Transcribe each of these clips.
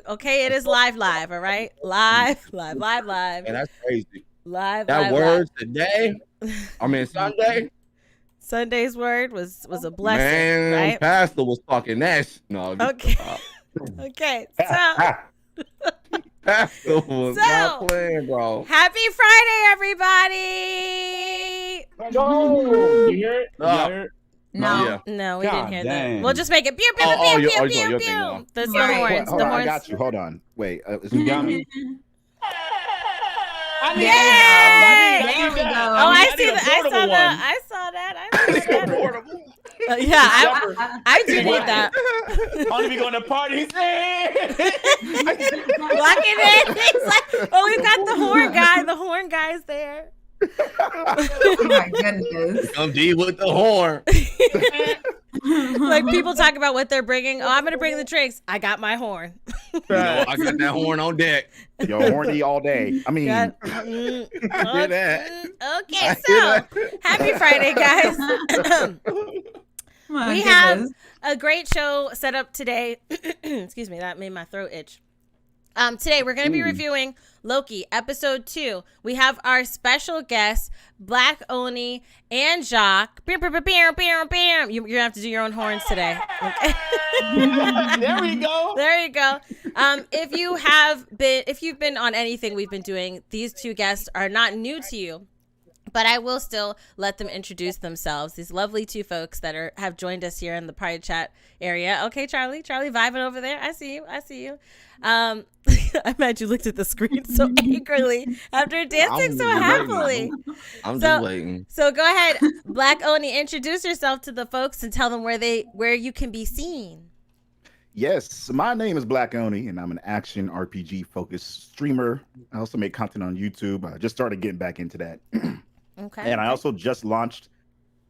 Okay, it is live, all right? Live. And that's crazy. Live. That word today, Sunday, Sunday's word was a blessing, man, right? Pastor was talking that. No, Okay. Okay, so Pastor was not playing, bro. Happy Friday, everybody! Go! You hear it? No. You hear it? No, we didn't hear that. We'll just make it pew pew pew pew pew pew. That's the horns. Hold The on, horns. I got you. Hold on. Wait. You got me? Yay! There we go. Oh, I see that. I saw that. Portable. Yeah, I do need that. Only be going to parties. Locking in. He's like, oh, we got the horn guy. The horn guy's there. Oh my goodness. Come D with the horn. Like people talk about what they're bringing. Oh, I'm gonna bring the drinks. I got my horn. You know, I got that horn on deck. Yo, horny all day. I mean, I hear that. Okay, so happy Friday, guys. We have a great show set up today. Excuse me, that made my throat itch. Today we're going to be reviewing Loki episode 2. We have our special guests, Black Oni and Jacques. You're gonna have to do your own horns today. Okay. There we go. There you go. If you've been on anything we've been doing, these two guests are not new to you. But I will still let them introduce themselves. These lovely two folks that have joined us here in the PartyChat area. Okay, Charlie vibing over there. I see you. I'm glad you looked at the screen so angrily after dancing so happily. I'm just waiting. So go ahead, Black Oni, introduce yourself to the folks and tell them where you can be seen. yes, my name is Black Oni, and I'm an action RPG focused streamer. I also make content on YouTube. I just started getting back into that. Okay. And I also just launched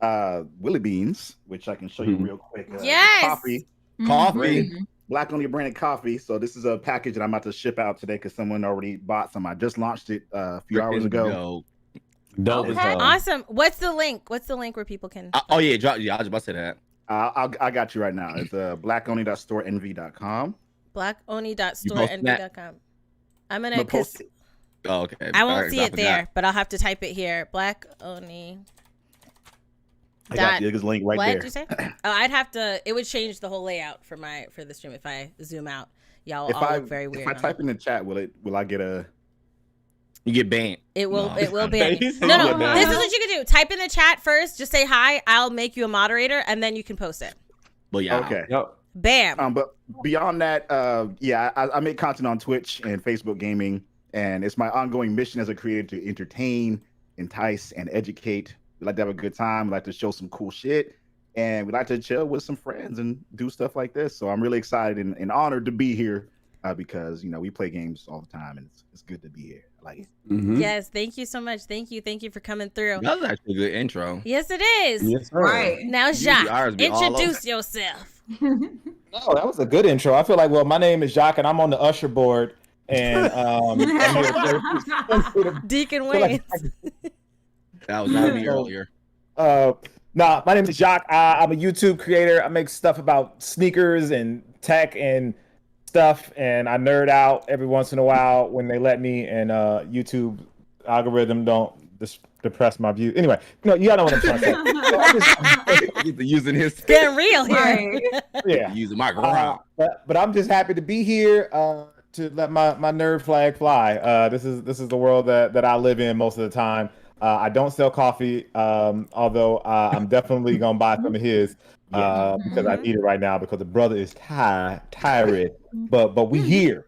Willie Beans, which I can show you real quick. Yes. Coffee. Black Only branded coffee. So this is a package that I'm about to ship out today because someone already bought some. I just launched it a few hours ago. Dope. Okay. Awesome. What's the link? Where people can? I was about to say that. I got you right now. It's blackoni.storenv.com. Blackoni.storenv.com. I'm gonna post it. Oh, okay. I won't see it there, but I'll have to type it here. Black Oni. I got the link right there. What did you say? Oh, I'd have to. It would change the whole layout for the stream if I zoom out. Y'all all look very weird. If I type in the chat, will I get a? You get banned. It will ban you. No. This is what you can do. Type in the chat first. Just say hi. I'll make you a moderator, and then you can post it. Well, yeah. Okay. Yep. Bam. But beyond that, I make content on Twitch and Facebook Gaming, and it's my ongoing mission as a creator to entertain, entice, and educate. We like to have a good time. We like to show some cool shit, and we like to chill with some friends and do stuff like this. So I'm really excited and honored to be here because we play games all the time, and it's good to be here. I like it. Mm-hmm. Yes, thank you so much. Thank you for coming through. That was actually a good intro. Yes, it is. Yes, sir. Right. Now, Jacques, ours be all introduce yourself. Oh, that was a good intro. I feel like, well, my name is Jacques, and I'm on the usher board, and I'm here Deacon Wayne. That was not me earlier. My name is Jacques. I'm a YouTube creator. I make stuff about sneakers and tech and stuff, and I nerd out every once in a while when they let me, and YouTube algorithm don't depress my view. Anyway, you all know what I'm trying to say. Using his Getting real here. Yeah. Using my ground. But I'm just happy to be here to let my nerd flag fly. This is the world that I live in most of the time. I don't sell coffee, although I'm definitely gonna buy some of his because I need it right now because the brother is tired. But we here,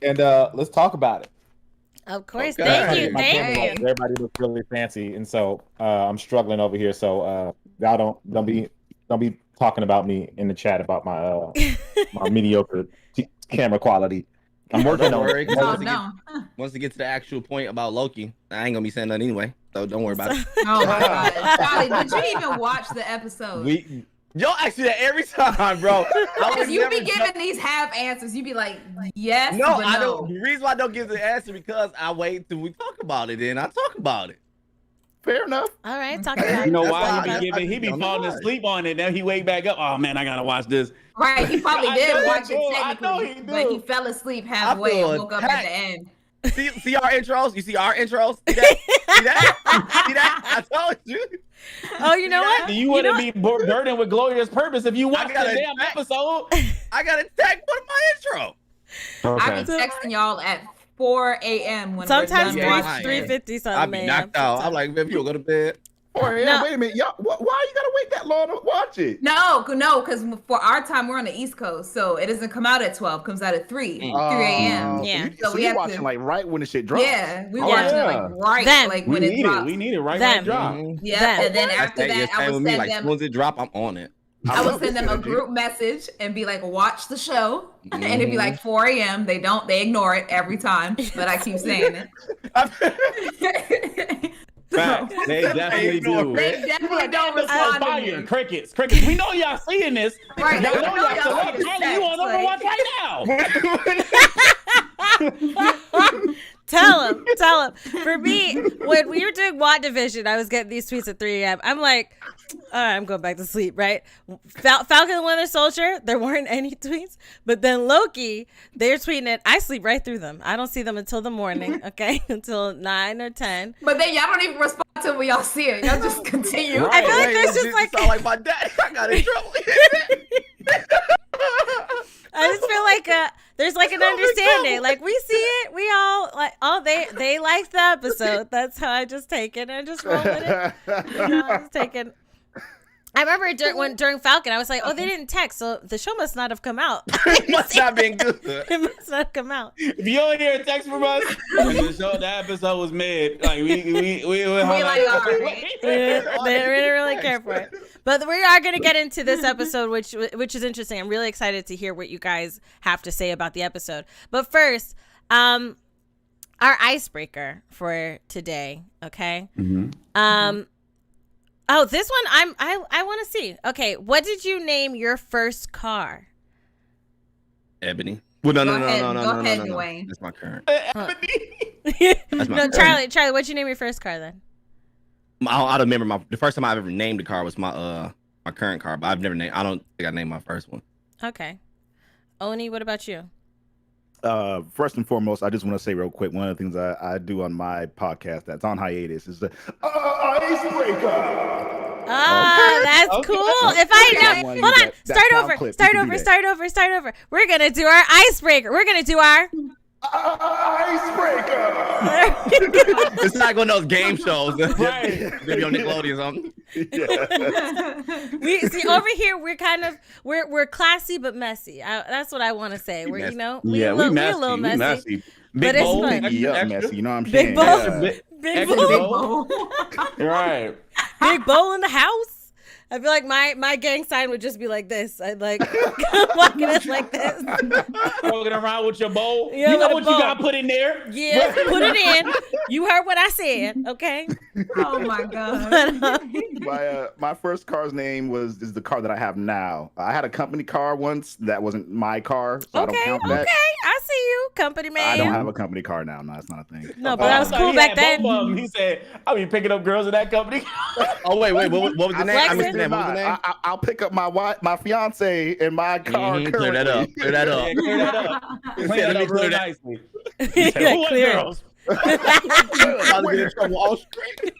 and let's talk about it. Of course, Okay. thank you. Everybody looks really fancy, and so I'm struggling over here. So y'all don't be talking about me in the chat about my my mediocre camera quality. I'm working on it. Once we get to the actual point about Loki, I ain't gonna be saying that anyway, so don't worry about it. Oh my God, Charlie, did you even watch the episode? Y'all ask me that every time, bro. Because you be giving these half answers. You be like, yes, No, but I don't. The reason why I don't give the answer because I wait till we talk about it, and I talk about it. Fair enough. All right, talk about You know it. why why he be on the falling line. asleep on it. Then he wake back up. Oh man, I gotta watch this. Right, he probably I did know watch he do. it I know technically, he but do. he fell asleep halfway feel and woke up at attacked. the end. See our intros? You see our intros? See that? See that? See that? I told you. Oh, you know what? You wouldn't be burdened with glorious purpose if you watched the gotta damn check. episode. I got attacked with my intro. I be texting y'all at 4 a.m. when Sometimes we're Yeah, done three- watching. 3:50 I something. be a.m. knocked out. I'm sometimes. like, man, if you go to bed. Oh, yeah, No. wait a minute. Y'all, why you gotta wait that long to watch it? No, because for our time, we're on the East Coast, so it doesn't come out at 12. It comes out at 3 a.m. Yeah. So So we you're have watching to- like right when the shit drops. Yeah, we Oh, watching yeah. it like right, Them. like We when it need drops. it. We need it right Them. when it drop. Yeah, Them. and then That's after that. that, I with would me. send Like, as them. soon as it drop, I'm on it. I love would send this them a energy. group message and be like, "Watch the show," and it'd be like 4 a.m. They ignore it every time, but I keep saying it. Facts. They definitely do. They definitely don't This on respond to fire. me. Crickets. We know y'all seeing this. Right, Y'all they know know y'all y'all select. see the Charlie, you on sex, Overwatch right now. Tell him. For me, when we were doing WandaVision, I was getting these tweets at 3 a.m. I'm like, all right, I'm going back to sleep, right? Falcon and Winter Soldier, there weren't any tweets. But then Loki, they're tweeting it. I sleep right through them. I don't see them until the morning, okay? Until 9 or 10. But then y'all don't even respond to when y'all see it. Y'all just continue. Right. I feel like Wait, there's you just like... sound like my dad. I got in trouble. I just feel like there's like an understanding. Like we see it, we all like. Oh, they liked the episode. That's how I just take it and just roll with it. You know, I just take it. I remember during Falcon, I was like, oh, they didn't text, so the show must not have come out. It must not been good. It must not have come out. If you don't hear a text from us, the show, that episode was mid. Like we like, all right. They didn't really care for it. But we are going to get into this episode, which is interesting. I'm really excited to hear what you guys have to say about the episode. But first, our icebreaker for today, okay? Oh, this one I want to see. Okay, what did you name your first car? Ebony. Well, no, Go ahead, Dwayne. That's my current. No, my Charlie, what'd you name your first car then? I don't remember the first time I ever named a car was my current car, but I've never named. I don't think I named my first one. Okay. Oni, what about you? First and foremost, I just want to say real quick, one of the things I do on my podcast that's on hiatus is the icebreaker. Ah, that's Okay. cool. If I know, Okay. hold on. That sound clip, you can do Start over. We're gonna do our icebreaker. We're gonna do our. Icebreaker. It's not going to those game shows. Right. Maybe on Nickelodeon or something. We see over here. We're classy but messy. That's what I want to say. We're Yeah, we we're a little messy. Big But it's bowl, fun. extra, Yeah, extra. messy. You know what I'm Big saying? bowl. Yeah. Big Extra bowl, bowl. Right. big bowl in the house. I feel like my gang sign would just be like this. I'd like walking in like this. Walking around with your bowl. Yeah, you know with a what bowl. you got put in there? Yes, put it in. You heard what I said, okay? Oh my god. But, My first car's name is the car that I have now. I had a company car once that wasn't my car, so I don't count that. I see you, company man. I don't have a company car now. No, that's not a thing. No, but that was No, cool he back had then. both of them. He said, "I'll be picking up girls in that company." Oh wait, what was the name? I missed Flexing. the name. What was the name? I'll pick up my fiance in my car. Clear that up. Clear that up. Yeah, clear that up. Clear Let that me up real clear that. nicely. Yeah, Who are clear. girls? I'll get in trouble all straight.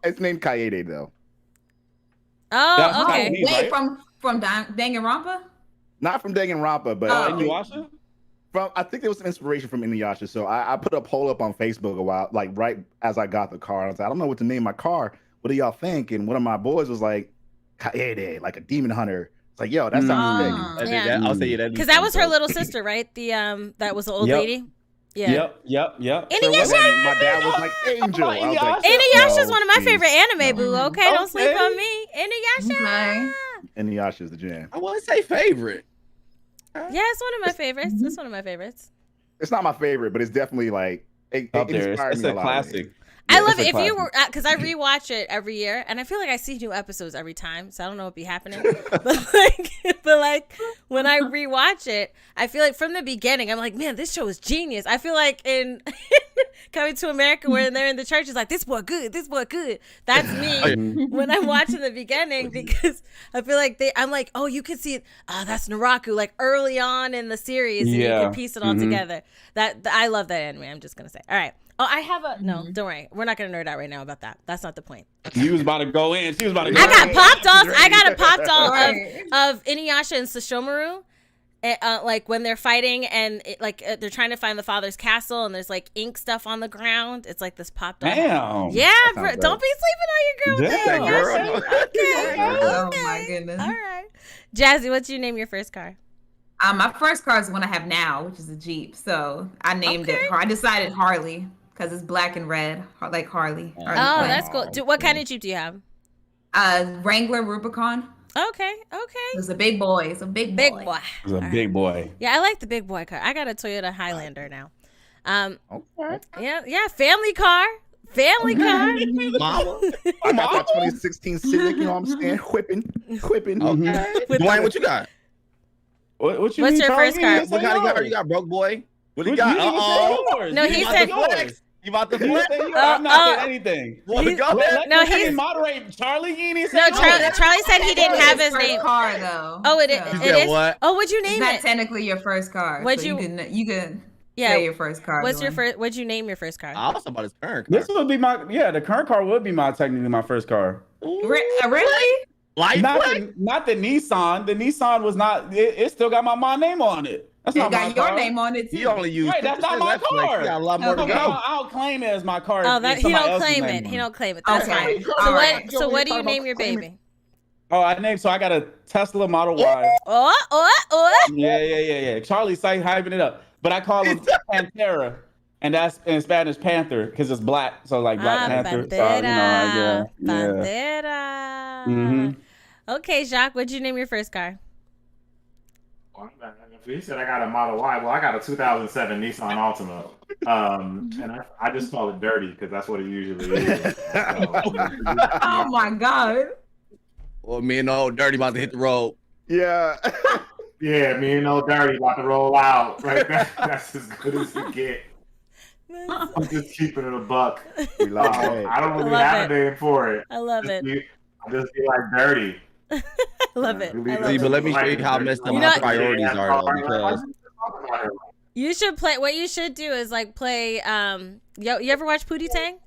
It's named Kaede though. That's Oh, okay. Chinese. Wait, right? from Danganronpa? Not from Danganronpa, but Oh. I And you think watch it? I think there was some inspiration from Inuyasha. So I put a poll up on Facebook a while, like right as I got the car. I was like, I don't know what to name my car. What do y'all think? And one of my boys was like, Kaede, like a demon hunter. It's like, yo, that sounds big. Yeah. I'll say you that. Because that was her little sister, right? The that was the old Yep. lady. Yeah. Yep. Inuyasha. My dad was like, Angel. I was like, Inuyasha's no, one of my please, favorite anime, no. boo. Okay, don't sleep Okay. on me. Inuyasha. Okay. Inuyasha is the jam. I wouldn't say favorite. Yeah, it's one of my favorites. It's one of my favorites. It's not my favorite, but it's definitely like it Up there. inspired It's me a lot. classic. I Yeah, love it's it. a If you classic. were, because I rewatch it every year, and I feel like I see new episodes every time, so I don't know what be happening. but like when I rewatch it, I feel like from the beginning, I'm like, man, this show is genius. I feel like in Coming to America where they're in the church is like, this boy good, this boy good. That's me when I'm watching the beginning because I feel like I'm like, oh, you can see it. Oh, that's Naraku, like early on in the series, and you can piece it all together. I love that anime. I'm just gonna say. All right. Oh, I have no. Don't worry. We're not gonna nerd out right now about that. That's not the point. You was about to go in. She was about to go I got in. pop dolls. I got a pop doll of Inuyasha and Sesshomaru. Like when they're fighting and they're trying to find the father's castle and there's like ink stuff on the ground. It's like this pop doll. Damn. Yeah, don't be sleeping on your girl. Damn, Girl. Okay. Oh my goodness. All right. Jazzy, what'd you name your first car? My first car is the one I have now, which is a Jeep. So I named it. I decided Harley because it's black and red, like Harley. Oh, that's cool. What kind of Jeep do you have? Wrangler Rubicon. Okay. It's a big boy. It's a big boy. It's a big boy. Yeah, I like the big boy car. I got a Toyota Highlander now. Okay. Yeah, family car. Mama. I got that 2016 Civic, you know what I'm saying? Whipping. Okay. Dwayne, what you got? What you What's mean, your Charlie? first car? You didn't What say kind of car yours. you got, broke boy? What do you You got? didn't say yours. No, You he didn't said- say yours. You about to You didn't flex? say yours. I'm not saying anything. Wanna go there? No, Let he's- me moderate, Charlie. You didn't say No, yours. Charlie said he didn't have his first name. car though. Oh, it So is. You said what? Oh, what'd you It's name not it? technically your first car. What'd so you- you can Yeah. say your first car. What's your Dylan. first? What'd you name your first car? I was about his current car. This would be the current car would be technically my first car. Really? Life Not flex? the Nissan. The Nissan was not. It still got my name on it. That's It not my got your car. name on it too. He only used. Right, that's not my Life flex. car. He got a lot more to Okay. go. I'll claim it as my car. Oh, if that he somebody don't else's claim name it. on He don't claim it. That's Okay. fine. All So right. what do you name your baby? Oh, I got a Tesla Model Y. Oh. Yeah. Charlie's hyping it up, but I call him Pantera, and that's in Spanish Panther because it's black, so like Black Panther. Pantera. So, Pantera. Mhm. Okay, Jacques, what'd you name your first car? He said I got a Model Y. Well, I got a 2007 Nissan Altima, and I just call it dirty because that's what it usually is. Oh my god. Well, me and old Dirty about to hit the road. Yeah. Yeah, me and old dirty about to roll out. Right, that's as good as it get. I'm just keeping it a buck. We like that. I don't really love have a name for it. I love it. I just be like dirty. I love it. I love See, it. but let me show you how messed up You my know- priorities are, though, because You should play. What you should do is like play. You ever watch Pootie Tang?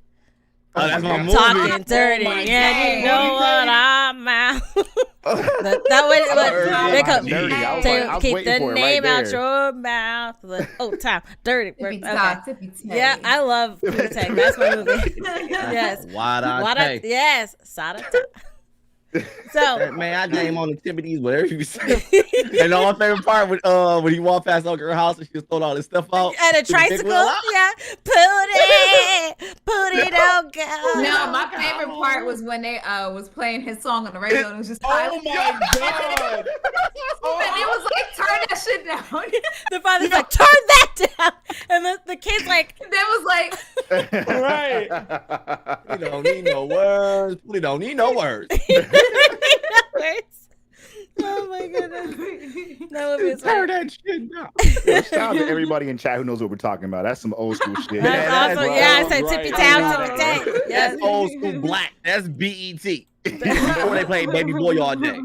that's my movie. Talking dirty, my yeah, you God. know what I'm out. that way, they come. Dirty. I was Say, like- I was keep waiting the for it right name out there. your mouth. Time dirty. Tippy Okay. top, tippy tay. Yeah, I love Pootie Tang. That's my movie. Yes. Why'd I What say? yes. Sada. So Man, I name on activities, whatever you say. And my favorite part when he walked past her house and she was throwing all this stuff out. and a to the big tricycle, wheel. yeah. Put it on, go. No, my favorite part was when they was playing his song on the radio and it was just Oh silent. my god! And it was like, turn that shit down. The father's like, turn that down, and the kid's like, That was like, Right. We don't need no words. We don't need no words. oh my goodness, that movie is Turn like, that shit down. Yeah, shout out to everybody in chat who knows what we're talking about. That's some old school shit. that's that's awesome. right. Yeah, I said Right. tippy town, tippy Right. tang. Yes. That's old school black. That's BET. Before they played Baby Boy all day.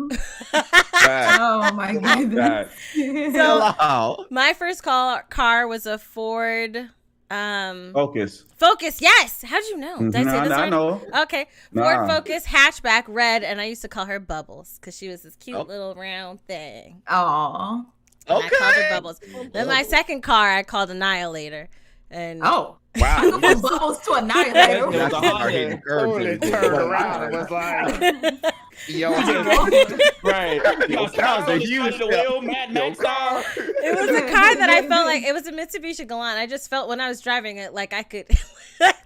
oh my goodness. So Hello. my first car was a Ford Focus. Focus. Yes. How'd you know? Did I say this I right? know. Okay, Nah. Ford Focus hatchback, red, and I used to call her Bubbles because she was this cute Oh. little round thing. Aw. And I called her Okay. Bubbles. Then my second car I called Annihilator, and Oh. Wow. From Bubbles to Annihilator. That's a hard Hitting hit. curves Totally and- turned around and was like, yo, Right. Yo, that was a huge the step. wheel, Mad Max style. it was a car that I felt like it was a Mitsubishi Galant. I just felt when I was driving it like I could. This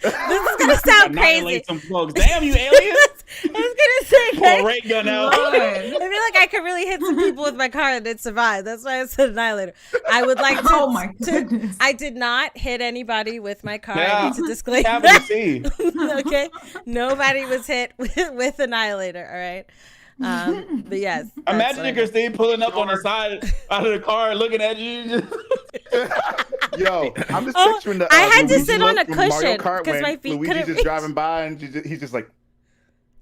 is gonna sound crazy. Annihilate some folks. Damn, you aliens! I was gonna say. Pull a ray gun out. Lord. I feel like I could really hit some people with my car and it'd survive. That's why I said Annihilator. I would like to. Oh my goodness. I did not hit anybody with my car. I Yeah. need to disclaim Happened to that. see. Okay, nobody was hit with Annihilator. All right, but yes. that's Imagine what I Christine pulling up on the side out of the car, looking at you. Yo, I'm just Oh, picturing the. I had to Luigi sit on look a from Mario cushion Kart because when my feet Luigi's couldn't just reach. driving by and he's just like.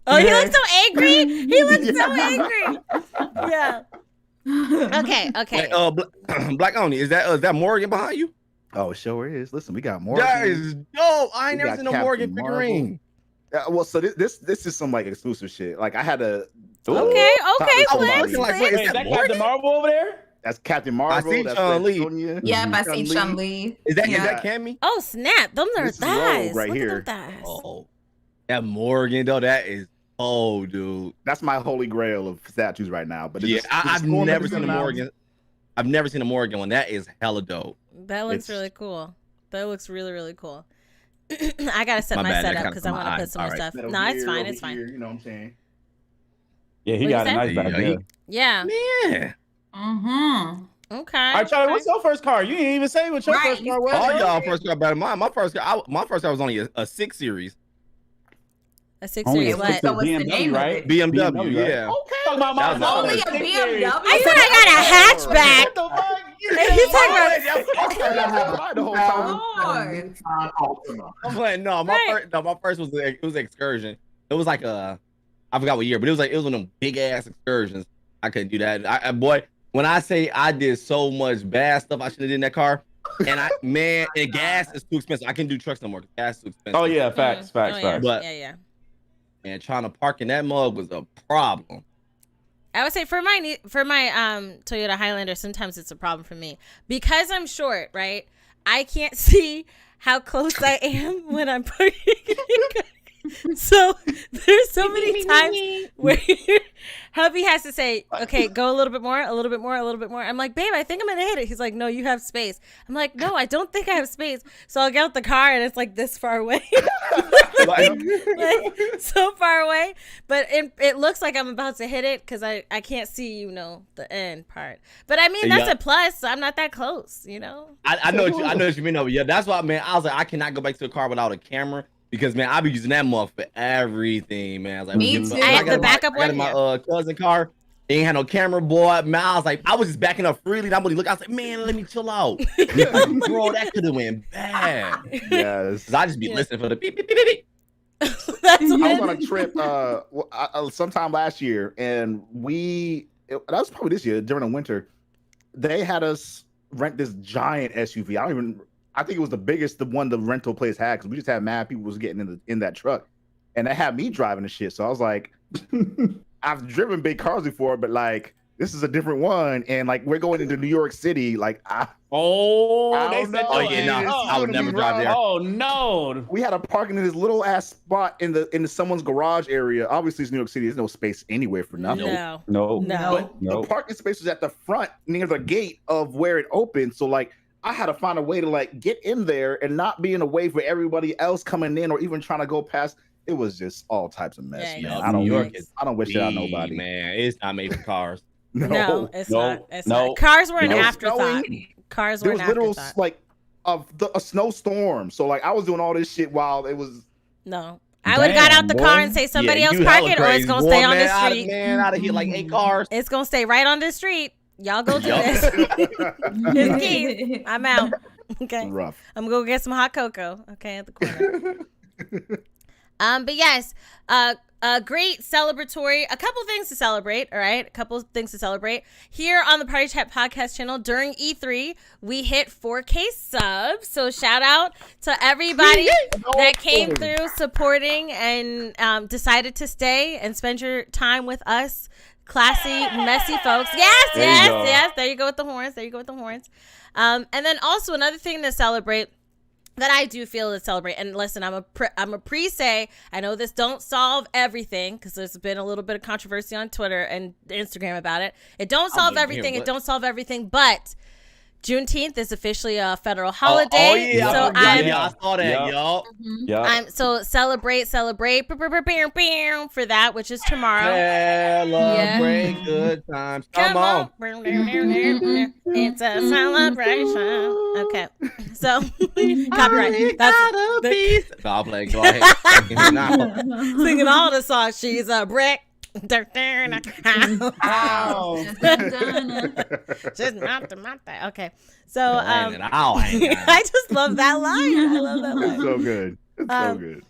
Oh, he looks so angry. He looks so Yeah. angry. Yeah. Okay. Wait, Black Oni, is that Morgan behind you? Oh, it sure is. Listen, we got more. That is dope. I ain't We never got seen no Captain Morgan Marvel. figurine. Well, so this is some like exclusive shit. Like I had to. Okay. Flynn. Flynn. Like, Flynn. wait, Wait, is that Captain Marvel over there? That's Captain Marvel. see That's Chun-Li. Sonya. Yep, I see Chun-Li. Chun-Li. Is that Yeah. Cammy? Oh snap! Those are This is thighs. Rogue right Look here. at them thighs. Oh, that Morgan though, that is dude. That's my holy grail of statues right now. But Yeah, it's I've going never into seen a the Morgan. I've never seen a Morgan one. That is hella dope. That looks It's- really cool. That looks really, really cool. I gotta set My my bad, that setup kinda because I caught my want to eye. put some more Alright. stuff. Metal No, it's Gear fine. over It's fine. here, you know what I'm saying? Yeah, he What'd got you a nice say? back Yeah, there. Yeah. Yeah. Mm-hmm. Okay. All right, Charlie, what's your first car? You didn't even say what your Right, first car you was. All said- y'all first car better than mine. My first car was only a 6 Series A 6 Only Series a what? six- So what's the BMW, name right? of it? BMW. BMW, right? Yeah. Talking about That was my Only a six BMW? series. I said I got a hatchback. What the fuck? You And said- he's talking I the whole time. Lord. I'm playing. No, my first was it was an excursion. It was like I forgot what year, but it was one of them big ass excursions. I couldn't do that. Boy, when I say I did so much bad stuff I should have did in that car, and and gas is too expensive. I can't do trucks no more. Gas is too expensive. Oh yeah, facts. Oh, yeah. But- yeah. And trying to park in that mug was a problem. I would say for my Toyota Highlander, sometimes it's a problem for me because I'm short, right? I can't see how close I am when I'm parking. So there's so many times where hubby has to say, okay, go a little bit more, a little bit more, a little bit more. I'm like, babe, I think I'm gonna hit it. He's like, no, you have space. I'm like, no, I don't think I have space. So I'll get out the car and it's like this far away. like so far away. But it looks like I'm about to hit it because I can't see, the end part. But I mean, that's Yeah. a plus. So I'm not that close, I know what you mean though. Yeah, that's why, man. I was like, I cannot go back to a car without a camera. Because man, I be using that mug for everything, man. I was like, Me when too. I have got the in backup I got in one, my cousin car. They ain't had no camera, boy. Man, I was like, I was just backing up freely. I'm gonna look. I was like, man, let me chill out. Bro, that could have went bad. Yes. 'Cause I just be Yeah. listening for the beep beep beep beep. That's I was what on a trip sometime last year, and that was probably this year during the winter. They had us rent this giant SUV. I think it was the biggest one the rental place had because we just had mad people was getting in that truck, and they had me driving the shit. So I was like, I've driven big cars before, but like this is a different one, and like we're going into New York City. Like They don't said know. Oh yeah, no, It's I would gonna never be drive rough. there. Oh no. we had a parking in this little ass spot in the someone's garage area. Obviously, it's New York City. There's no space anywhere for nothing. No. No. No. Nope. The parking space was at the front near the gate of where it opened. So like I had to find a way to like get in there and not be in the way for everybody else coming in or even trying to go past. It was just all types of mess, Yeah, man. yeah. I don't New York wish, is I don't wish it on Big, nobody. man. It's not made for cars. No, it's No, not. It's no, not. Cars were an no. afterthought. Cars were There an was literal afterthought. like a snowstorm. So like I was doing all this shit while it was. No. I would have got out the Damn, car boy. and say somebody else you park hella it or it's crazy, going to boy, stay on man. the street. Man, I'd have hit like 8 cars. It's going to stay right on the street. Y'all go do Yup. this. His keys. I'm out. Okay. Rough. I'm going to go get some hot cocoa. Okay, at the corner. But yes, a great celebratory, a couple things to celebrate, all right? A couple things to celebrate. Here on the Party Chat podcast channel during E3, we hit 4K subs. So shout out to everybody that came through supporting and decided to stay and spend your time with us. Classy, messy folks. Yes, There you yes, go. yes. There you go with the horns. There you go with the horns. And then also another thing to celebrate that I do feel to celebrate. And listen, I'm a pre-say, I know this don't solve everything because there's been a little bit of controversy on Twitter and Instagram about it. It don't solve mean, everything. yeah, It don't solve everything. But Juneteenth is officially a federal holiday. Oh yeah, So I saw that, Yeah. y'all. Yeah. so celebrate for that, which is tomorrow. Celebrate good times. Come on. It's a celebration. Okay. So copyright. That's No, I'll play. Go ahead. Now. singing all the songs. She's a brick. Ow. Just not the okay. So I I just love that line. I love that line. It's so good. It's so Um, good.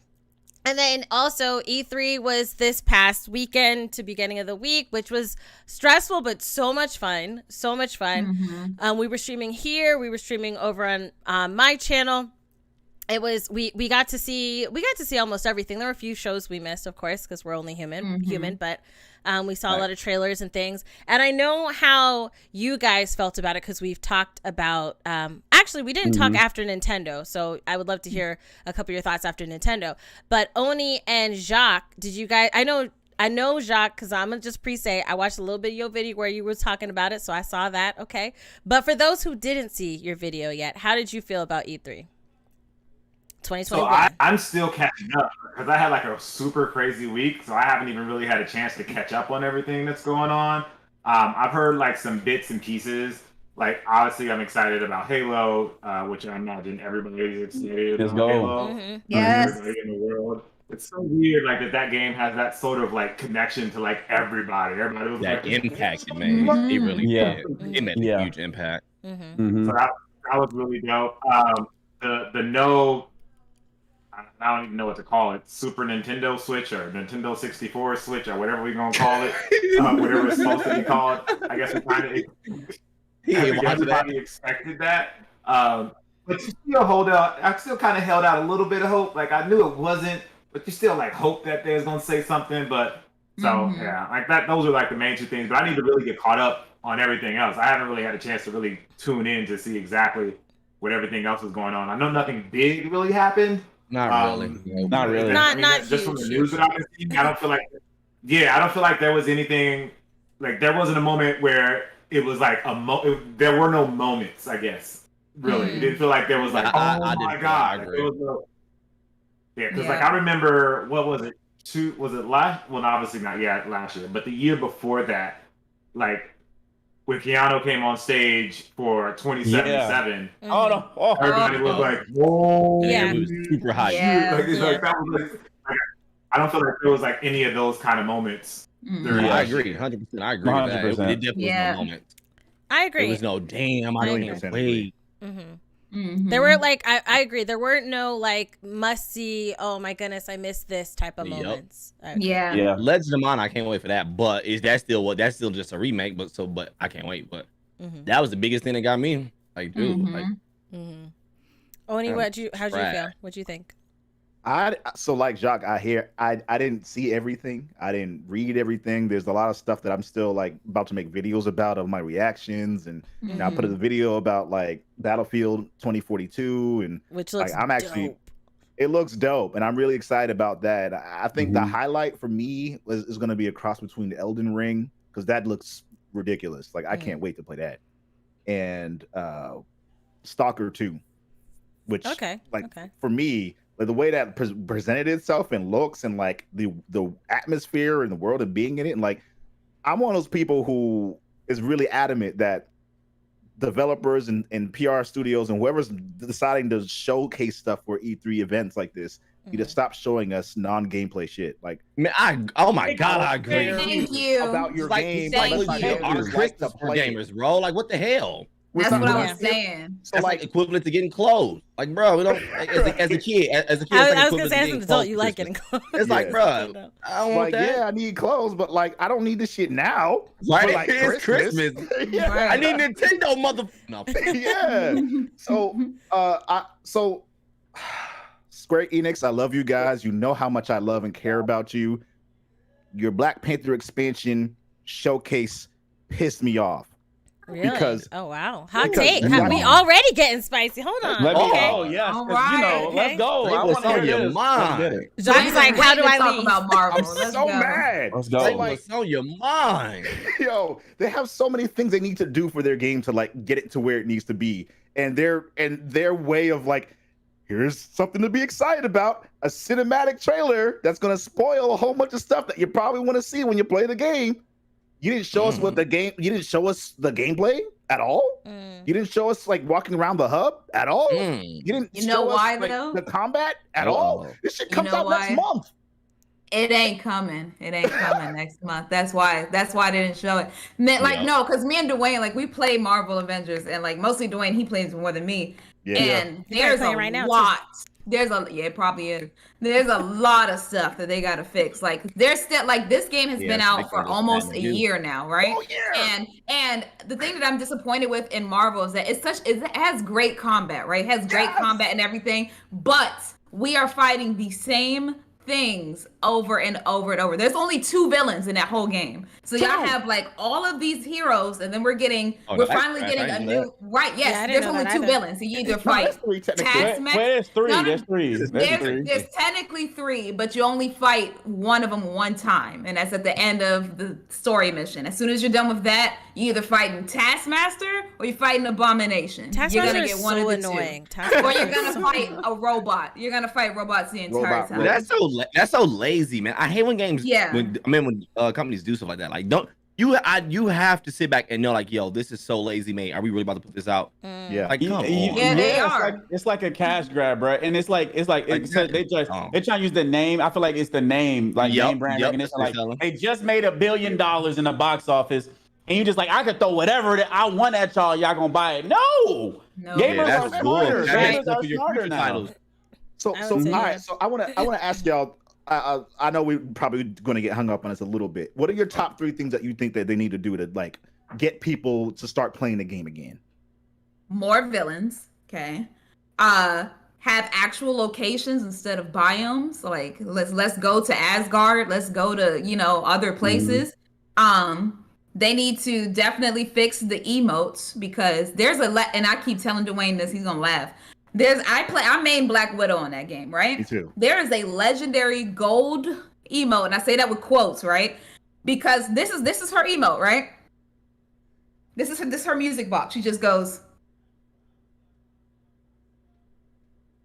And then also E3 was this past weekend to beginning of the week, which was stressful, but so much fun. So much fun. We were streaming here. We were streaming over on my channel. It was we got to see almost everything. There were a few shows we missed, of course, because we're only human, but we saw a lot of trailers and things. And I know how you guys felt about it because we've talked about actually we didn't talk after Nintendo, so I would love to hear a couple of your thoughts after Nintendo. But Oni and Jacques, did you guys I know Jacques, because I'm gonna just pre-say I watched a little bit of your video where you were talking about it, so I saw that. Okay. But for those who didn't see your video yet, how did you feel about E3? 2021. So I'm still catching up because I had like a super crazy week, so I haven't even really had a chance to catch up on everything that's going on. I've heard like some bits and pieces. Like obviously, I'm excited about Halo, which I imagine everybody's excited Let's about go. Halo. Yes. Everybody in the world. It's so weird, like that game has that sort of like connection to like everybody. Everybody was that like, impacted, man. It really did. It made a huge impact. So that was really dope. The no. I don't even know what to call it. Super Nintendo Switch or Nintendo 64 Switch or whatever we're going to call it. Whatever it's supposed to be called. I guess we kind of everybody expected that. But you still hold out. I still kind of held out a little bit of hope. Like I knew it wasn't, but you still like hope that they was going to say something. But so yeah, like that. Those are like the main two things. But I need to really get caught up on everything else. I haven't really had a chance to really tune in to see exactly what everything else is going on. I know nothing big really happened. Not really. Not really. Not just from the huge. news that I've been seeing, I don't feel like there was anything, like there wasn't a moment where it was like there were no moments, I guess. Really. It didn't feel like there was like, I my God. agree. There was no, because like I remember, what was it? Was it last? Well, obviously not yet last year, but the year before that, like when Keanu came on stage for 2077, Oh no! everybody was like, "Whoa!" Yeah. It was super high. Yeah. Like that was like, I don't feel like there was like any of those kind of moments. during I last agree, year. 100%. I agree with that. It 100%. definitely was no moment. I agree. There was no damn. I I can't agree. wait. There were like I agree. There weren't no like must see. Oh my goodness, I missed this type of Yep. moments. I agree. Yeah. Legend of Mana, I can't wait for that. But is that still what? That's still just a remake. But I can't wait. But that was the biggest thing that got me. Like, dude, like, Oni, how'd you Right. feel? What'd you think? So like Jacques, I didn't see everything. I didn't read everything. There's a lot of stuff that I'm still like about to make videos about of my reactions, and you know, I put a video about like Battlefield 2042, and Which looks I'm actually dope. it looks dope, and I'm really excited about that. I think the highlight for me is going to be a cross between Elden Ring, because that looks ridiculous. Like I can't wait to play that, and Stalker 2, which for me, like the way that presented itself and looks, and like the atmosphere and the world of being in it, and like I'm one of those people who is really adamant that developers and PR studios and whoever's deciding to showcase stuff for E3 events like this, you just stop showing us non-gameplay shit. Like, man, oh my God, I agree. Thank you. About your Like, game, Thank like, you. Our like Christmas to for play it. gamers, bro. Like, what the hell? That's what I was Yeah. saying. So That's like like, equivalent to getting clothes. Like, bro, we don't. Like, as a kid, it's like I was equivalent gonna to say as getting an adult, clothes you for like Christmas. getting clothes. It's like, Yeah. bro, I don't want like that. yeah, I need clothes, but like I don't need this shit now. Right? For, like, It's Christmas. yeah. I need Nintendo, mother. No. Yeah. So Square Enix, I love you guys. You know how much I love and care about you. Your Black Panther expansion showcase pissed me off. Really? Because- oh wow, hot because- take. Yeah. We already getting spicy. Hold on. Let me okay. go. Yes. All 'cause, you know, right, okay. let's go. It I was want to on hear your this. mind. Let's get it. Jacques like, how do I talk leave? about Marvel? I'm Let's so go. mad. Let's go. It was on your mind. Yo, they have so many things they need to do for their game to like get it to where it needs to be, and their way of like, here's something to be excited about, a cinematic trailer that's gonna spoil a whole bunch of stuff that you probably want to see when you play the game. You didn't show us what the game. You didn't show us the gameplay at all. You didn't show us like walking around the hub at all. You didn't. You know show why, us, like, though? the combat at Oh. all. This shit You comes know out next why? month. It ain't coming. It ain't coming next month. That's why they didn't show it. No, because me and Dwayne, like, we play Marvel Avengers, and like mostly Dwayne, he plays more than me. Yeah. And there's a right now, lot. It probably is. There's a lot of stuff that they gotta fix. Like, there's still, like, this game has been out for almost a year now, right? Oh yeah. And the thing that I'm disappointed with in Marvel is that it has great combat, right? It has great combat and everything, but we are fighting the same things over and over and over. There's only 2 villains in that whole game. So y'all have like all of these heroes, and then we're finally getting a new yes, there's only 2 villains. So you either fight Taskmaster. There's 3. There's 3. There's technically 3, but you only fight one of them one time, and that's at the end of the story mission. As soon as you're done with that, you either fighting Taskmaster or you're fighting Abomination. Taskmaster you're gonna get one of the annoying. two. Or you're gonna fight a robot. You're gonna fight robots the entire time. That's so lazy, man. I hate when games. When companies do stuff like that. Like, don't you have to sit back and know, like, yo, this is so lazy, mate. Are we really about to put this out? Yeah. Like, come on. They are. It's like a cash grab, bro. And it's like they try to use the name. I feel like it's the name, like name brand recognition. Like, they just made $1 billion in the box office, and you just like, I could throw whatever that I want at y'all. Y'all gonna buy it? No. Gamers are smarter. Gamers are smarter now. So all right. So I want to ask y'all. I know we're probably going to get hung up on this a little bit. What are your top 3 things that you think that they need to do to, like, get people to start playing the game again? More villains, okay. Have actual locations instead of biomes. Like, let's go to Asgard. Let's go to, other places. They need to definitely fix the emotes, because there's and I keep telling Dwayne this, he's gonna laugh. I main Black Widow in that game, right? Me too. There is a legendary gold emote, and I say that with quotes, right? Because this is her emote, right? This is her music box. She just goes,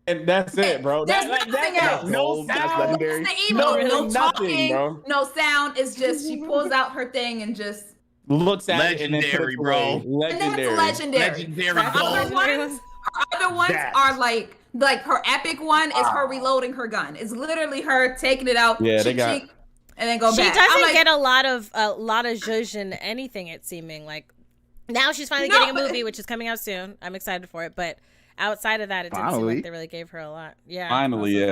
and that's it, bro. There's nothing else. No sound. It's the emote. No nothing, talking, bro. no sound. It's just she pulls out her thing and just looks at legendary, it bro. And then it's legendary. Legendary Her other ones are like her epic one is her reloading her gun. It's literally her taking it out, and then go back. She doesn't get a lot of zhuzh in anything. It's seeming like now she's finally getting a movie, which is coming out soon. I'm excited for it, but outside of that, it didn't seem like they really gave her a lot. Yeah, finally.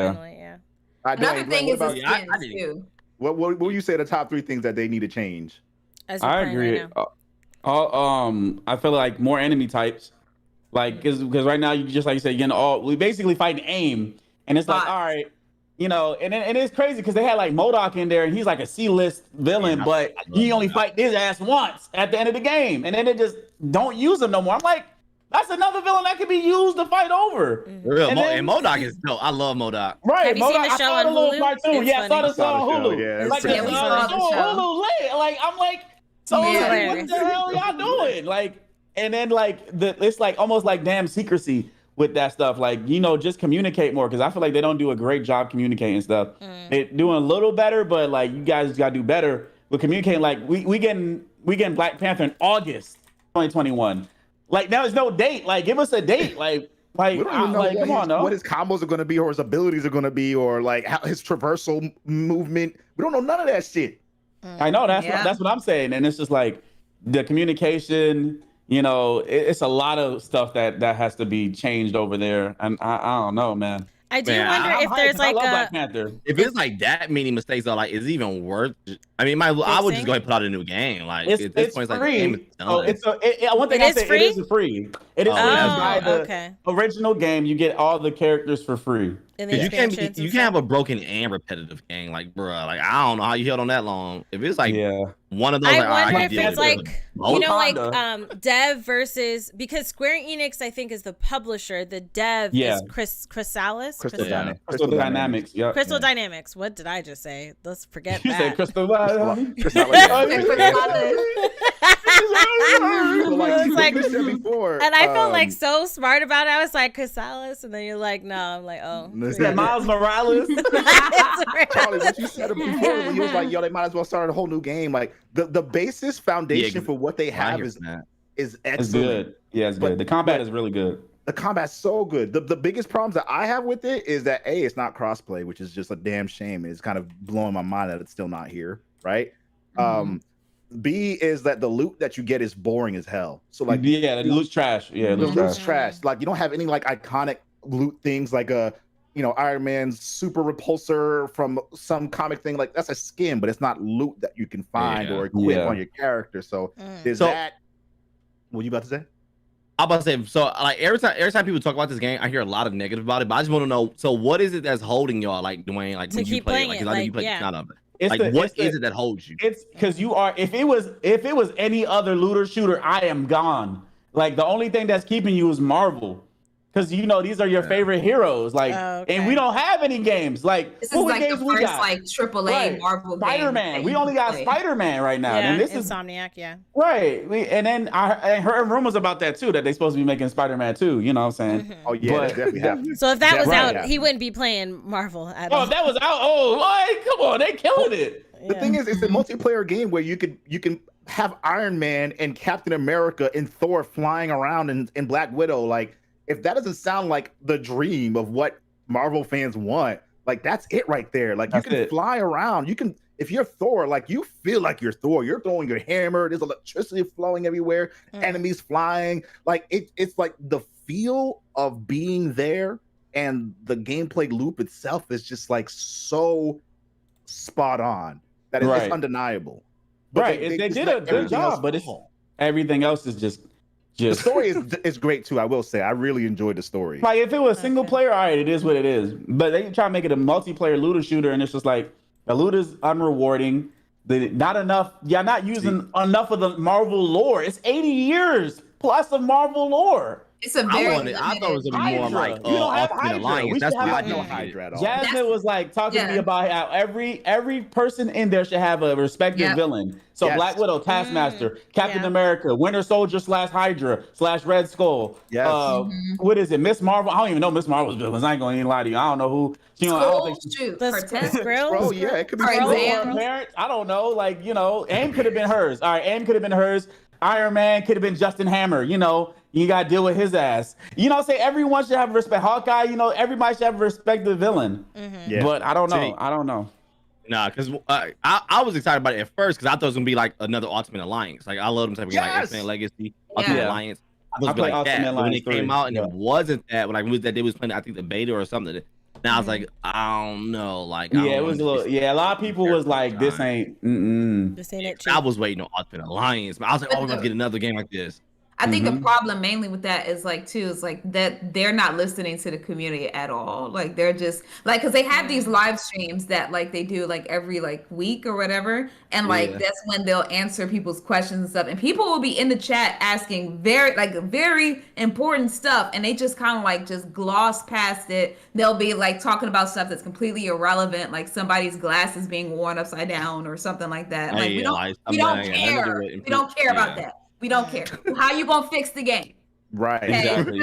Another thing is the skins too. What will you say the top 3 things that they need to change? I agree. I feel like more enemy types. Like, because right now, you just like you said, we basically fight and aim, and it's like, all right, and it's crazy because they had like MODOK in there, and he's like a C-list villain, but he only fight his ass once at the end of the game, and then they just don't use him no more. I'm like, that's another villain that could be used to fight over. Real, and MODOK is dope. I love MODOK. Have Right, you seen the show on Hulu? I saw the show on Hulu. Yeah, like, we saw the show. Hulu late. Like, I'm like, so what the hell are y'all doing? Like. And then it's like almost like damn secrecy with that stuff. Like, just communicate more, because I feel like they don't do a great job communicating stuff. They're doing a little better, but like you guys gotta do better with communicating. Like we getting Black Panther in August 2021. Like now there's no date. Like give us a date. Like we don't even know come on, what his combos are going to be, or his abilities are going to be, or like how his traversal movement. We don't know none of that shit. I know that's what I'm saying, and it's just like the communication. It's a lot of stuff that has to be changed over there, and I don't know, man. I do wonder if there's like Black Panther. If it's like that many mistakes, though, like, is it even worth? I mean, I would just go ahead and put out a new game. Like at this point, it's like the game is done. One thing I say, it is free. It is free. The original game, you get all the characters for free. You can't have a broken and repetitive game, like, bro. Like, I don't know how you held on that long. If it's like one of those, I wonder if it's like dev versus, because Square Enix, I think, is the publisher. The dev is Chrysalis. Crystal Dynamics. Yeah. Crystal Dynamics. What did I just say? Let's forget you that. said Crystal Like before, and I felt like so smart about it. I was like Chrysalis, and then you're like, no. I'm like, oh. Is that Miles Morales? Charlie, what you said before, when you was like, yo, they might as well start a whole new game. Like the basis foundation for what they have is excellent. It's good. Yeah, it's good. The combat is really good. the combat's so good. The biggest problems that I have with it is that it's not crossplay, which is just a damn shame. It's kind of blowing my mind that it's still not here, right? B is that the loot that you get is boring as hell. So like, the loot's trash. Yeah, the loot's trash. Like you don't have any like iconic loot things like Iron Man's super repulsor from some comic thing. Like that's a skin, but it's not loot that you can find or equip on your character. So there's that. What you about to say? I'm about to say, so like every time people talk about this game, I hear a lot of negative about it. But I just want to know, so what is it that's holding y'all, like Dwayne, like when you play it? Like, because I know you play none of it. What is it that holds you? It's because you are. If it was any other looter shooter, I am gone. Like the only thing that's keeping you is Marvel. Because these are your favorite heroes, like, and we don't have any games. Like, this is like the first like AAA Marvel game. Spider-Man. We only got Spider-Man right now, and this Insomniac, right. And then I heard rumors about that too, that they're supposed to be making Spider-Man 2. You know what I'm saying? Oh yeah, that definitely happened. So if that was out, he wouldn't be playing Marvel at all. Oh, that was out. Oh, what? Come on, they killing it. The thing is, it's a multiplayer game where you can have Iron Man and Captain America and Thor flying around in Black Widow, like. If that doesn't sound like the dream of what Marvel fans want, like that's it right there. Like you can fly around. You can, if you're Thor, like you feel like you're Thor. You're throwing your hammer. There's electricity flowing everywhere. Enemies flying. Like it's like the feel of being there, and the gameplay loop itself is just like so spot on that it's undeniable. But they did a good job, but everything else is just. The story is great too. I will say I really enjoyed the story. Like if it was single player, all right, it is what it is. But they try to make it a multiplayer looter shooter, and it's just like the loot is unrewarding. Not enough. You're not using enough of the Marvel lore. It's 80 years plus of Marvel lore. It's a very I thought it was gonna be more like you don't have Ultimate Hydra. Alliance. That's why why I know Hydra at all. Jasmine was like talking to me about how every person in there should have a respective villain. So Black Widow, Taskmaster, Captain America, Winter Soldier / Hydra / Red Skull. Yes. What is it? Miss Marvel. I don't even know Miss Marvel's villains. I ain't gonna even lie to you. I don't know who. I don't think Skrull. Yeah, it could be. I don't know. Like AIM could have been hers. All right, AIM could have been hers. Iron Man could have been Justin Hammer. You got to deal with his ass. Say everyone should have respect. Hawkeye, everybody should have respect the villain. Yeah. But I don't know. I don't know. Nah, because I was excited about it at first because I thought it was gonna be like another Ultimate Alliance. Like I love them type of game, like X-Men Legacy, Ultimate Alliance. I thought it was like Ultimate that. But when it came out and it wasn't that, that they was playing, I think the beta or something. Now I was like, I don't know, like it was a little. A lot of people was like, this ain't. This ain't it. I was waiting on Ultimate Alliance, but I was like, we're gonna get another game like this. I think the problem mainly with that is that they're not listening to the community at all. Like they're just like, cause they have these live streams that like they do like every like week or whatever. And like, that's when they'll answer people's questions and stuff. And people will be in the chat asking very important stuff. And they just kind of like just gloss past it. They'll be like talking about stuff that's completely irrelevant. Like somebody's glasses being worn upside down or something like that. Like we don't care. We don't care about that. We don't care. How you gonna fix the game? Right. Okay? Exactly.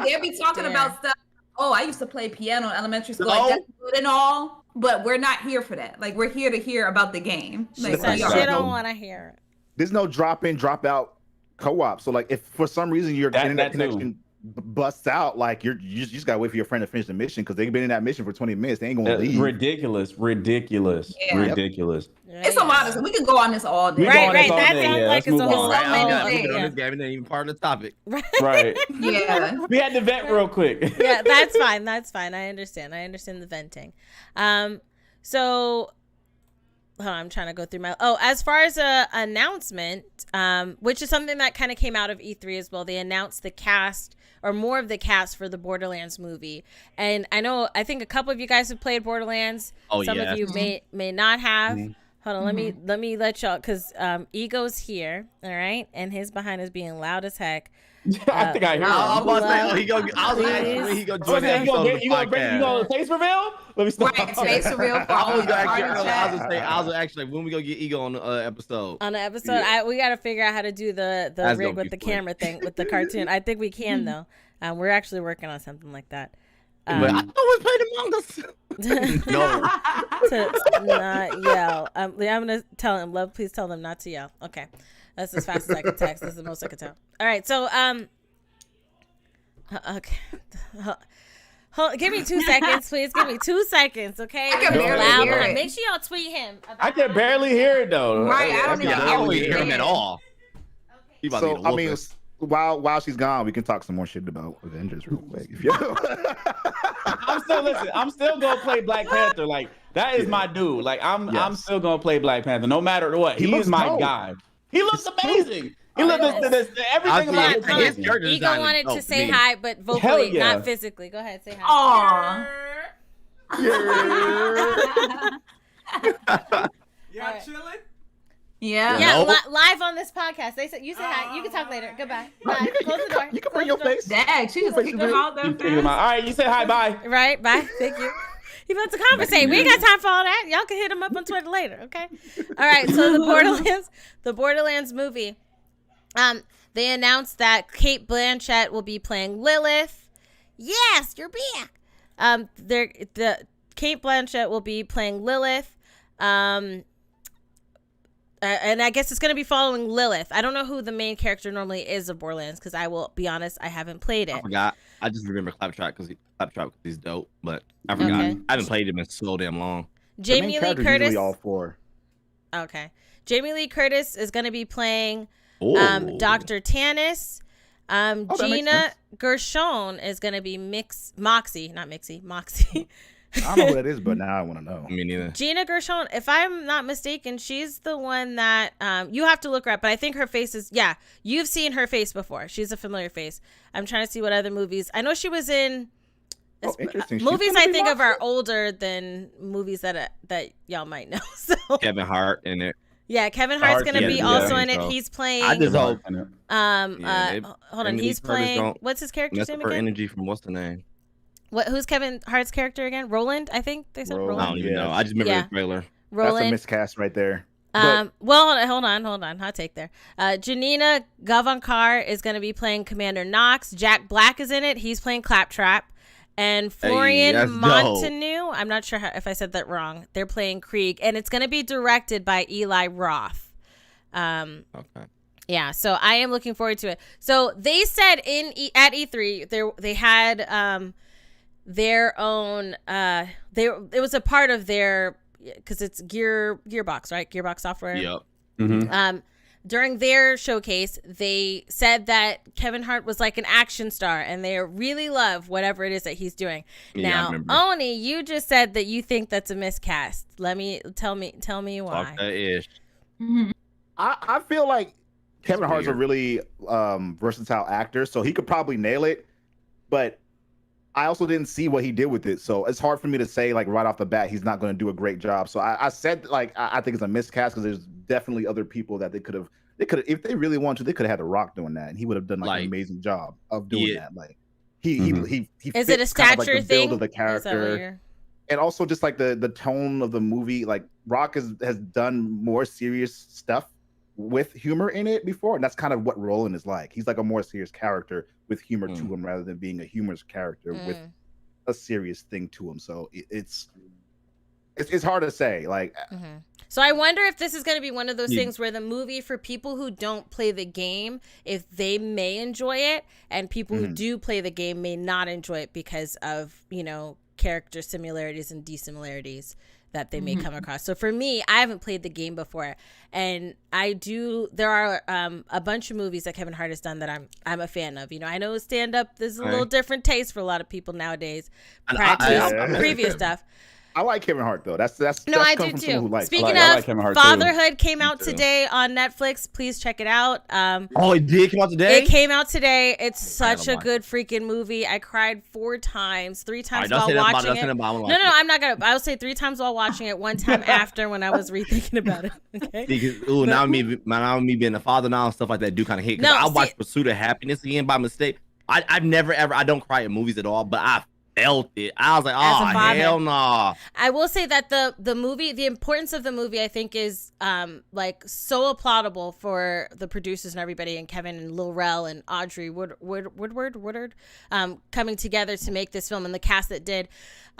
They'll be talking about stuff. Oh, I used to play piano in elementary school. Like that's good and all, but we're not here for that. Like we're here to hear about the game. Like I don't want to hear it. There's no drop in, drop out co-op. So like if for some reason your internet connection busts out, like you just gotta wait for your friend to finish the mission because they've been in that mission for 20 minutes. They ain't gonna leave. Ridiculous. It's a lot of. We could go on this all day. Right. That sounds like it's a whole This game ain't even part of the topic. Right. Yeah. We had to vent real quick. Yeah, that's fine. I understand the venting. So hold on, I'm trying to go through as far as a announcement, which is something that kind of came out of E3 as well. They announced the cast or more of the cast for the Borderlands movie. And I think a couple of you guys have played Borderlands. Some of you may not have. Hold on, let me let y'all, because Ego's here, all right? And his behind is being loud as heck. I think I heard him. I was like, he gonna join the episode of the podcast. You gonna face reveal? Let me stop. Right, face reveal. I was actually when we gonna get Ego on the episode. On the episode, we got to figure out how to do the rig with the camera thing with the cartoon. I think we can though. We're actually working on something like that. But I always played Among Us. No. To not yell. I'm gonna tell him. Love, please tell them not to yell. Okay, that's as fast as I can text. That's the most I can tell. All right, so Okay. Give me 2 seconds, please. Give me 2 seconds, okay? I can barely hear it. Make sure y'all tweet him. I can barely hear it though. Right, I don't Yeah, I don't even hear him at all. He about to So need a I mean, whooping. while she's gone, we can talk some more shit about Avengers real quick. If you I'm still gonna play Black Panther. Like that is my dude. Like I'm still gonna play Black Panther no matter what. He is my dope. guy. He looks amazing. He looks everything about his him. character Ego design is wanted to dope say me. hi, but vocally, Hell yeah. not physically. Go ahead, say hi. Aw. Y'all chilling? Yeah. Yeah, Nope. live on this podcast. They said you say hi. You can talk later. Goodbye. Bye. Close the door. you can Close bring your the door. face. Dang, she just kicked him out You that think about- fast. All right, you say hi, bye. Right. Bye. Thank you. He wants to conversate. We ain't got time for all that. Y'all can hit him up on Twitter later. Okay. All right. So the Borderlands movie. They announced that Kate Blanchett will be playing Lilith. Yes, you're back. The Kate Blanchett will be playing Lilith. And I guess it's going to be following Lilith. I don't know who the main character normally is of Borderlands because I will be honest, I haven't played it. I forgot. I just remember Claptrap because he's dope, but I forgot. Okay. I haven't played him in so damn long. Jamie Lee Curtis. all four. Okay. Jamie Lee Curtis is going to be playing Oh. Dr. Tannis. that makes Gina sense. Gershon is going to be Moxie. I don't know who that is, but now I want to know. Me neither. Gina Gershon, if I'm not mistaken, she's the one that you have to look her up, but I think her face is, you've seen her face before. She's a familiar face. I'm trying to see what other movies. I know she was in Interesting. She's movies gonna I be think of Moxie? are older than movies that y'all might know. So Kevin Hart in it. yeah, Kevin Hart's going to yeah, be yeah, also I in think it. so. He's playing I just hope hold on, Jamie Lee he's Curtis playing don't what's his character's mess name up her again? energy from what's the name? Who's Kevin Hart's character again? Roland, I think they said Roland. I Roland. don't even Yeah. know. I just remember Yeah. the trailer. That's a Roland. miscast right there. Well, hold on. Hot take there. Janina Gavankar is going to be playing Commander Knox. Jack Black is in it. He's playing Claptrap. And Florian that's dope. Montague, I'm not sure if I said that wrong. They're playing Krieg. And it's going to be directed by Eli Roth. Okay. Yeah, so I am looking forward to it. So they said at E3 they had their own it was a part of their because it's Gearbox, right? Gearbox software. Yep. Mm-hmm. During their showcase, they said that Kevin Hart was like an action star, and they really love whatever it is that he's doing. Yeah, I Now, remember. Oni, you just said that you think that's a miscast. Tell me why. Talk that ish. Mhm. I feel like Kevin Hart's a weird. really versatile actor, so he could probably nail it. But I also didn't see what he did with it, so it's hard for me to say like right off the bat he's not going to do a great job. So I said like I think it's a miscast because there's definitely other people that they could have if they really wanted to, they could have had The Rock doing that, and he would have done like an amazing job of doing Yeah. that. Like he Is it a fits kind of, like, stature the build thing? of the Is that what character, you're- and also just like the tone of the movie. Like Rock has done more serious stuff with humor in it before, and that's kind of what Roland is like. He's like a more serious character with humor to him rather than being a humorous character with a serious thing to him. So it's hard to say. Like Mhm. So I wonder if this is going to be one of those Yeah. things where the movie, for people who don't play the game, if they may enjoy it, and people who do play the game may not enjoy it because of, character similarities and dissimilarities that they may come across. So for me, I haven't played the game before, and there are a bunch of movies that Kevin Hart has done that I'm a fan of. I know stand up, there's a little different taste for a lot of people nowadays. Previous stuff. I like Kevin Hart though. That's No, I come do from someone who too. likes. Speaking I like of, Kevin Hart, too. Fatherhood came out too. today on Netflix. Please check it out. Oh, it did come out today? It came out today. It's such a watch good freaking movie. I cried 4 times, 3 times All right, while don't say watching that it. about- No, I'm not gonna. I will say 3 times while watching it. 1 time after when I was rethinking about it. Okay. Because, now me being a father now and stuff like that do kind of hate. No, I see- watched Pursuit of Happiness again by mistake. I've never ever. I don't cry at movies at all, but I felt it. I was like, As a oh father. hell no. I will say that the movie, the importance of the movie, I think is like so applaudable for the producers and everybody, and Kevin and Lil Rel and Audrey Woodward coming together to make this film, and the cast that did.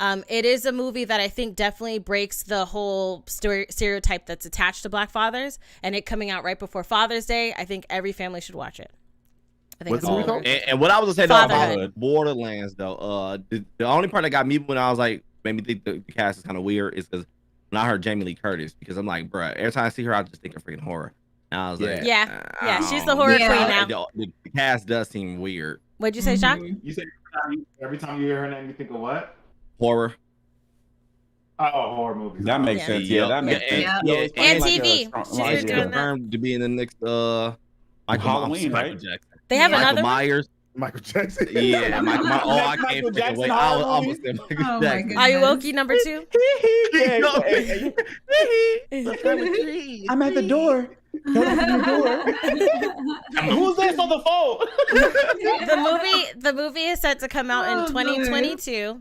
It is a movie that I think definitely breaks the whole stereotype that's attached to Black fathers, and it coming out right before Father's Day. I think every family should watch it. I think What's it's the movie older. called? And what I was gonna say though Fatherhood. about Borderlands though, the only part that got me when I was like, made me think the cast is kind of weird is because when I heard Jamie Lee Curtis, because I'm like, bruh, every time I see her, I just think of freaking horror. And I was like, Yeah. I Yeah, she's the don't horror know. queen now. The cast does seem weird. What'd you say, Shock? You said every time you hear her name, you think of what? Horror. Oh, horror movies. That makes Yeah. sense. Yeah, that makes sense. Yeah. Yeah, And like a TV. strong- She's like, been It's doing that. confirmed to be in the next Halloween, right? Jackson. They have Yeah. another Michael one? Myers. Michael Jackson. Yeah, Michael. Oh, I Michael can't think of Jackson wait. I horror almost movie? said Michael Oh, my Jackson. goodness. Are you Loki number 2? I'm at the door. Who's this on the phone? The movie is set to come out in 2022.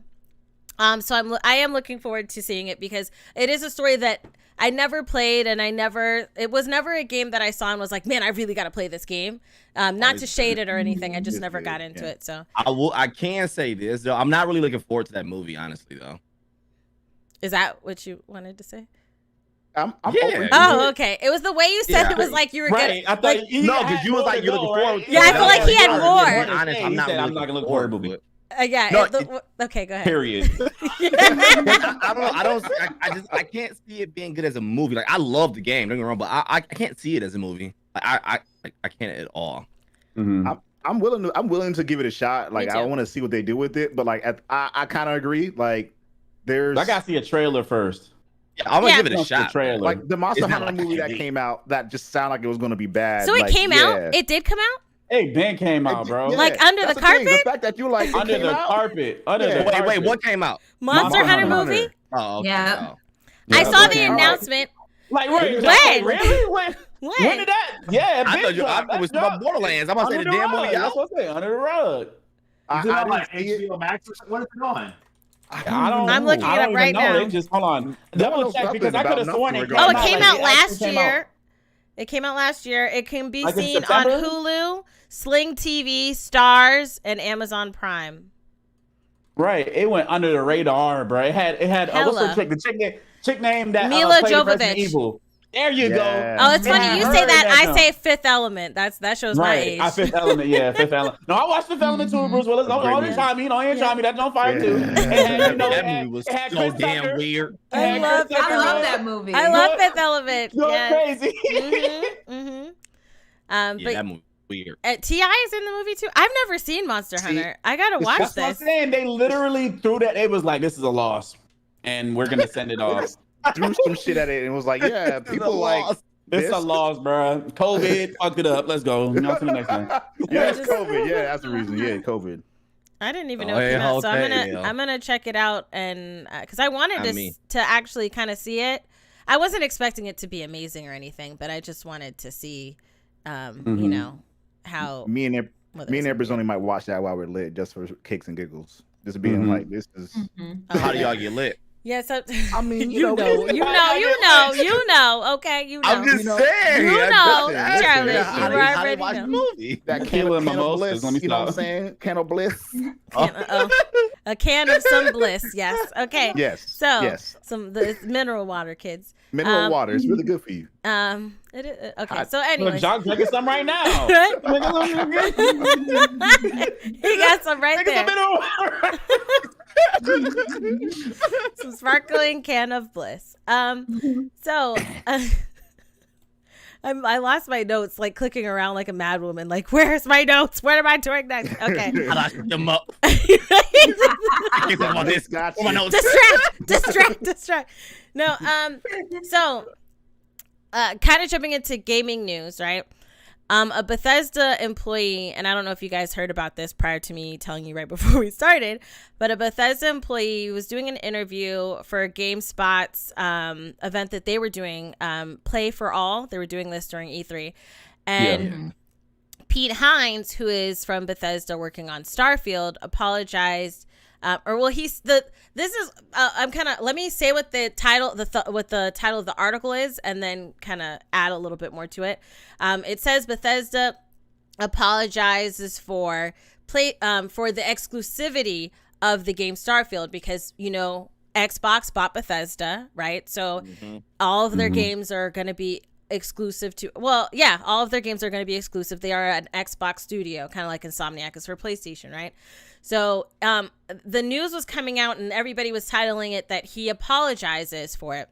So I am looking forward to seeing it because it is a story that I never played, and it was never a game that I saw and was like, man, I really got to play this game. Not to shade it or anything, I just never got into it. So I can say this though. I'm not really looking forward to that movie, honestly though. is that what you wanted to say? I'm Yeah. open to Oh, it. okay. It was the way you said Yeah. it was like you were Right. gonna I thought like, No, because you was like, you're looking forward to it. Yeah, I feel like he had more. To be honest, I'm not I'm really not gonna look looking forward forward to it. yeah. No, Okay, go ahead. Period. I can't see it being good as a movie. Like I love the game, don't get me wrong, but I can't see it as a movie. Like I can't at all. Mhm. I'm willing to give it a shot. Like too. I want to see what they do with it, but like I kind of agree. Like there's I gotta see a trailer first. Yeah, I'm gonna Yeah. give it a Watch the shot. trailer. like the Monster It's not Hunter like movie that TV. came out that just sounded like it was going to be bad. So it Like, came yeah. out? It did come out? Hey, Ben came out, bro. Yeah, Like, under that's the thing. carpet? The fact that you like it Under came the out? carpet. Yeah. Wait, what came out? Monster Hunter Hunter. movie? Oh, okay. Yeah. Oh. I Yeah, saw that the came out. announcement. Like, wait, When? really? When did that? Yeah, I big thought you drop. I was That about drop. Borderlands. I'm about to say Under the damn rug. movie That's out. what I'm saying. Under the rug. I Is it on like didn't see it. HBO Max or something? What is it on? I don't. I'm looking I it don't up even right know. now. They just hold on. No Double one check knows because I nothing could have about sworn it nothing came Oh, out. it came like, out it last actually came out. year. It came out last year. It can be Like in seen on September? Hulu, Sling TV, Stars, and Amazon Prime. Right, it went under the radar, bro. It had what's Hella. her chick? The chick name that Mila played Resident Jovovich. Evil. There you Yeah. go. Oh, it's Yeah, funny you I say heard that. that I now. say Fifth Element. That shows my age. Right, Fifth Element, yeah, Fifth Element. No, I watched Fifth Element too, Bruce Willis. Don't Great try me, don't try me. That's on fire too. Yeah. And, That movie was it had so Chris damn Tucker. weird. It had I love Chris it. Tucker. I love that movie. I love Going- Fifth Element. Going Yes. crazy. Mm-hmm. Yeah, But that movie was weird. T.I. is in the movie too. I've never seen Monster Hunter. I gotta watch That's what I'm this. saying. They literally threw that. It was like, this is a loss, and we're gonna send it off. Threw some shit at it and was like, yeah, people like. It's a This- loss, bro. COVID fucked it up. Let's go. On to the next one. Yeah, it's COVID. Yeah, that's the reason. Yeah, COVID. I didn't even know Oh, it came yeah, out, so okay. I'm gonna check it out and because I wanted I mean- to actually kind of see it. I wasn't expecting it to be amazing or anything, but I just wanted to see, you Mhm. know, how Me and what me it's and gonna Ebbers only might watch that while we're lit, just for kicks and giggles. Just being Mhm. like, this is. Mhm. be. How do y'all get lit? Yeah, so I mean, you know, okay, you know. I'm just You know- saying. You I'm know, just asking. Charlie, Yeah, you how do you already watch know. the movie? That Tequila and can of mimosas, bliss. let me You know what I'm stop. saying? Can of bliss. A can of some bliss. Yes. Okay. Yes. So yes. it's mineral water, kids. Mineral water. It's really good for you. It is, okay. Hot. So Look, anyway, Jock drinking some right now. he got some right Drink some there. mineral water. Some sparkling can of bliss. So I lost my notes, like clicking around like a mad woman. Like, where's my notes? What am I doing next? Okay. I locked them up. on this. Got On my you. notes. distract. No, so kind of jumping into gaming news, right? A Bethesda employee, and I don't know if you guys heard about this prior to me telling you right before we started, but a Bethesda employee was doing an interview for GameSpot's event that they were doing, Play for All. They were doing this during E3. And Pete Hines, who is from Bethesda working on Starfield, apologized. Let me say what the title what the title of the article is, and then kind of add a little bit more to it. It says Bethesda apologizes for the exclusivity of the game Starfield because, you know, Xbox bought Bethesda, right? So all of their games are going to be exclusive to, well, yeah, all of their games are going to be exclusive. They are an Xbox studio, kind of like Insomniac is for PlayStation, right? So the news was coming out and everybody was titling it that he apologizes for it.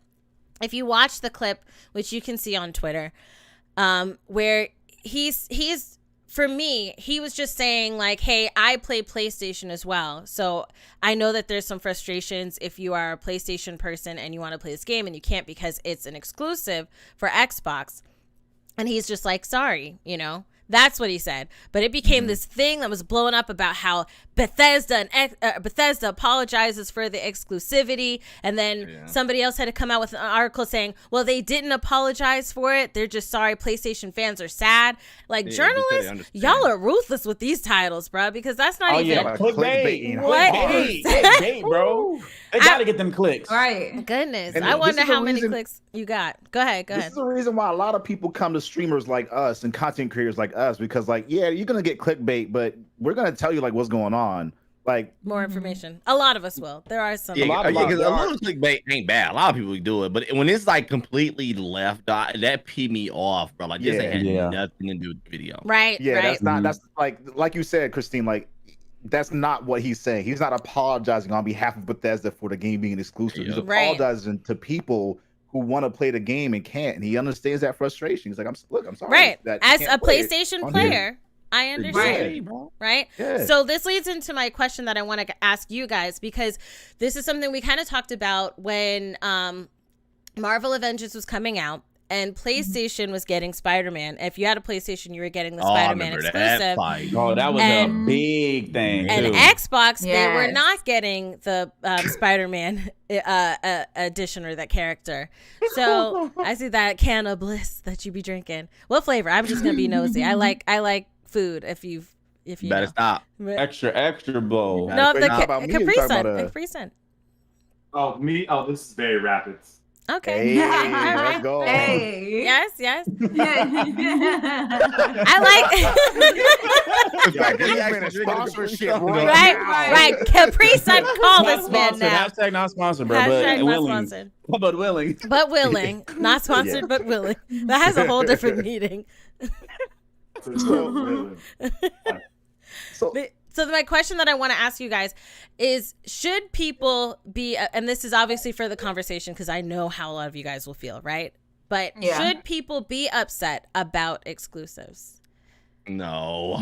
If you watch the clip, which you can see on Twitter, where he's for me, he was just saying like, hey, I play PlayStation as well. So I know that there's some frustrations if you are a PlayStation person and you want to play this game and you can't because it's an exclusive for Xbox. And he's just like, sorry, you know. That's what he said. But it became this thing that was blowing up about how Bethesda apologizes for the exclusivity. And then somebody else had to come out with an article saying, well, they didn't apologize for it. They're just sorry. PlayStation fans are sad. Like, journalists, y'all are ruthless with these titles, bro, because that's not even clickbait. What? Clickbait, bro. They gotta get them clicks. Right. Goodness. And I wonder how many reason- clicks you got. Go ahead. This is the reason why a lot of people come to streamers like us and content creators like us, because like, yeah, you're gonna get clickbait, but we're gonna tell you like what's going on. Like more information. A lot of us will. There are some. Yeah, because a lot little clickbait ain't bad. A lot of people do it, but when it's like completely left, that pee me off, bro. Like this ain't had nothing to do with the video. Right. Yeah, right. that's like you said, Christine, like that's not what he's saying. He's not apologizing on behalf of Bethesda for the game being exclusive. He's apologizing to people who want to play the game and can't, and he understands that frustration. He's like, I'm sorry. Right. That As a PlayStation player, I understand. Right. Yeah. So this leads into my question that I want to ask you guys, because this is something we kind of talked about when Marvel Avengers was coming out and PlayStation was getting Spider-Man. If you had a PlayStation, you were getting the Spider-Man exclusive. That was a big thing. And Xbox, they were not getting the Spider-Man edition or that character. So I see that can of bliss that you be drinking. What flavor? I'm just gonna be nosy. I like food. If you better stop. Extra bowl. No, the Capri Sun. Oh, me? Oh, this is very rapid. Okay. Hey, let's go. Hey. Yes. I like sponsorship. Right. Capri Sun, call this man now. Hashtag not sponsored, bro. Hashtag but not willing. sponsored. But willing. But willing. Not sponsored, but willing. That has a whole different meaning. So my question that I want to ask you guys is, should people be, and this is obviously for the conversation because I know how a lot of you guys will feel, right? But should people be upset about exclusives? No.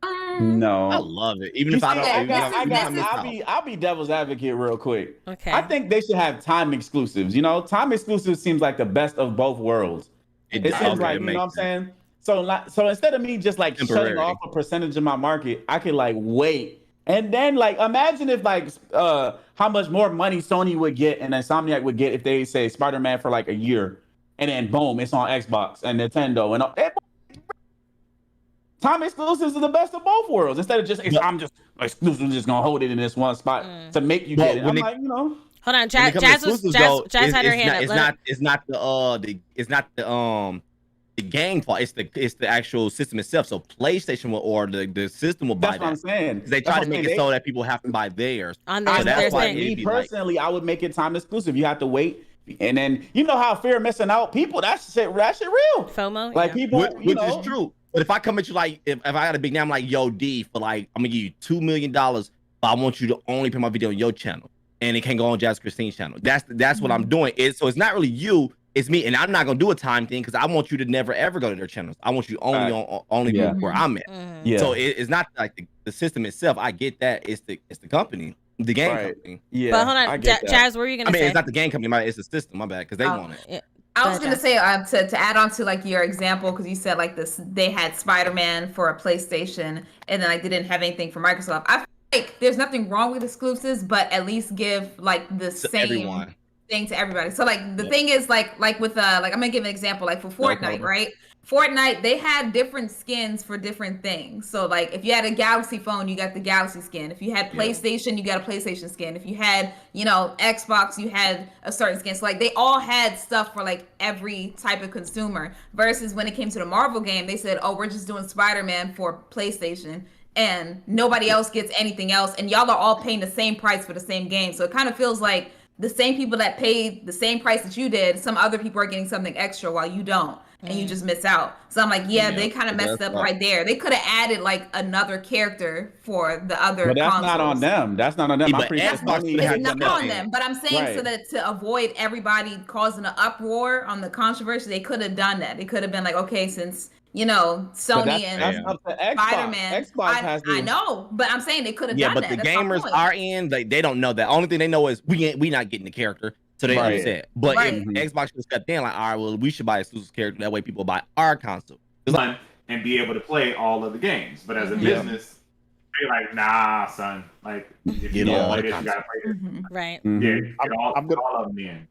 I love it. Even if I don't. I'll be devil's advocate real quick. Okay. I think they should have time exclusives. You know, time exclusives seems like the best of both worlds. It seems like, you know what I'm saying? So instead of me just like shutting off a percentage of my market, I could like wait. And then like imagine if like how much more money Sony would get and Insomniac would get if they say Spider-Man for like a year, and then boom, it's on Xbox and Nintendo and time exclusives are the best of both worlds. Instead of just I'm just exclusive, just gonna hold it in this one spot to make you get it. I'm like, you know. Hold on, Jazz had her hand up. It's not the game part. It's the actual system itself. So PlayStation or the system will buy that. That's what I'm saying. They try to make it so that people have to buy theirs. On so that's why me personally, I would make it time exclusive. You have to wait, and then you know how fear of missing out. People, that shit real. FOMO, like people, which is true. But if I come at you like if I got a big name, I'm like, yo, D, for like I'm gonna give you $2 million, but I want you to only put my video on your channel, and it can't go on Jazz Christine's channel. That's what I'm doing. So it's not really you. It's me, and I'm not gonna do a time thing because I want you to never ever go to their channels. I want you only where I'm at. Yeah. So it's not like the system itself. I get that. It's the company, the game company. Yeah. But hold on, Jazz, what were you gonna say? I mean, it's not the game company. It's the system. My bad, because they want it. Yeah. I was gonna say to add on to like your example, because you said like this, they had Spider-Man for a PlayStation, and then like they didn't have anything for Microsoft. I feel like there's nothing wrong with exclusives, but at least give like the same thing to everybody. So like the thing is like with like I'm gonna give an example, like for Fortnite, right? Fortnite, they had different skins for different things. So like if you had a Galaxy phone, you got the Galaxy skin. If you had PlayStation, you got a PlayStation skin. If you had, Xbox, you had a certain skin. So like they all had stuff for like every type of consumer. Versus when it came to the Marvel game, they said, oh, we're just doing Spider-Man for PlayStation and nobody else gets anything else. And y'all are all paying the same price for the same game. So it kind of feels like the same people that paid the same price that you did, some other people are getting something extra while you don't. and you just miss out. So I'm like, yeah, they kind of messed that's up right there. They could have added like another character for the other But that's consoles. not on them. That's not on them. Yeah, I'm but pretty sure Xbox Sony- would have It's done not on that. them, but I'm saying so that to avoid everybody causing an uproar on the controversy, they could have done that. They could have been like, okay, since Sony that's and up to Xbox. Spider-Man. Xbox has to. I know, but I'm saying they could have Yeah, done but that. the That's my gamers point. are in. They don't know that. Only thing they know is we not getting the character, so they Right. upset. But Right. if Xbox should step in, like, all right, well, we should buy exclusive character. That way, people buy our console. It's like, and be able to play all of the games. But as a business, they're like, nah, son. Like, if you don't play this, you gotta play this. Right. Mhm. Yeah, get all I'm gonna- of them in.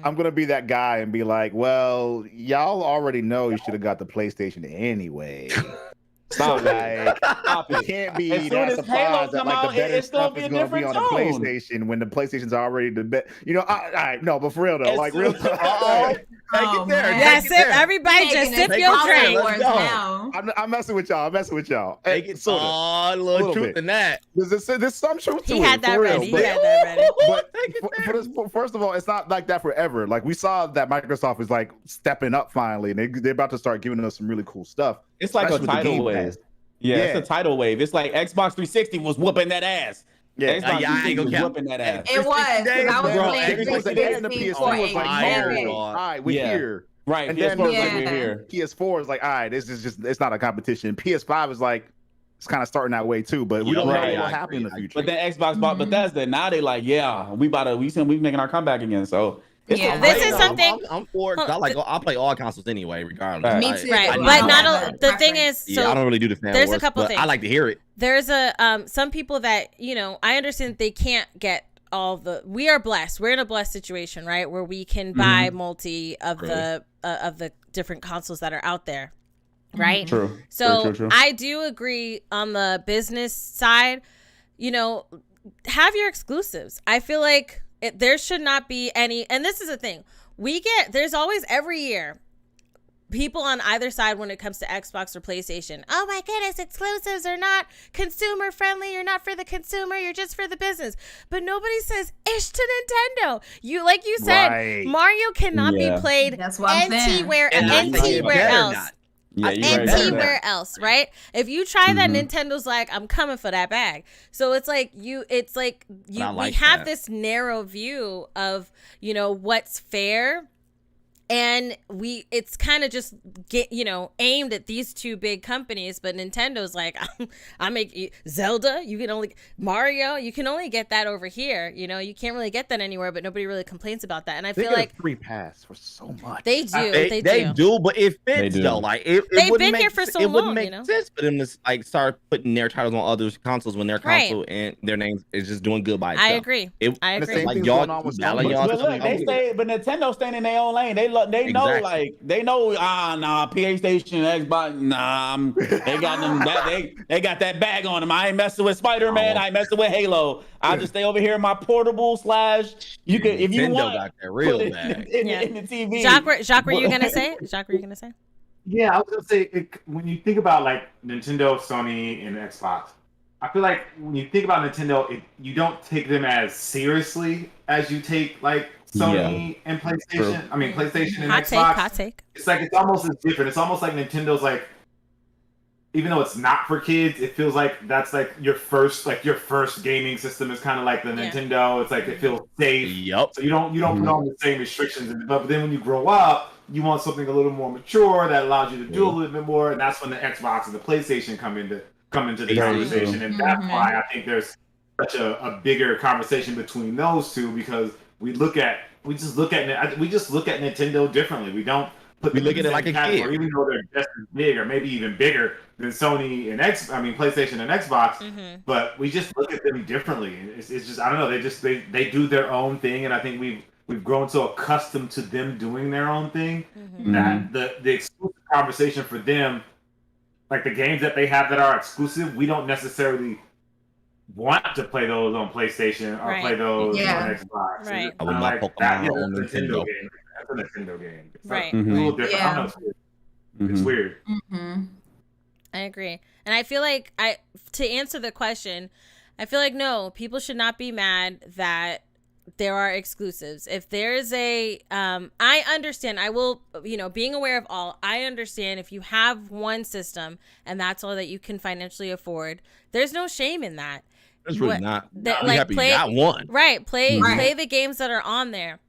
I'm gonna be that guy and be like, well, y'all already know you should have got the PlayStation anyway. Stop Like, Stop it it. can't be As soon that as Halo surprised that come like out, the better it's gonna stuff be is a gonna be different on the tone. PlayStation when the PlayStation's already the best. All right, no, but for real though, As like soon real as- talk. take Oh, it there. man. Take Yeah, it sip. there. Everybody just sip your drink. Let's go. Now. I'm messing with y'all. Take it. Sorta. Oh, a little little truth bit. in that. There's some truth to He it. had that for real, ready. He but- had that ready. But Take it first of all, it's not like that forever. Like we saw that Microsoft is like stepping up finally, and they're about to start giving us some really cool stuff. It's like a especially with the tidal Game wave. Pass. Yeah, Yeah. it's a tidal wave. It's like Xbox 360 was whooping that ass. Yeah, Xbox yeah, I ain't 360 gonna was count. whooping that ass. It was, 'cause I was Bro, playing Xbox and the 360 PS4 for was like, a fire, minute. dog. all right, we're Yeah. here. Right. And PS4 then- was like, Yeah. we're here. PS4 is like, all right, this is just, it's not a competition. PS5 is like, it's kind of starting that way too, but we Yeah, don't know right. what will I happen in the agree. future. But then Xbox bought Bethesda. Now they like, yeah, we making our comeback again. So it's Yeah. all This right, is though. something- I'm for it. 'Cause I'll play all consoles anyway, regardless. Right. Me I- too. Right, I but need don't to- not have all, a the thing preference. is, Yeah, I so don't really do the fan there's a wars, couple but things. I like to hear it. there's some people that I understand they can't get all the. We are blessed. We're in a blessed situation, right, where we can buy multi of the different consoles that are out there, right? True. So True. I do agree on the business side. Have your exclusives. I feel like there should not be any. And this is the thing. There's always every year people on either side when it comes to Xbox or PlayStation. Oh my goodness, exclusives are not consumer friendly. You're not for the consumer. You're just for the business. But nobody says ish to Nintendo. Like you said, Right. Mario cannot Yeah. be played That's what I'm saying. anywhere And I say anywhere better else. not. Yeah, you're right about that. Anywhere else, right? If you try that, Nintendo's like, I'm coming for that bag. So it's like we like have that. this narrow view of what's fair. And it's kind of just aimed at these two big companies, but Nintendo's like, I make Zelda, Mario, you can only get that over here. You can't really get that anywhere, but nobody really complains about that. And I They feel get like a free pass for so much. they do, They do, but it They fits do. though. Like it They've wouldn't been make here for so it wouldn't long, make sense for them to like start putting their titles on other consoles when their Right. console and their names is just doing good by itself. I agree. I And the agree. same Like thing's y'all, going on with Sony. Sony. Y'all But look, something but Nintendo staying in their own lane. They know, Exactly. like they know. PlayStation, Xbox, they got them. They got that bag on them. I ain't messing with Spider-Man. I ain't messing with Halo. I just stay over here in my portable / You can if you Nintendo want. got that real put it bag. in the TV. Jacques, were you gonna say? Jacques, were you gonna say? Yeah, I was gonna say when you think about like Nintendo, Sony, and Xbox, I feel like when you think about Nintendo, you don't take them as seriously as you take like Sony and PlayStation. True. I mean, PlayStation and Hot Xbox. take. It's like it's almost as different. It's almost like Nintendo's like, even though it's not for kids, it feels like that's like your first gaming system is kind of like the Yeah. Nintendo. It's like it feels safe. Yup. So you don't put on the same restrictions, but then when you grow up, you want something a little more mature that allows you to do a little bit more, and that's when the Xbox and the PlayStation come into the Yeah, conversation, and that's why I think there's such a bigger conversation between those two because we just look at Nintendo differently. We don't put We them look in at it the like same a kid. category, even though they're just as big or maybe even bigger than Sony and PlayStation and Xbox. Mm-hmm. But we just look at them differently. It's just I don't know. They do their own thing, and I think we've grown so accustomed to them doing their own thing Mm-hmm. that the exclusive conversation for them, like the games that they have that are exclusive, we don't necessarily want to play those on PlayStation or Right. play those Yeah. on Xbox. Right. It's I want kinda my like Pokemon that, yeah, on that's a Nintendo. game. That's a Nintendo game. It's Right. a little different. Yeah. I don't know. It's weird. Mm-hmm. I agree. And I feel like to answer the question, I feel like no, people should not be mad that there are exclusives. If there's a, I understand, I will, being aware of all, I understand if you have one system and that's all that you can financially afford, there's no shame in that. There's really not. That, I'm happy you got one. Right. Play the games that are on there.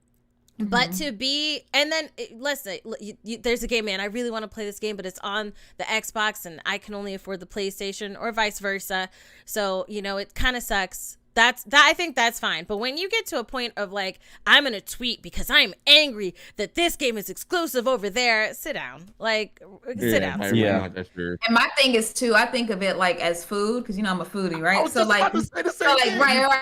But to be, and then listen, there's a game, man, I really want to play this game, but it's on the Xbox and I can only afford the PlayStation, or vice versa. So, it kind of sucks. I think that's fine. But when you get to a point of like, I'm going to tweet because I'm angry that this game is exclusive over there, sit down. Like, sit down. Yeah, that's true. And my thing is too, I think of it like as food, because I'm a foodie, right? So like, right.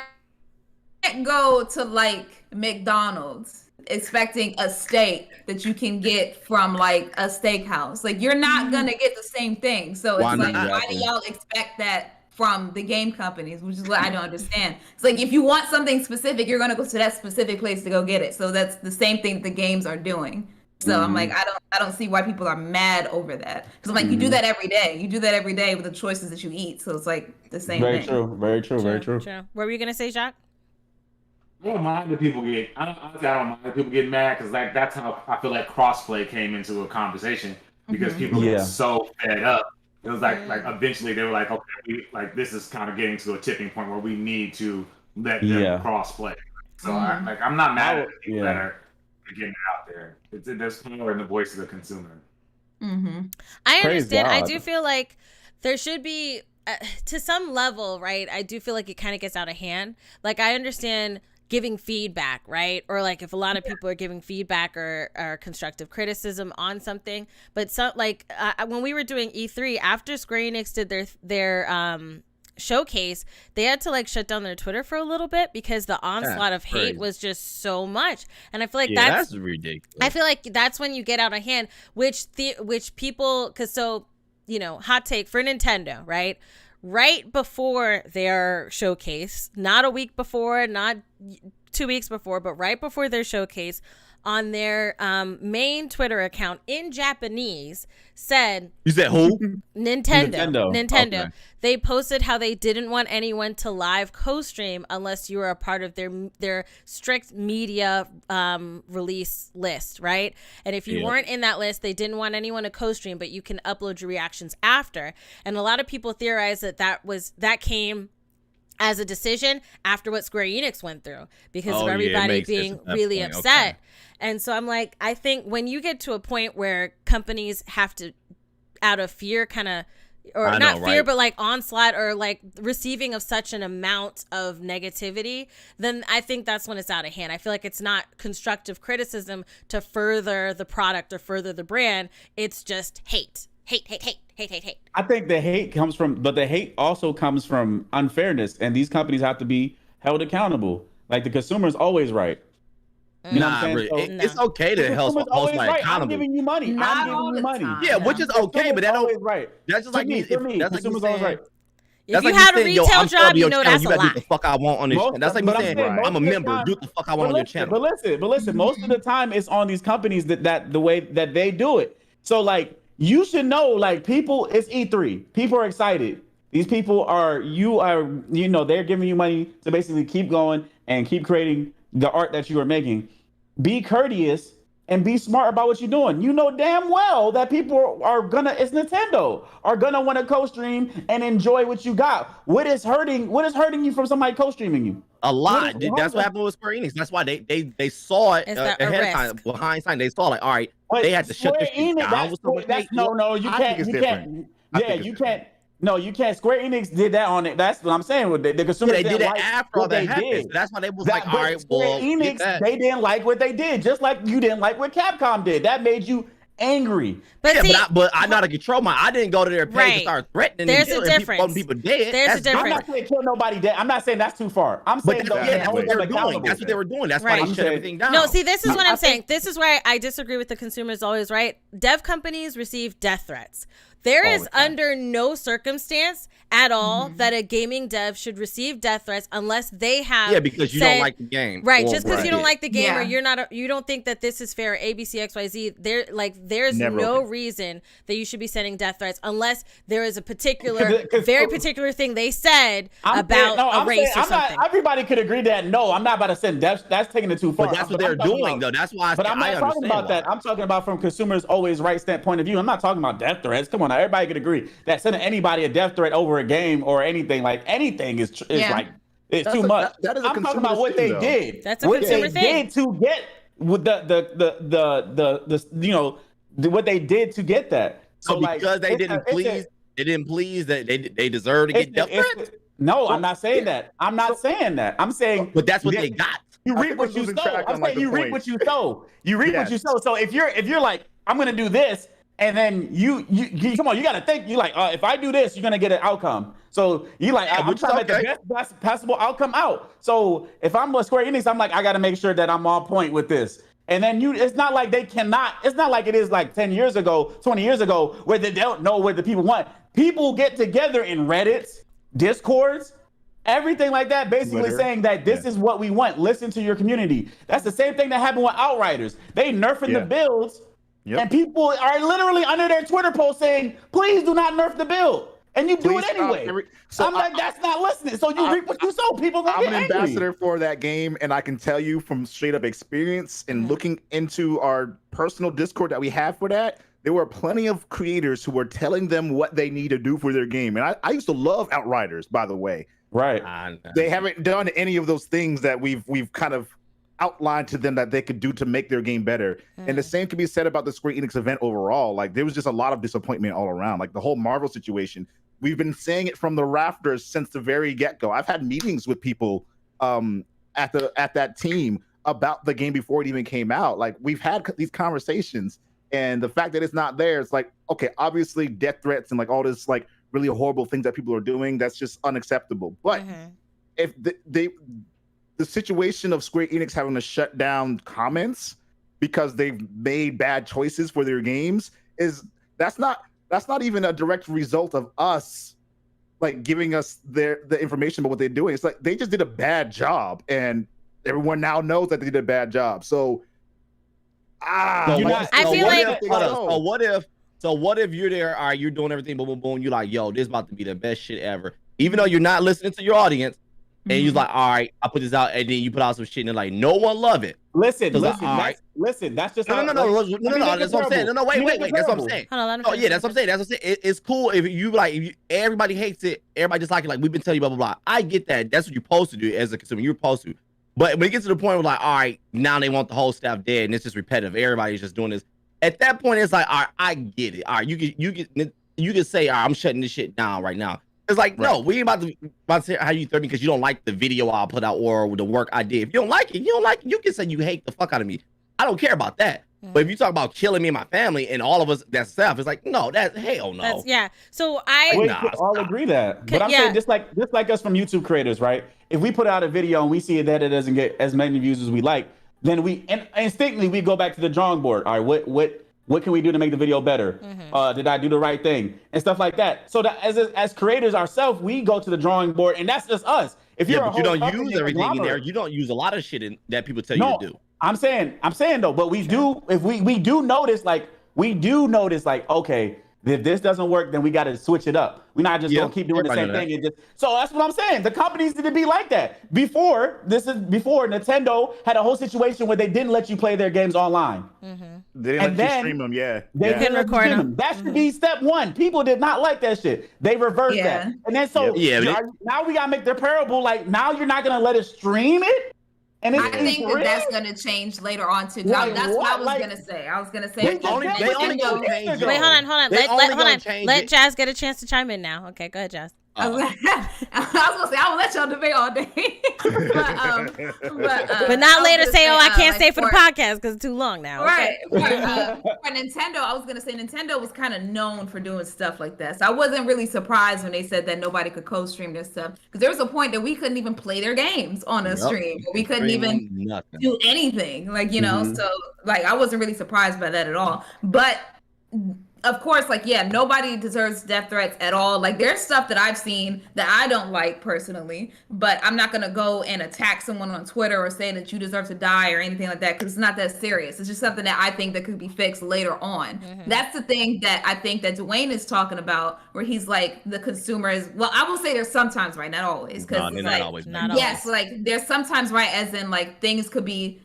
You can't go to like McDonald's expecting a steak that you can get from like a steakhouse. Like, you're not gonna get the same thing. So it's why do y'all expect that from the game companies, which is what I don't understand. It's like, if you want something specific, you're gonna go to that specific place to go get it. So that's the same thing the games are doing. So I'm like, I don't see why people are mad over that, because I'm like, you do that every day. You do that every day with the choices that you eat. So it's like the same thing. Very true. What were you gonna say, Jacques? I don't mind that people get. I don't mind that people get mad, because like that's how I feel like crossplay came into a conversation, because people get so fed up. It was like eventually they were like, okay, this is kind of getting to a tipping point where we need to let them crossplay. So I'm not mad at people that are getting it out there. There's power in the voice of the consumer. I understand. I do feel like there should be, to some level, right? I do feel like it kind of gets out of hand. Like, I understand giving feedback, right? Or like if a lot of people are giving feedback or constructive criticism on something, but when we were doing E3, after Square Enix did their showcase, they had to like shut down their Twitter for a little bit because the onslaught of hate was just so much. And I feel like that's ridiculous. I feel like that's when you get out of hand, which people, because hot take for Nintendo, right? Right before their showcase, not a week before, not 2 weeks before, but right before their showcase, on their main Twitter account in Japanese said, "You said who? Nintendo. Okay. They posted how they didn't want anyone to live co-stream unless you were a part of their strict media release list, right? And if you weren't in that list, they didn't want anyone to co-stream, but you can upload your reactions after. And a lot of people theorize that came as a decision after what Square Enix went through because of everybody being really upset. Okay. And so I'm like, I think when you get to a point where companies have to, out of fear, kind of, or not fear, but like onslaught or like receiving of such an amount of negativity, then I think that's when it's out of hand. I feel like it's not constructive criticism to further the product or further the brand. It's just hate. I think the hate comes from, but the hate also comes from unfairness, and these companies have to be held accountable. Like, the consumer is always right. You know what I'm saying? So, it's okay to hold somebody accountable. I'm giving you money. Yeah, which is okay, but that don't. Right. That's just like me. The consumer's always right. If you had a retail job, you know that's a lie. Do the fuck I want on this. That's like me saying, I'm a member. Do the fuck I want on your channel. But listen. Most of the time, it's on these companies that the way that they do it. So like, you should know, like, people. It's E3. People are excited. These people are. They're giving you money to basically keep going and keep creating the art that you are making. Be courteous and be smart about what you're doing. You know damn well that people it's Nintendo, are gonna want to co-stream and enjoy what you got. What is hurting you from somebody co-streaming you? A lot. That's what happened with Square Enix. That's why they saw it ahead of time. Behind time, they saw like, all right, they had to shut this shit down. You can't. No, you can't. Square Enix did that on it. That's what I'm saying. With the consumer, they did it after all that happened. So that's why they was like, all right, Square Enix, they didn't like what they did, just like you didn't like what Capcom did. That made you angry. But I know how to control my. I didn't go to their page and start threatening. There's a difference. People dead. There's a difference. I'm not saying kill nobody dead. I'm not saying that's too far. I'm saying that's what they were doing. That's what they were doing. That's why they shut everything down. No, see, this is what I'm saying. This is where I disagree with the consumer is always right. Dev companies receive death threats. There is under no circumstance at all that a gaming dev should receive death threats unless they have because you said, don't like the game, right? or Just because you don't like the game, Yeah. or you don't think that this is fair, ABC XYZ. There's Never no okay. reason that you should be sending death threats unless there is a particular, very particular thing they said about a race or something. Everybody could agree that no, I'm not about to send death. That's taking it too far. But that's what they're doing, though. That's why. But I'm not talking about that. I'm talking about from consumers' always right point of view. I'm not talking about death threats. Come on, now. Everybody could agree that sending anybody a death threat over a game or anything is like it's too much. That is a I'm talking about what they did. That's a what consumer they thing. did to get with what they did to get that. So because they didn't please that they deserve to get death threats. No, I'm not saying that. I'm not saying that. I'm saying, but that's what they got. You reap what you sow. I'm saying you reap what you sow. You reap what you sow. So if you're like, I'm gonna do this, and then you come on, you gotta think. You like, if I do this, you're gonna get an outcome. So you like, I'm trying to get the best possible outcome out. So if I'm a Square Enix, I'm like, I gotta make sure that I'm on point with this. And then it's not like they cannot. It's not like it is like 10 years ago, 20 years ago, where they don't know what the people want. People get together in Reddits, Discords, everything like that, basically saying that this is what we want. Listen to your community. That's the same thing that happened with Outriders. They nerfing the builds, and people are literally under their Twitter post saying, please do not nerf the build. And you do it anyway. I'm like, that's not listening. So you reap what you sow. People gonna get angry. I'm an ambassador for that game, and I can tell you from straight up experience and looking into our personal Discord that we have for that, there were plenty of creators who were telling them what they need to do for their game. And I used to love Outriders, by the way. Right. They haven't done any of those things that we've kind of outlined to them that they could do to make their game better. And the same can be said about the Square Enix event overall. Like, there was just a lot of disappointment all around. Like, the whole Marvel situation, we've been saying it from the rafters since the very get-go. I've had meetings with people at that team about the game before it even came out. Like, we've had these conversations, and the fact that it's not there, it's like, okay, obviously death threats and like all this like really horrible things that people are doing, that's just unacceptable. But if the situation of Square Enix having to shut down comments because they've made bad choices for their games, that's not even a direct result of us like giving us the information about what they're doing. It's like they just did a bad job, and everyone now knows that they did a bad job. So I feel like So what if you're there, all right, you're doing everything, boom, boom, boom, you're like, yo, this is about to be the best shit ever. Even though you're not listening to your audience, and you're like, all right, I put this out, and then you put out some shit, and they're like, no one love it. Listen, that's what I'm saying. That's what I'm saying. No, wait, that's what I'm saying. Oh, yeah, that's what I'm saying. It's cool if everybody hates it, everybody just like it, like we've been telling you, blah, blah, blah. I get that. That's what you're supposed to do as a consumer. You're supposed to. But when it gets to the point where like, all right, now they want the whole staff dead, and it's just repetitive. Everybody's just doing this. At that point, it's like, all right, I get it. All right, you can say, all right, I'm shutting this shit down right now. It's like, no, we ain't about to say how you threaten me because you don't like the video I put out or the work I did. If you don't like it, you can say you hate the fuck out of me. I don't care about that. But if you talk about killing me and my family and all of us, that's self. It's like, no, that's hell no. So we all agree that. But I'm saying just like us from YouTube creators, right? If we put out a video and we see that it doesn't get as many views as we like, then we instinctively we go back to the drawing board. All right, what can we do to make the video better? Did I do the right thing? And stuff like that. So that as creators ourselves, we go to the drawing board, and that's just us. If you're you don't use everything in there. You don't use a lot of shit that people tell you to do. I'm saying though, but we do, if we do notice, okay, if this doesn't work, then we got to switch it up. We're not just gonna keep doing the same thing. So that's what I'm saying. The companies need to be like that. Before Nintendo had a whole situation where they didn't let you play their games online. They didn't let you stream them. They didn't record them. That should be step one. People did not like that shit. They reversed that. And then now we gotta make the parable like now you're not gonna let us stream it. And I think that's going to change later on too. That's what I was going to say. I was going to say. Wait, hold on. Let Jazz get a chance to chime in now. Okay, go ahead, Jazz. I was gonna say I will let y'all debate all day, but not later. Say, I can't stay for the podcast because it's too long now. Right. For Nintendo, I was gonna say Nintendo was kind of known for doing stuff like that, so I wasn't really surprised when they said that nobody could co-stream their stuff because there was a point that we couldn't even play their games on a stream. We couldn't even do anything, So like I wasn't really surprised by that at all, but. of course, like, yeah, nobody deserves death threats at all. Like, there's stuff that I've seen that I don't like personally, but I'm not gonna go and attack someone on Twitter or say that you deserve to die or anything like that, because it's not that serious. It's just something that I think that could be fixed later on. That's the thing that I think that Dwayne is talking about, where he's like, the consumer is, well, I will say there's sometimes right, not always, because No, they're like, not always. yes, like there's sometimes right, as in like things could be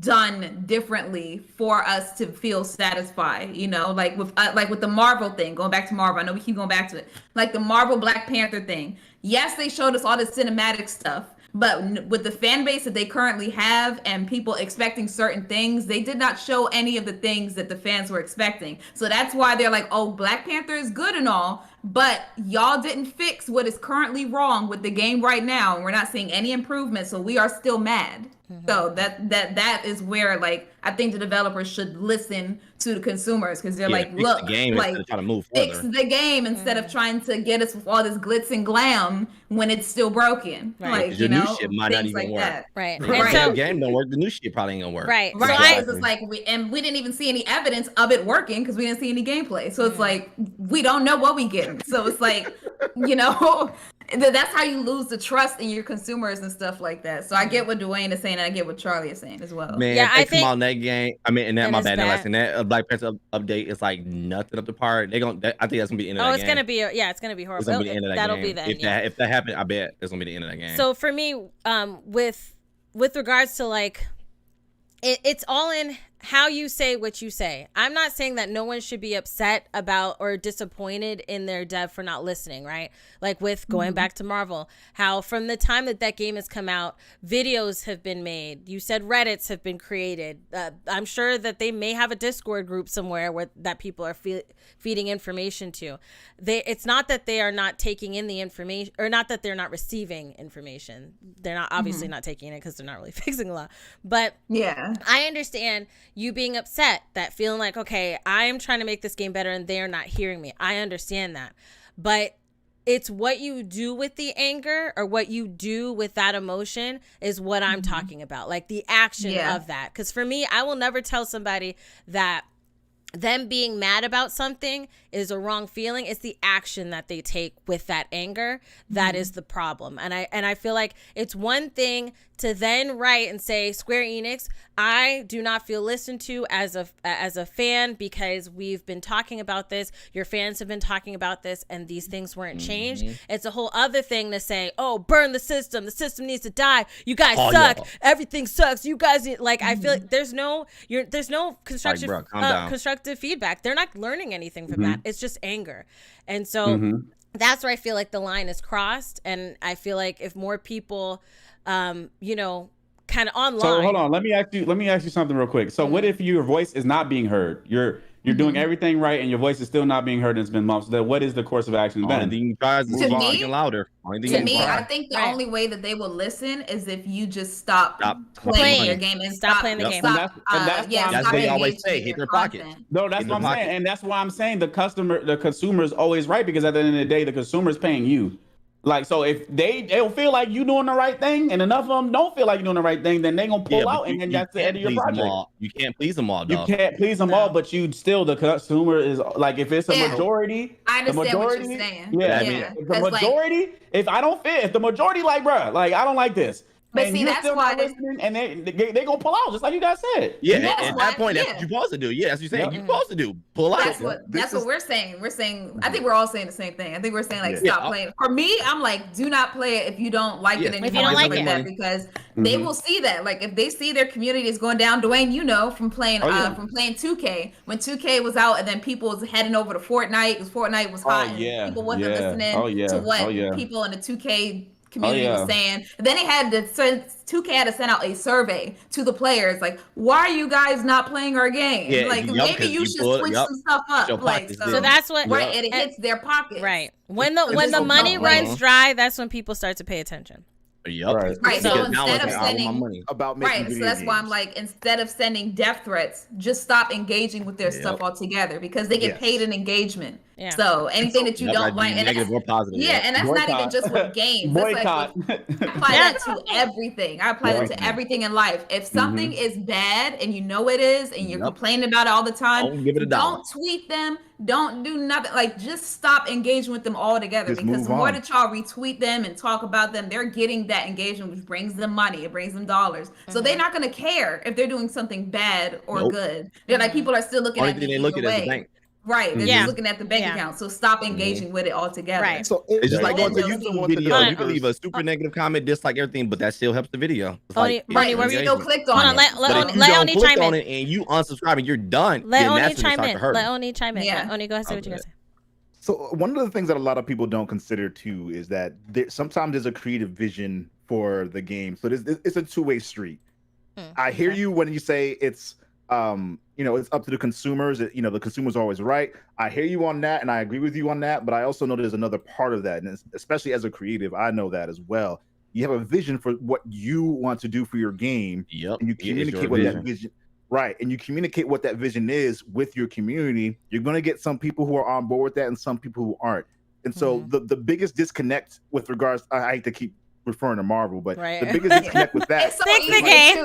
done differently for us to feel satisfied, you know, like with the Marvel thing, going back to Marvel. I know we keep going back to it, like the Marvel Black Panther thing. Yes, they showed us all the cinematic stuff, but with the fan base that they currently have and people expecting certain things, they did not show any of the things that the fans were expecting. So that's why they're like, oh, Black Panther is good and all, but y'all didn't fix what is currently wrong with the game right now, and we're not seeing any improvement, so we are still mad. So that is where, like, I think the developers should listen to the consumers, because they're like, look, the game like, instead of trying to move fix further. the game instead of trying to get us with all this glitz and glam when it's still broken. Right. Like, Your you new know, shit might not things even like work. that. Right. If Right. the game don't work, the new shit probably ain't gonna work. Right. Right. So Because it's like we didn't even see any evidence of it working, because we didn't see any gameplay. So it's like we don't know what we get. So it's like, you know, that's how you lose the trust in your consumers and stuff like that. So I get what Dwayne is saying, and I get what Charlie is saying as well. Man, Yeah, I they think- come out in that game. I mean, and that It my is bad. bad. Last thing, that Black Panther update is like nothing up to par. I think that's gonna be the end of that game. it's gonna be it's gonna be horrible. It's gonna be the end of that That'll game. be the end. If that happens, I bet it's gonna be the end of that game. So for me, with regards to like, it's all in how you say what you say. I'm not saying that no one should be upset about or disappointed in their dev for not listening, right? Like with going back to Marvel, how from the time that game has come out, videos have been made. You said Reddits have been created. I'm sure that they may have a Discord group somewhere where that people are feeding information to. It's not that they are not taking in the information, or not that they're not receiving information. They're not obviously not taking it because they're not really fixing a lot. But Yeah. I understand you being upset, that feeling like, okay, I am trying to make this game better and they're not hearing me. I understand that. But it's what you do with the anger, or what you do with that emotion, is what I'm talking about. Like the action of that. Because for me, I will never tell somebody that them being mad about something is a wrong feeling. It's the action that they take with that anger that is the problem. And I feel like it's one thing to then write and say, Square Enix, I do not feel listened to as a fan, because we've been talking about this, your fans have been talking about this, and these things weren't changed. It's a whole other thing to say, oh, burn the system needs to die, you guys suck, everything sucks, you guys like, I feel like there's no constructive constructive feedback. They're not learning anything from that. It's just anger. And so that's where I feel like the line is crossed. And I feel like if more people you know, kind of online. So hold on, let me ask you something real quick. So what if your voice is not being heard? You're doing everything right, and your voice is still not being heard, and it's been months. Then what is the course of action then? Then you guys To me- speaking louder. To me, I think the only way that they will listen is if you just stop playing your game and Stop playing the game. Stop, That's what they always say, hit their pocket. No, that's In what the I'm saying, pocket. and that's why I'm saying the consumer is always right, because at the end of the day, the consumer is paying you. Like, so if they'll feel like you doing the right thing, and enough of them don't feel like you're doing the right thing, then they gonna pull out, and then that's the end of your project. You can't please them all, You dog. can't please them all, but you still, the consumer is like, if it's a majority, I understand the what majority, you're saying. Yeah, I Yeah. mean, the majority, if I don't fit, if the majority like, bruh, like, I don't like this. But and see, you're that's still why not listening, and they gonna pull out, just like you guys said. Yeah, That's at why- that point, that's yeah. what you're supposed to do. Yeah, that's what you're saying. Yeah. You're supposed to do. Pull out. That's what we're saying. We're saying, I think we're all saying the same thing. I think we're saying, like, stop playing. For me, I'm like, do not play it if you don't like it anymore. If you don't like Something it. that, because they will see that. Like, if they see their community is going down, Dwayne, you know, from playing 2K, when 2K was out, and then people was heading over to Fortnite because Fortnite was hot, and people wasn't listening to what people in the 2K community was saying. And then they had to 2K had to send out a survey to the players, like, why are you guys not playing our game? Yeah, like, maybe you should switch some stuff up. Like, so that's what, right, and it hits their pockets. Right. When the money runs dry, that's when people start to pay attention. Yep. Right. So Now instead of it's all my sending money. About making right, so video that's why I'm games. like, instead of sending death threats, just stop engaging with their stuff altogether, because they get paid in engagement. Yeah. So anything that you don't like, and negative or positive. and that's not even just with games. That's Boycott. like I apply that to everything. I apply that to everything in life. If something is bad and you know it is, and you're complaining about it all the time, don't give it a dollar. Don't tweet them. Don't do nothing. Like, just stop engaging with them altogether. Just Because the move more on. that y'all retweet them and talk about them, they're getting that engagement, which brings them money. It brings them dollars. So they're not going to care if they're doing something bad or good. They're like, people are still looking Only at thing me they look either at is the way. bank. Right. They're just looking at the bank Yeah. account. So stop engaging with it altogether. Right. So It's just like going to Those YouTube videos. video. You can leave a super negative comment, dislike everything, but that still helps the video. It's Oni, like, Bernie, where You we still clicked on Hold on, it. let but if Oni, you let don't Oni click chime on in. it and you unsubscribe and you're done, Let then Oni that's when it chime starts to in. hurt. Let Oni chime in. Yeah. Oni, go ahead, say what you guys say. So one of the things that a lot of people don't consider too is that sometimes there's a creative vision for the game. So it's a two-way street. I hear you when you say it's it's up to the consumers. The consumers are always right. I hear you on that, and I agree with you on that. But I also know there's another part of that, and especially as a creative, I know that as well. You have a vision for what you want to do for your game, and you communicate what that vision. Right, and you communicate what that vision is with your community. You're going to get some people who are on board with that and some people who aren't. And so the biggest disconnect with regards, I hate to keep referring to Marvel, but the biggest disconnect with that, It's so Fix easy the game.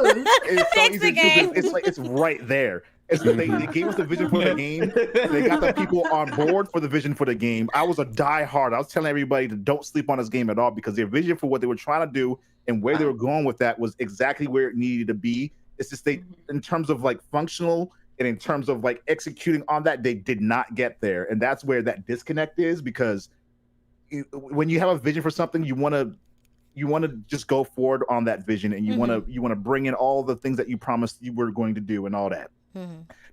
it's so Fix easy the to game. do. It's like it's right there. It's they gave us the vision for the game. They got the people on board for the vision for the game. I was a diehard. I was telling everybody to don't sleep on this game at all because their vision for what they were trying to do and where they were going with that was exactly where it needed to be. It's just in terms of like functional and in terms of like executing on that, they did not get there, and that's where that disconnect is. Because when you have a vision for something, you want to just go forward on that vision, and you want to bring in all the things that you promised you were going to do and all that.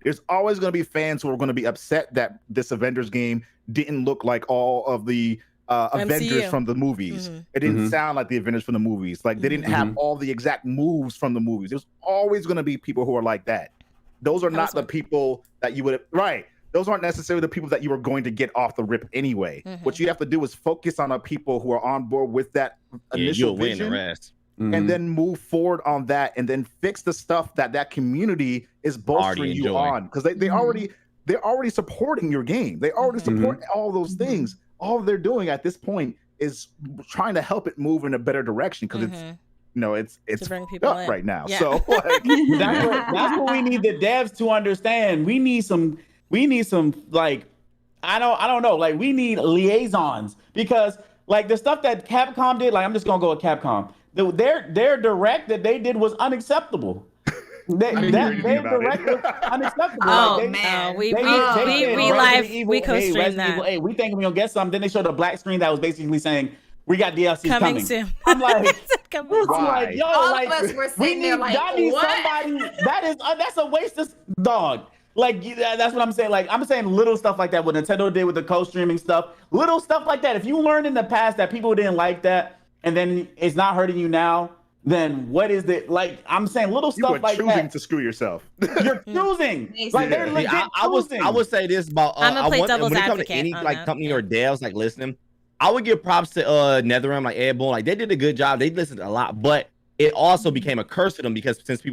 There's always going to be fans who are going to be upset that this Avengers game didn't look like all of the Avengers from the movies. It didn't sound like the Avengers from the movies. Like they didn't have all the exact moves from the movies. There's always going to be people who are like that. Those are not the people that you would those aren't necessarily the people that you were going to get off the rip anyway. What you have to do is focus on the people who are on board with that initial vision, and then move forward on that, and then fix the stuff that community is bolstering you on, because they're already supporting your game. They already support all those things. All they're doing at this point is trying to help it move in a better direction, because it's to bring people up in. right now. Yeah. So that's what we need the devs to understand. We need some like I don't know, like we need liaisons, because like the stuff that Capcom did, like I'm just gonna go with Capcom. Their direct that they did was unacceptable. Their direct was unacceptable. Oh, Like, man. We said live, Resident Evil, we hey, co-stream Resident that. Evil, hey, we think we're gonna get something. Then they showed a black screen that was basically saying we got DLC Coming coming. soon. I'm like, Coming I'm like, yo, All like of us were we sitting there need, like, y'all need what? somebody that's a waste of dog. Like that's what I'm saying. Like I'm saying little stuff like that, what Nintendo did with the co-streaming stuff, little stuff like that. If you learned in the past that people didn't like that, and then it's not hurting you now, then what is it? Like I'm saying little you stuff are like choosing that. to screw yourself. You're choosing. Like they're legit I would say this about I'm gonna play devil's when it comes to advocate any on like that. company or devs like listening, I would give props to NetherRealm, like Airborne. Like they did a good job. They listened a lot, but it also became a curse for them, because since we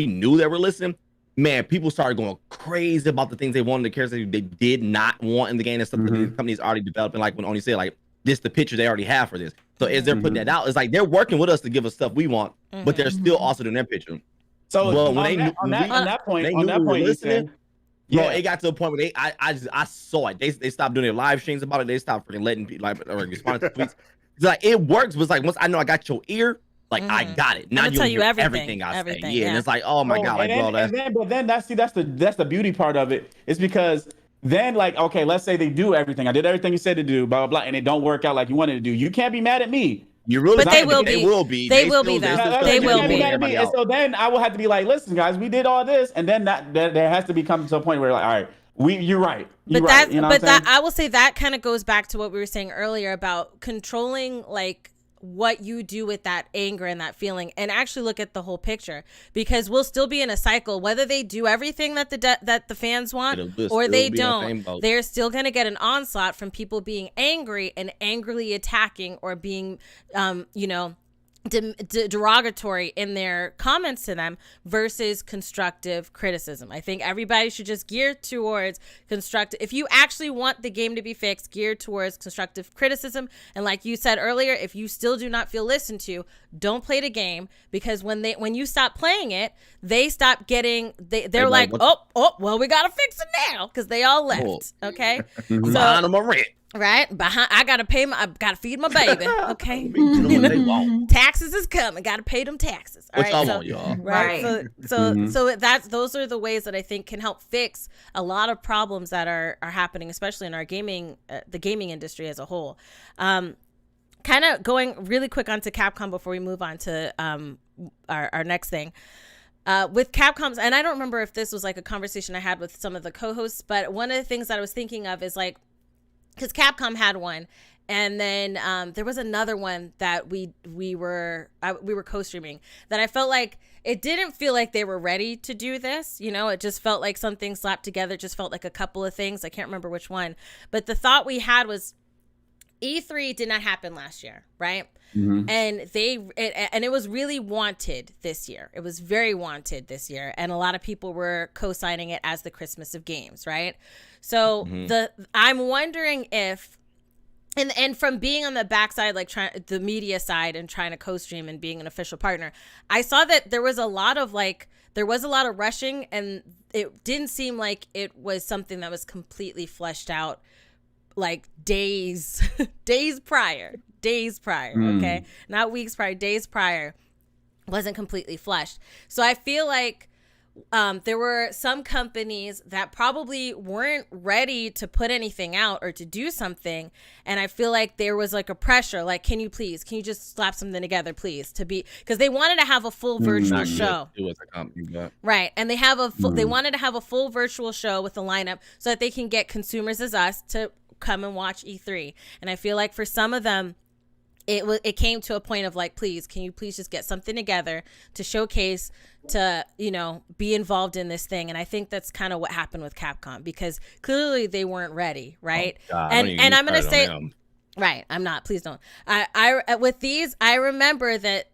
knew they were listening, man, people started going crazy about the things they wanted, the characters they did not want in the game and stuff that the company's already developing. Like when Oni said, like this the picture they already have for this. So as they're putting that out, it's like they're working with us to give us stuff we want, but they're still also doing their picture. So well, on that point, listening, it got to a point where I saw it. They stopped doing their live streams about it. They stopped freaking letting people like or responding to tweets. It's like it works, but it's like once I know I got your ear, like I got it. Now I'm gonna tell you hear everything I say. everything, Yeah, and it's like, oh my god, like bro, but then that's the beauty part of it. It's because then like, okay, let's say they do everything. I did everything you said to do, blah blah blah, and it don't work out like you wanted to do. You can't be mad at me. You really, But they will be. They will be. They will be, though. They will be. And so then I will have to be like, listen, guys, we did all this, and then that there has to be come to a point where like, all right, you're right. But right. You know that I will say that kind of goes back to what we were saying earlier about controlling like what you do with that anger and that feeling, and actually look at the whole picture, because we'll still be in a cycle whether they do everything that the fans want or they don't. They're still going to get an onslaught from people being angry and angrily attacking or being derogatory in their comments to them versus constructive criticism. I think everybody should just gear towards constructive. If you actually want the game to be fixed, gear towards constructive criticism. And like you said earlier, if you still do not feel listened to, don't play the game, because when you stop playing it, they stop getting. They're like, oh, well, we gotta fix it now because they all left. Okay, so behind them a rent. Right, I gotta feed my baby. Okay, taxes is coming. Gotta pay them taxes. All right, so, want, y'all. Right. So those are the ways that I think can help fix a lot of problems that are happening, especially in our the gaming industry as a whole. Kind of going really quick onto Capcom before we move on to our next thing. With Capcom's, and I don't remember if this was like a conversation I had with some of the co-hosts, but one of the things that I was thinking of is like, because Capcom had one, and then there was another one that we were co-streaming that I felt like it didn't feel like they were ready to do this. You know, it just felt like something slapped together. Just felt like a couple of things. I can't remember which one, but the thought we had was E3 did not happen last year, right? Mm-hmm. And it was really wanted this year. It was very wanted this year, and a lot of people were co-signing it as the Christmas of games, right? So I'm wondering if, and from being on the backside, like the media side and trying to co-stream and being an official partner, I saw that there was a lot of rushing, and it didn't seem like it was something that was completely fleshed out, like days prior, okay? Not weeks prior, days prior, wasn't completely fleshed. So I feel like there were some companies that probably weren't ready to put anything out or to do something. And I feel like there was like a pressure, like, can you just slap something together, please, because they wanted to have a full virtual show. It was a company, but... Right. And they they wanted to have a full virtual show with the lineup so that they can get consumers as us to come and watch E3. And I feel like for some of them, it came to a point of like, can you please just get something together to showcase, to, be involved in this thing. And I think that's kind of what happened with Capcom, because clearly they weren't ready, right? Oh, God, and I'm going to say, right, I'm not, please don't. I with these, I remember that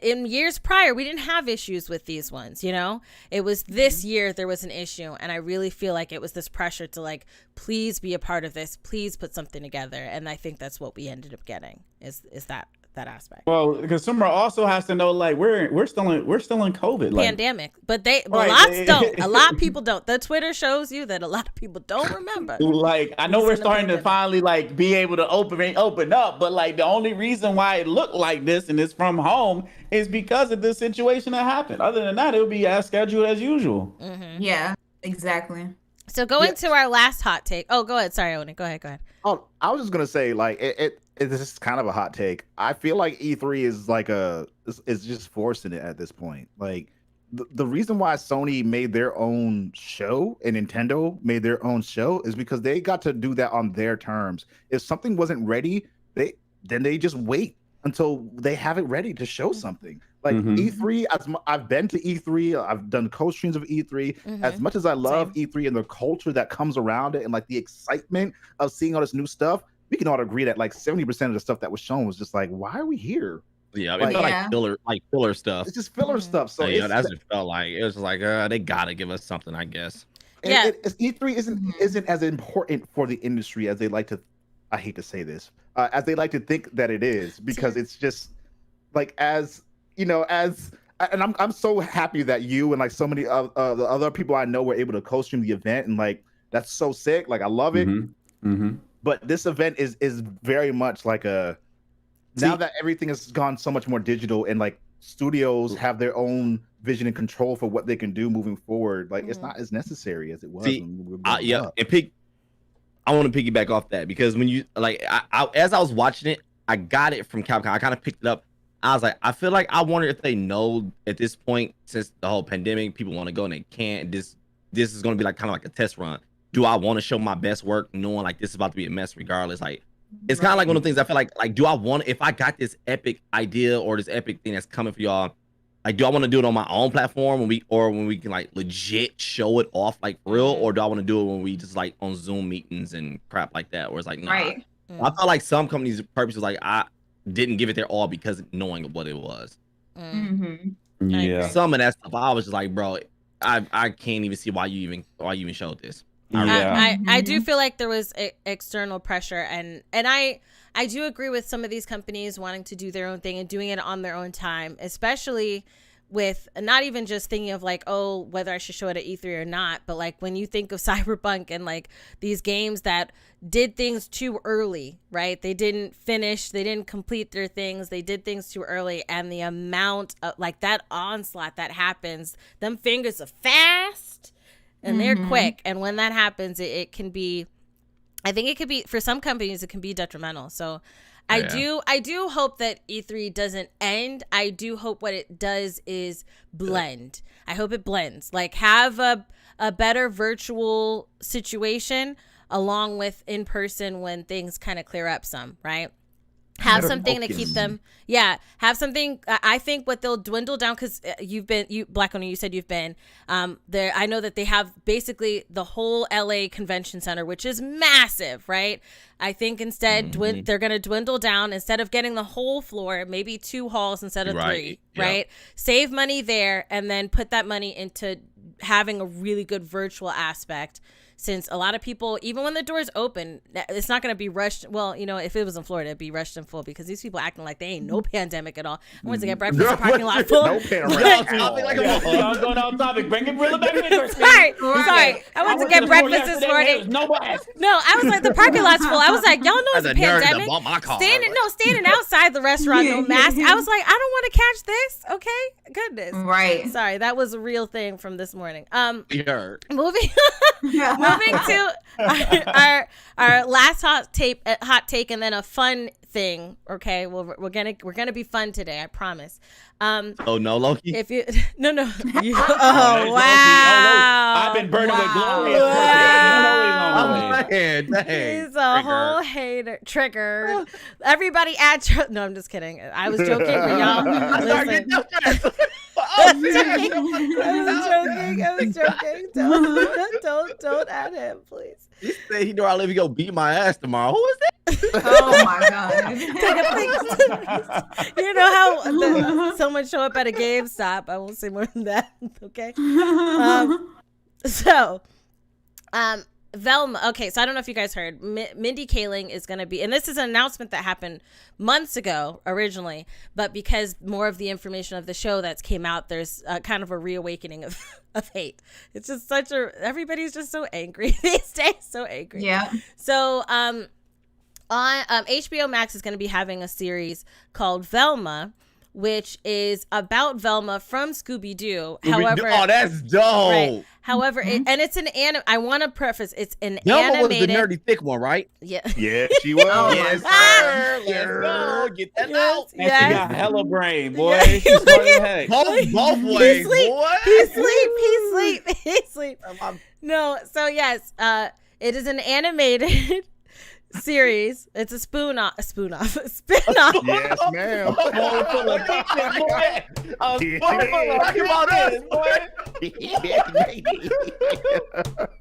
in years prior, we didn't have issues with these ones, It was this year there was an issue, and I really feel like it was this pressure to like, please be a part of this, please put something together, and I think that's what we ended up getting is that aspect. Well, the consumer also has to know, like, we're still in COVID, like, pandemic, but a lot of people don't. The Twitter shows you that a lot of people don't remember. Like, I know we're starting to finally like be able to open up, but like the only reason why it looked like this and it's from home is because of this situation that happened. Other than that, it would be as scheduled as usual. Mm-hmm. Yeah, exactly. So going to our last hot take. Oh, go ahead. Sorry, Oni. Go ahead. Oh, I was just gonna say, like, it's just kind of a hot take. I feel like E3 is like it's just forcing it at this point. Like, the reason why Sony made their own show and Nintendo made their own show is because they got to do that on their terms. If something wasn't ready, they just wait until they have it ready to show something. Like E3, I've been to E3, I've done co-streams of E3. As much as I love E3 and the culture that comes around it and like the excitement of seeing all this new stuff, we can all agree that like 70% of the stuff that was shown was just like, why are we here? Yeah, it felt like filler stuff. It's just filler stuff. So that's what it felt like. It was just like, they gotta give us something, I guess. Yeah, E3 isn't as important for the industry as they like to. I hate to say this, as they like to think that it is, because it's just like and I'm so happy that you and like so many of the other people I know were able to co-stream the event, and like that's so sick. Like I love it. But this event is very much like now that everything has gone so much more digital and like studios have their own vision and control for what they can do moving forward, like it's not as necessary as it was. I want to piggyback off that, because when you like, as I was watching it, I got it from Capcom. I kind of picked it up. I was like, I feel like I wonder if they know at this point, since the whole pandemic, people want to go and they can't. This is going to be like kind of like a test run. Do I want to show my best work knowing like this is about to be a mess regardless? Like, it's kind of like one of the things I feel like do I want, if I got this epic idea or this epic thing that's coming for y'all, like, do I want to do it on my own platform when we can like legit show it off like for real, or do I want to do it when we just like on Zoom meetings and crap like that, where it's like, nah. Right. I felt like some companies' purpose was like, didn't give it their all because knowing what it was. Yeah. Some of that stuff, I was just like, bro, I can't even see why you even showed this. I do feel like there was external pressure, and I do agree with some of these companies wanting to do their own thing and doing it on their own time, especially with not even just thinking of like, oh, whether I should show it at E3 or not, but like when you think of Cyberpunk and like these games that did things too early, right? They didn't finish, they didn't complete their things, they did things too early, and the amount of like that onslaught that happens, them fingers are fast and they're quick, and when that happens, it can be, I think it could be, for some companies it can be detrimental. So I do hope that E3 doesn't end. I do hope what it does is blend. I hope it blends. Like have a better virtual situation along with in person when things kind of clear up some, right? Have something to keep them. Yeah, have something. I think what they'll dwindle down, because Black Owner, you said you've been there. I know that they have basically the whole LA Convention Center, which is massive, right? I think instead they're going to dwindle down. Instead of getting the whole floor, maybe 2 halls instead of 3, right? Save money there and then put that money into having a really good virtual aspect. Since a lot of people, even when the doors open, it's not going to be rushed. Well, you know, if it was in Florida, it'd be rushed in full because these people acting like they ain't no pandemic at all. I went to get breakfast in the parking lot full. No pandemic. I'm going off topic. Bring it real back in. Sorry. I went to get breakfast this morning. No, I was like, the parking lot's full. I was like, y'all know it's a pandemic. Standing outside the restaurant, no mask. I was like, I don't want to catch this. Okay, goodness. Right. Sorry, that was a real thing from this morning. Moving to our last hot take, and then a fun thing. Okay, well, we're gonna be fun today. I promise. Oh no, Loki. If you oh wow, I've been burning with glory. He's a whole hater. Triggered. Everybody add. No, I'm just kidding. I was joking, but y'all. Listen. I was joking. Don't add him, please. He said he know I live. He go beat my ass tomorrow. Who is that? Oh my god! You know how someone show up at a GameStop. I won't say more than that. Okay. Velma. Okay, so I don't know if you guys heard. Mindy Kaling is going to be, and this is an announcement that happened months ago originally, but because more of the information of the show that's came out, there's kind of a reawakening of hate. It's just everybody's just so angry these days, so angry. Yeah. So on HBO Max is going to be having a series called Velma, which is about Velma from Scooby-Doo. However, oh, that's dope. Right. However, and it's an I want to preface, it's an Velma animated. was the nerdy thick one, right? Yeah. Yeah, she was. Yes, sir. Let's go. Get that out. And she got hella brain, boy. She's smart as heck. Both ways, boy. He sleep. No, so yes, it is an animated series. It's a spin-off. Yes, ma'am.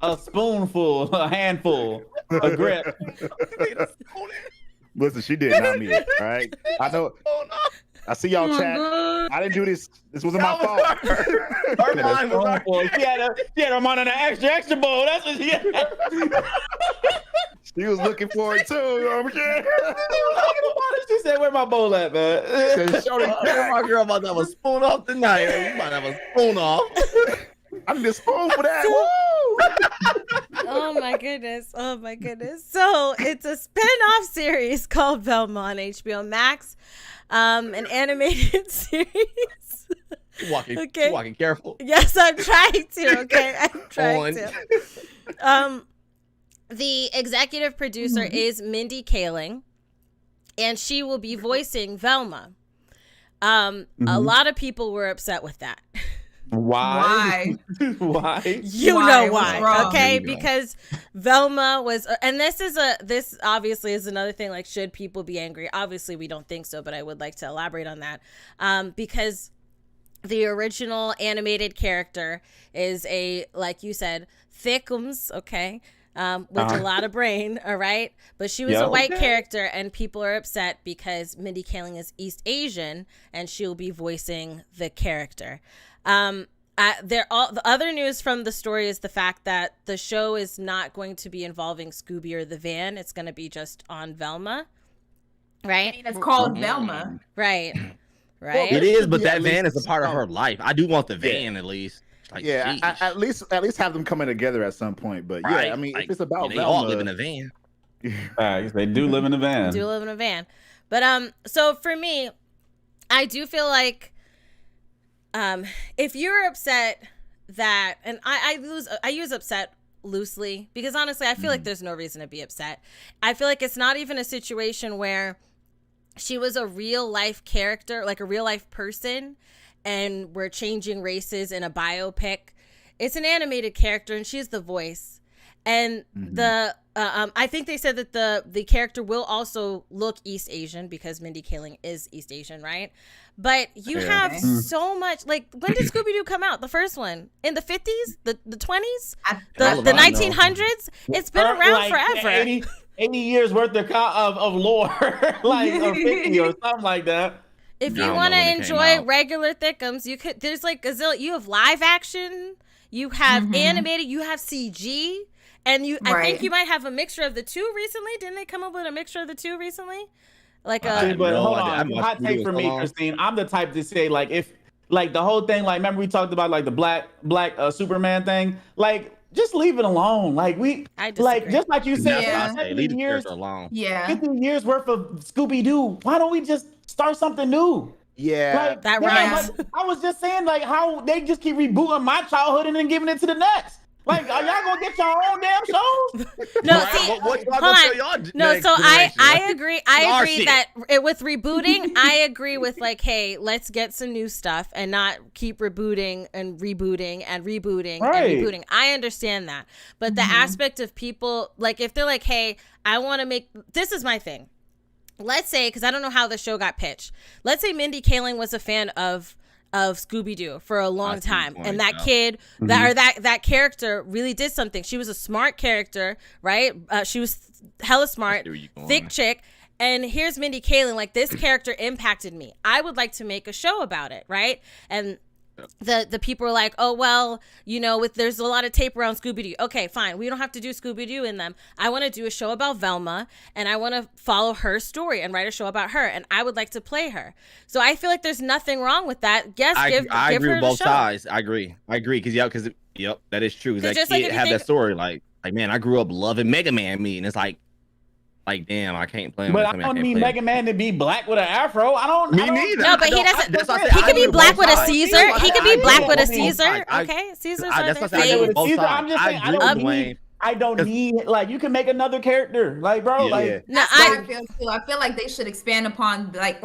A spoonful, a handful, a grip. Listen, she did, not me. All right, I know. I see y'all chat. I didn't do this. This wasn't my fault. Her mind was full. She had her mind on an extra bowl. That's what she had. She was looking for it too. You know what I'm saying? She said, "Where my bowl at, man?" My girl about to have a spoon off tonight. You might have a spoon off. I need a spoon for that. Oh my goodness. So it's a spin-off series called Velma on HBO Max. An animated series. You're walking careful. Yes, I'm trying to. Okay, I'm trying to. The executive producer is Mindy Kaling, and she will be voicing Velma. A lot of people were upset with that. Why? You know why, okay? Because Velma was, and this obviously is another thing, like, should people be angry? Obviously we don't think so, but I would like to elaborate on that. Because the original animated character is like you said, thickums, okay? with a lot of brain, all right? But she was a white character, and people are upset because Mindy Kaling is East Asian, and she'll be voicing the character. The other news from the story is the fact that the show is not going to be involving Scooby or the van. It's going to be just on Velma, right? I mean, it's called Velma. Right. Right. It is, but that van is a part of her life. I do want the van at least. Like, at least have them coming together at some point. But yeah, I mean, like, if it's about they Velma, all live in a van. They do live in a van. Do live in a van. But so for me, I do feel like if you're upset that, and I use upset loosely because honestly, I feel like there's no reason to be upset. I feel like it's not even a situation where she was a real life character, like a real life person, and we're changing races in a biopic. It's an animated character, and she's the voice. And I think they said that the character will also look East Asian because Mindy Kaling is East Asian, right? But you have so much, like, when did Scooby-Doo come out? The first one? In the 50s? The 20s? The 1900s? It's been around like forever. 80 years worth of lore, like, or 50 or something like that. If you want to enjoy regular thickums, you could. There's like gazillion. You have live action, you have animated, you have CG, and you. I think you might have a mixture of the two recently. Didn't they come up with a mixture of the two recently? Like but hold on, hot take for me, Christine. I'm the type to say, like, if like the whole thing, like, remember we talked about like the black Superman thing, like. Just leave it alone. Like just like you said, 50 years alone. 50 years worth of Scooby-Doo. Why don't we just start something new? Yeah, like, that rhymes. I was just saying, like, how they just keep rebooting my childhood and then giving it to the next. Like, are y'all gonna get your own damn shows? No, see, hold on. No, so I agree. I agree that with rebooting, I agree with like, hey, let's get some new stuff and not keep rebooting and rebooting and rebooting and rebooting. I understand that, but the aspect of people, like, if they're like, hey, I want to make, this is my thing. Let's say, because I don't know how the show got pitched. Let's say Mindy Kaling was a fan of Scooby-Doo for a long time, and that kid that character really did something. She was a smart character, right? She was hella smart, thick chick, and here's Mindy Kaling, like, this character impacted me. I would like to make a show about it, right? And the people are like, oh, well, you know, there's a lot of tape around Scooby-Doo. Okay, fine. We don't have to do Scooby-Doo in them. I want to do a show about Velma, and I want to follow her story and write a show about her, and I would like to play her. So I feel like there's nothing wrong with that. Yes, I agree her with both sides. I agree because that is true. That kid like, have that story, like man, I grew up loving Mega Man. And it's like damn, I can't play him. But I don't need Mega Man to be black with an afro. I don't. Me neither. No, but he doesn't. He could be black with a Caesar. He could be black with a Caesar. Okay, Caesar's are the same. I'm just saying, I don't need, like, you can make another character, like, bro. Like, no, I feel like they should expand upon like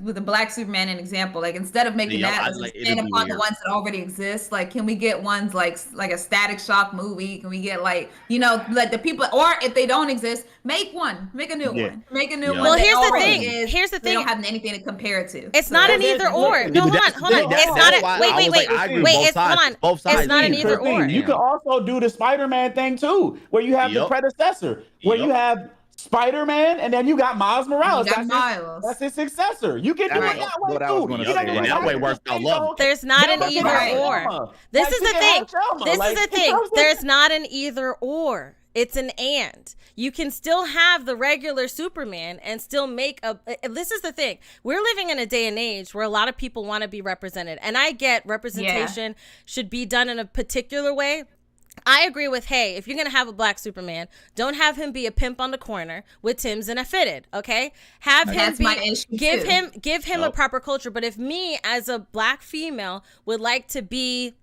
with the Black Superman an example. Like, instead of making expand upon the ones that already exist. Like, can we get ones like a Static Shock movie? Can we get, like, you know, like the people, or if they don't exist, make a new one. Make a new one. Well, here's the thing. Here's the thing. They don't have anything to compare it to. It's not an either or. No, hold on. It's not a wait. It's hold on. It's not an either or. You could also do the Spider-Man thing too, where you have the predecessor, where you have Spider-Man, and then you got Miles Morales. That's his successor. You can do it that way too. That way works out love. There's not an either or. This is the thing. This is the thing. There's not an either or. It's an and. You can still have the regular Superman and still make this is the thing. We're living in a day and age where a lot of people want to be represented. And I get representation should be done in a particular way. I agree with, hey, if you're going to have a black Superman, don't have him be a pimp on the corner with Timbs and a fitted, okay? Have him give him a proper culture. But if me as a black female would like to be,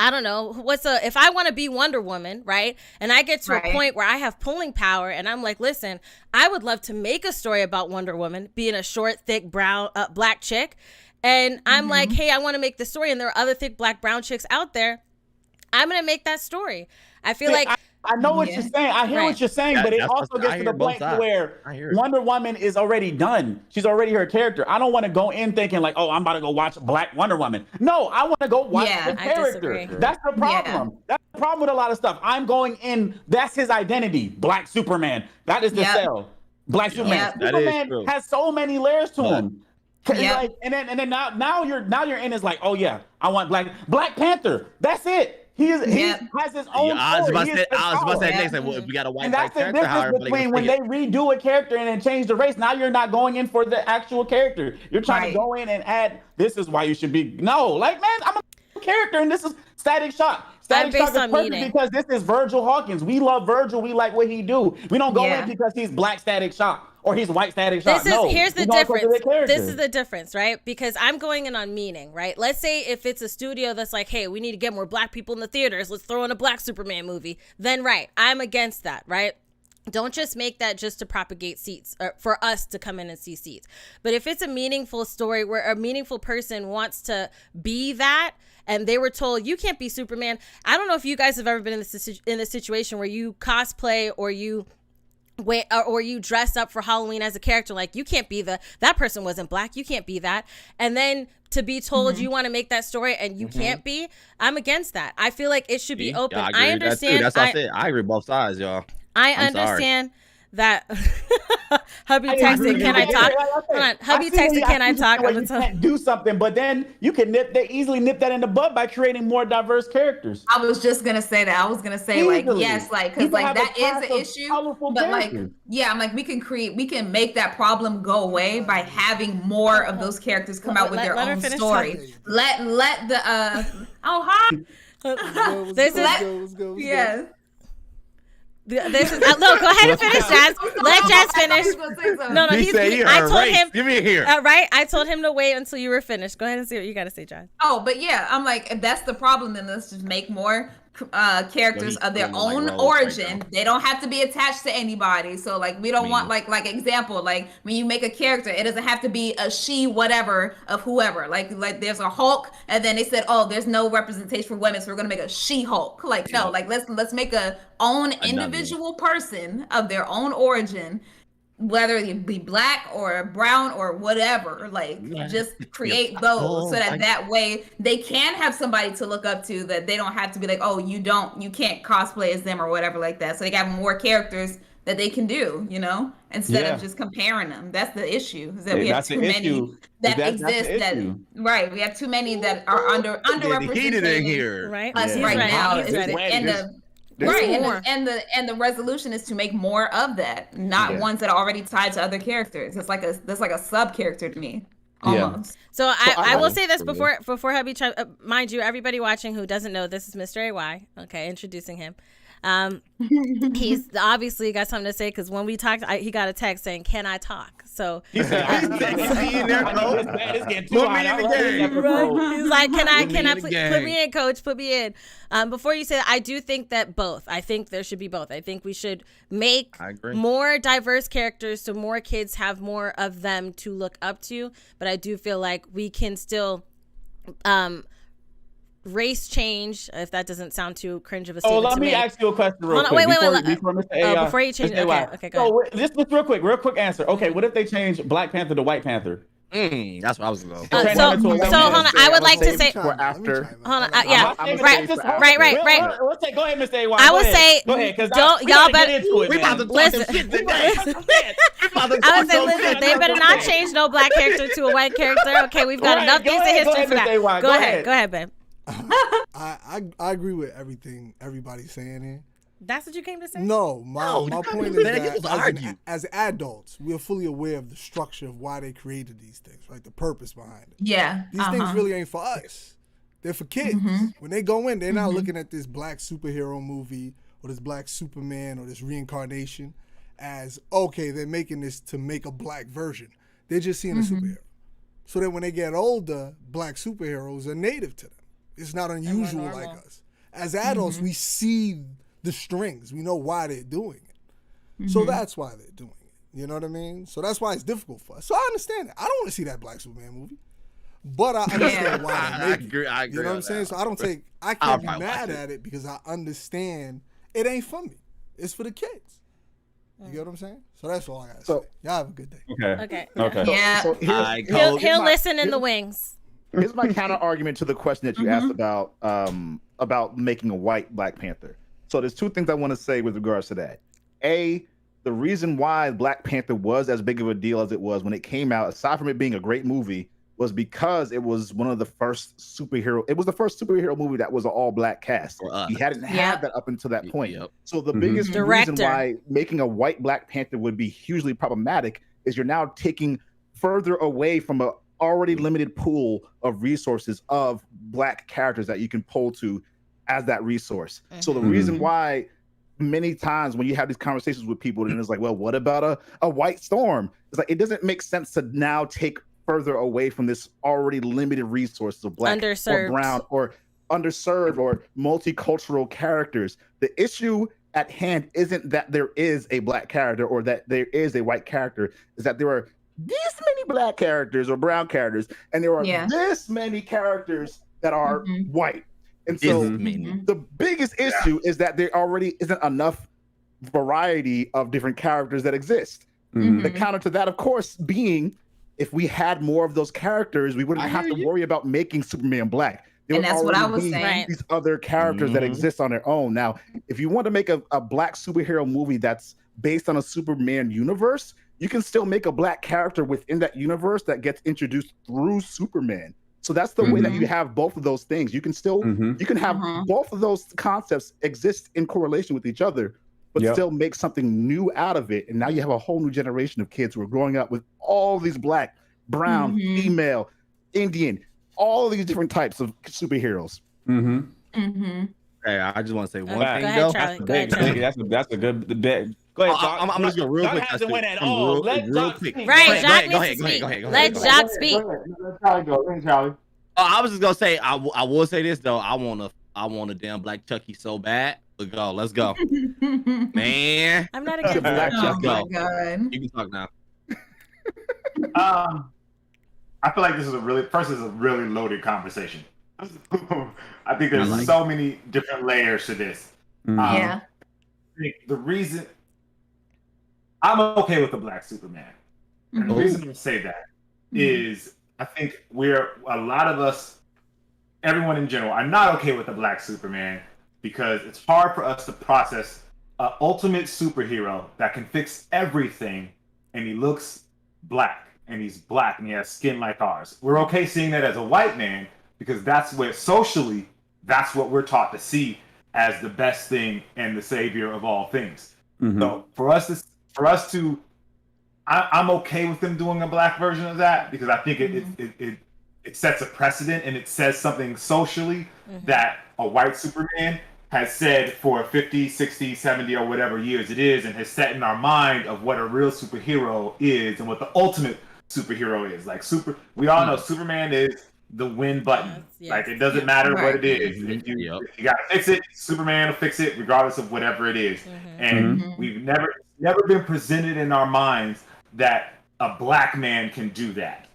I don't know, if I want to be Wonder Woman, right? And I get to a point where I have pulling power and I'm like, listen, I would love to make a story about Wonder Woman being a short, thick, brown, black chick. And I'm like, hey, I want to make the story. And there are other thick, black, brown chicks out there. I'm going to make that story. I feel like I know what you're saying. I hear what you're saying, but it also gets to the point where Wonder Woman is already done. She's already her character. I don't want to go in thinking like, oh, I'm about to go watch Black Wonder Woman. No, I want to go watch the character. That's the problem. That's the problem with a lot of stuff. I'm going in. That's his identity. Black Superman. That is the sell. Black Superman. Superman has so many layers to him. Like, and then now you're in is like, oh yeah, I want Black Panther. That's it. He has his own. I was about to say next. Like, we got a white character. And that's the difference between when they redo a character and then change the race. Now you're not going in for the actual character. You're trying to go in and add. This is why you should be. No, like man, I'm a character, and this is Static Shock. Static Shock is perfect because this is Virgil Hawkins. We love Virgil. We like what he do. We don't go in because he's Black Static Shock. Or he's white Static Shock. Here's the difference. This is the difference, right? Because I'm going in on meaning, right? Let's say if it's a studio that's like, hey, we need to get more Black people in the theaters. Let's throw in a Black Superman movie. Then, right, I'm against that, right? Don't just make that just to propagate seats or for us to come in and see seats. But if it's a meaningful story where a meaningful person wants to be that, and they were told you can't be Superman. I don't know if you guys have ever been in this situation where you cosplay or you dress up for Halloween as a character, like you can't be that person wasn't Black, you can't be that, and then to be told you want to make that story and you can't be, I'm against that. I feel like it should be open. I understand. That's what I said. I agree both sides, y'all. I understand that. Hubby texted, can I talk? Hold on. Hubby texted, can I talk? You can't do something, but then you can easily nip that in the bud by creating more diverse characters. I was just gonna say that. I was gonna say like yes, like because like that is an issue. But like I'm like we can make that problem go away by having more of those characters come out with their own story. Let the hi. Yeah. This is no. Go ahead and finish, Jazz. Let Jazz finish. No. I told him. Give me a here. Right. I told him to wait until you were finished. Go ahead and see what you got to say, Jazz. Oh, but yeah, I'm like, if that's the problem, then let's just make more characters of their own origin. They don't have to be attached to anybody. So like we don't want like example, like when you make a character, it doesn't have to be a she whatever of whoever. Like there's a Hulk and then they said, oh, there's no representation for women, so we're gonna make a She-Hulk. Like no, like let's make a own individual person of their own origin, whether it be Black or brown or whatever, like just create those so that way they can have somebody to look up to, that they don't have to be like, oh, you can't cosplay as them or whatever like that. So they have more characters that they can do, instead of just comparing them. That's the issue, is that we have too many that exist right. We have too many that are underrepresented in here. Right. Us right now. And the resolution is to make more of that, not ones that are already tied to other characters. That's like a sub character to me, almost. So I will say this before Hubby, mind you, everybody watching who doesn't know, this is Mr. AY. Okay, introducing him. He's obviously got something to say because when we talked, he got a text saying, "Can I talk?" So he's in there, coach. Put me in the game. He's like, "Can I put me in, coach? Put me in." Before you say that, I do think that both. I think there should be both. I think we should make more diverse characters so more kids have more of them to look up to. But I do feel like we can still race change, if that doesn't sound too cringe of a statement. Oh, let me ask you a question real quick. Before you change, okay, go ahead. Just real quick answer. Okay, what if they change Black Panther to White Panther? That's what I was going so hold on, I would like to say after. Hold on, right. Go ahead, Mr. AY. I would say, go ahead, because y'all better listen. I would say, listen, they better not change no Black character to a white character. Okay, we've got enough things in history for that. Go ahead, babe. I agree with everything everybody's saying here. That's what you came to say? No, my point is that as adults, we are fully aware of the structure of why they created these things, right? The purpose behind it. Yeah. These things really ain't for us. They're for kids. When they go in, they're not looking at this Black superhero movie or this Black Superman or this reincarnation as, okay, they're making this to make a Black version. They're just seeing a superhero. So that when they get older, Black superheroes are native to them. It's not unusual like us. As adults, we see the strings. We know why they're doing it. So that's why they're doing it. You know what I mean? So that's why it's difficult for us. So I understand that. I don't want to see that Black Superman movie. But I understand why they make it. I agree. You know what I'm saying? So I can't be mad at it because I understand it ain't for me. It's for the kids. You get what I'm saying? So that's all I gotta say. Y'all have a good day. Okay. Yeah. So He'll listen in the wings. Here's my counter argument to the question that you asked about making a white Black Panther. So there's two things I want to say with regards to that. A, the reason why Black Panther was as big of a deal as it was when it came out, aside from it being a great movie, was because it was one of the first superhero. It was the first superhero movie that was an all-black cast. He hadn't had that up until that point. So the biggest reason why making a white Black Panther would be hugely problematic is you're now taking further away from a already limited pool of resources of Black characters that you can pull to as that resource. So the reason why many times when you have these conversations with people and it's like, well, what about a White Storm? It's like, it doesn't make sense to now take further away from this already limited resources of Black or brown or underserved or multicultural characters. The issue at hand isn't that there is a Black character or that there is a white character, is that there are this many Black characters or brown characters, and there are this many characters that are white. And so the biggest issue is that there already isn't enough variety of different characters that exist. The counter to that, of course, being if we had more of those characters, we wouldn't have to worry about making Superman Black. And that's what I was saying. These other characters that exist on their own. Now, if you want to make a Black superhero movie that's based on a Superman universe, you can still make a Black character within that universe that gets introduced through Superman. So that's the way that you have both of those things. You can still you can have both of those concepts exist in correlation with each other, but still make something new out of it. And now you have a whole new generation of kids who are growing up with all these Black, brown, female, Indian, all these different types of superheroes. Hey, I just want to say one thing ahead, though. Charlie. Go ahead, Charlie. That's a good debate. Go ahead, Jock. I'm just going real quick. Hasn't went at all. Let Jock quick. speak. Right, Go Jock ahead, needs to speak. go ahead. Let Jock speak. Let Charlie go. Let Charlie. I was just gonna say I will say this though. I want a damn Black Chucky so bad. Let's go. Man. I'm not against Black that. Chucky. Oh my God. You can talk now. I feel like this is a really loaded conversation. I think there's so many different layers to this. Yeah. I think the reason I'm okay with the Black Superman, and the reason I say that is I think a lot of us, everyone in general, are not okay with the Black Superman because it's hard for us to process an ultimate superhero that can fix everything, and he looks Black, and he's Black, and he has skin like ours. We're okay seeing that as a white man because that's where socially, that's what we're taught to see as the best thing and the savior of all things. So for us to, I'm okay with them doing a Black version of that because I think it sets a precedent and it says something socially that a white Superman has said for 50, 60, 70 or whatever years it is, and has set in our mind of what a real superhero is and what the ultimate superhero is. Like we all know Superman is the win button. Yes. Like it doesn't matter what it is. If you gotta fix it, Superman will fix it regardless of whatever it is. And we've never been presented in our minds that a Black man can do that,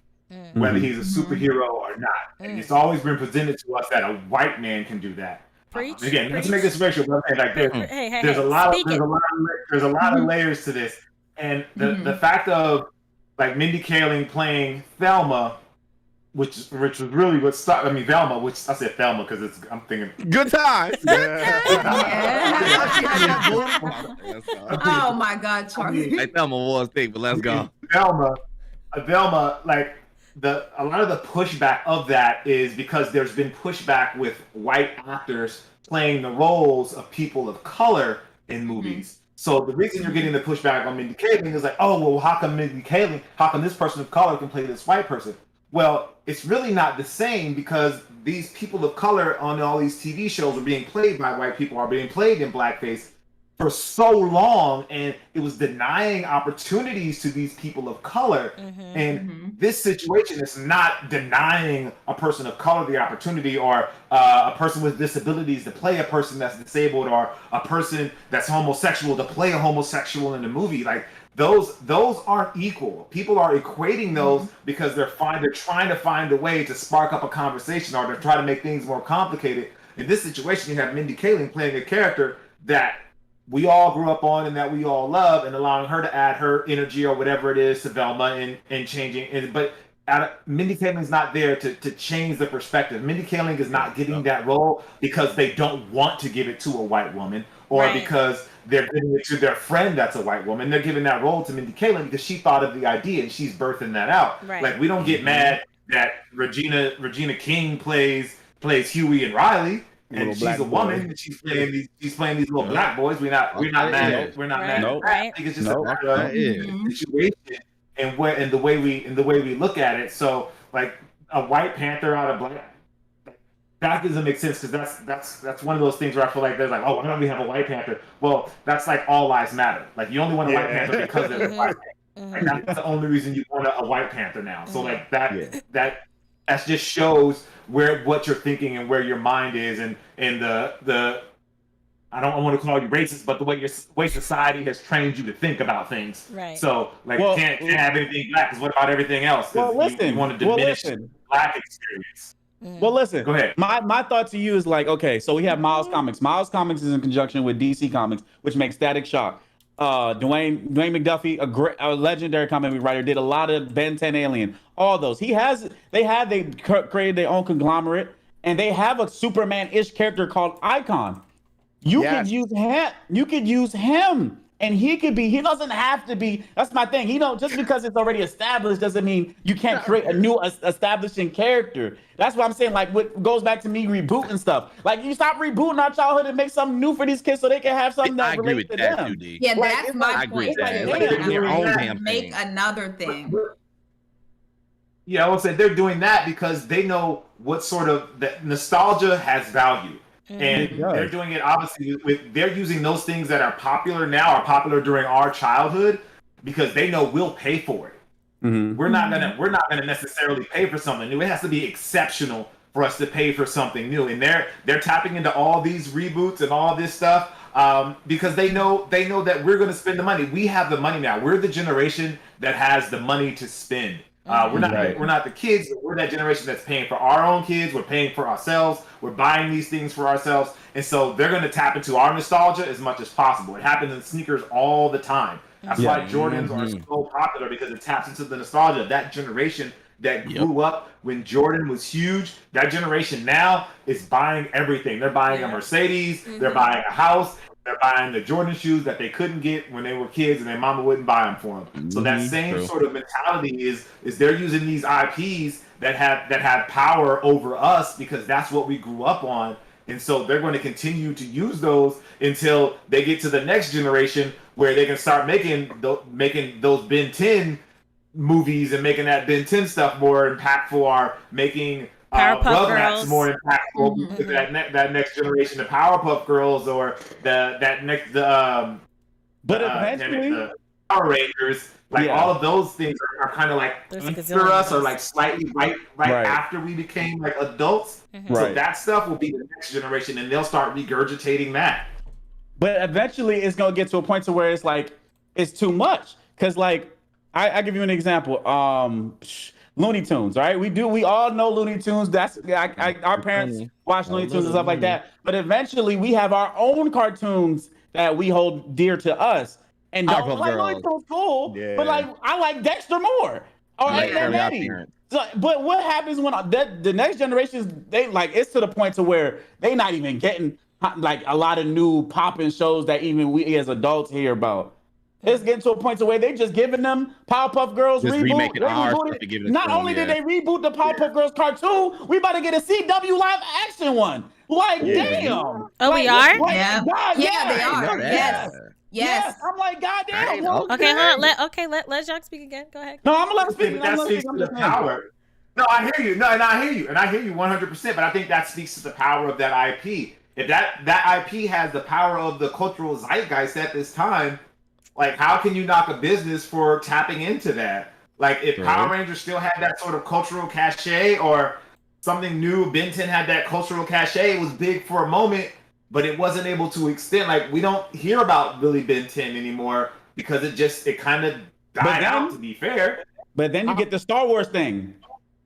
whether he's a superhero or not. And it's always been presented to us that a white man can do that. Again, let's make this racial. Like there's a lot of layers to this, and the fact of like Mindy Kaling playing Thelma, which was really what started. I mean, Velma, which I said Thelma because I'm thinking good times. Oh my God, Charlie. Hey, Thelma was thick, but let's go. Velma, like a lot of the pushback of that is because there's been pushback with white actors playing the roles of people of color in movies. So the reason you're getting the pushback on Mindy Kaling is like, oh, well, how come this person of color can play this white person? Well, it's really not the same because these people of color on all these TV shows are being played by white people, are being played in blackface for so long, and it was denying opportunities to these people of color. And this situation is not denying a person of color the opportunity, or a person with disabilities to play a person that's disabled, or a person that's homosexual to play a homosexual in the movie. Like those aren't equal. People are equating those because they're trying to find a way to spark up a conversation, or they're trying to make things more complicated. In this situation, you have Mindy Kaling playing a character that we all grew up on and that we all love, and allowing her to add her energy or whatever it is to Velma and changing. But Mindy Kaling's not there to change the perspective. Mindy Kaling is not getting that role because they don't want to give it to a white woman, or because they're giving it to their friend that's a white woman. They're giving that role to Mindy Kaling because she thought of the idea and she's birthing that out. Right. Like, we don't get mad that Regina King plays Huey and Riley, and she's a woman and she's playing these little black boys. We're not mad. We're not mad. Nope. I think it's just a situation and the way we look at it. So, like, a White Panther out of black, that doesn't make sense, because that's one of those things where I feel like there's like, oh, why don't we have a White Panther? Well, that's like all lives matter. Like, you only want a White Panther because there's a White Panther. Like, that's the only reason you want a White Panther now. So like that just shows what you're thinking and where your mind is, and the I don't want to call you racist, but the way society has trained you to think about things. Right. So like, can't have anything black, because what about everything else? Well, listen, you want to diminish black experience. Well, listen. Go ahead. My thought to you is like, okay, so we have Miles Comics. Miles Comics is in conjunction with DC Comics, which makes Static Shock. Dwayne McDuffie, a legendary comic book writer, did a lot of Ben 10 Alien. All those. They created their own conglomerate, and they have a Superman-ish character called Icon. You could use him. And he doesn't have to be, that's my thing. Just because it's already established doesn't mean you can't create a new establishing character. That's what I'm saying. Like, what goes back to me rebooting stuff. Like, you stop rebooting our childhood and make something new for these kids so they can have something that relates to them. Yeah, that's my point. Make another thing. Yeah, I would say they're doing that because they know what sort of that nostalgia has value. And they're doing it obviously they're using those things that are popular during our childhood, because they know we'll pay for it. We're not gonna necessarily pay for something new. It has to be exceptional for us to pay for something new. And they're tapping into all these reboots and all this stuff because they know that we're gonna spend the money. We have the money now. We're the generation that has the money to spend. We're not the kids. We're that generation that's paying for our own kids. We're paying for ourselves. We're buying these things for ourselves, and so they're going to tap into our nostalgia as much as possible. It happens in sneakers all the time. That's why Jordans are so popular, because it taps into the nostalgia of that generation that grew up when Jordan was huge. That generation now is buying everything. They're buying a Mercedes. They're buying a house. They're buying the Jordan shoes that they couldn't get when they were kids, and their mama wouldn't buy them for them. So that same sort of mentality is they're using these IPs that have power over us, because that's what we grew up on. And so they're going to continue to use those until they get to the next generation, where they can start making those Ben 10 movies and making that Ben 10 stuff more impactful, or making Rugrats more impactful to that next generation, the Powerpuff Girls, or the Power Rangers. Like, all of those things are kind of like after us, or like slightly right after we became like adults. So that stuff will be the next generation, and they'll start regurgitating that. But eventually it's gonna get to a point to where it's like, it's too much. Cause like, I give you an example. Looney Tunes, right? We all know Looney Tunes. That's our parents watch Looney Tunes and stuff like that. But eventually we have our own cartoons that we hold dear to us. And don't like Looney Tunes cool, but like, I like Dexter more. Or Eddie. So, but what happens when the next generations, they like, it's to the point to where they not even getting like a lot of new popping shows that even we as adults hear about. It's getting to a point to where they just giving them Powerpuff Girls reboot. Not only did they reboot the Powerpuff Girls cartoon, we about to get a CW live action one. Like, damn. Oh, like, we are? God, they are. Yes. I'm like, goddamn. Okay, hold on. Let Jacques speak again. Go ahead. No, I'm gonna let him speak. That speaks to the power. No, I hear you. And I hear you 100%. But I think that speaks to the power of that IP. If that IP has the power of the cultural zeitgeist at this time, like, how can you knock a business for tapping into that? Like, if Power Rangers still had that sort of cultural cachet, or something new, Ben 10 had that cultural cachet, it was big for a moment, but it wasn't able to extend. Like, we don't hear about Billy Ben 10 anymore, because it kind of died out, to be fair. But then you get the Star Wars thing.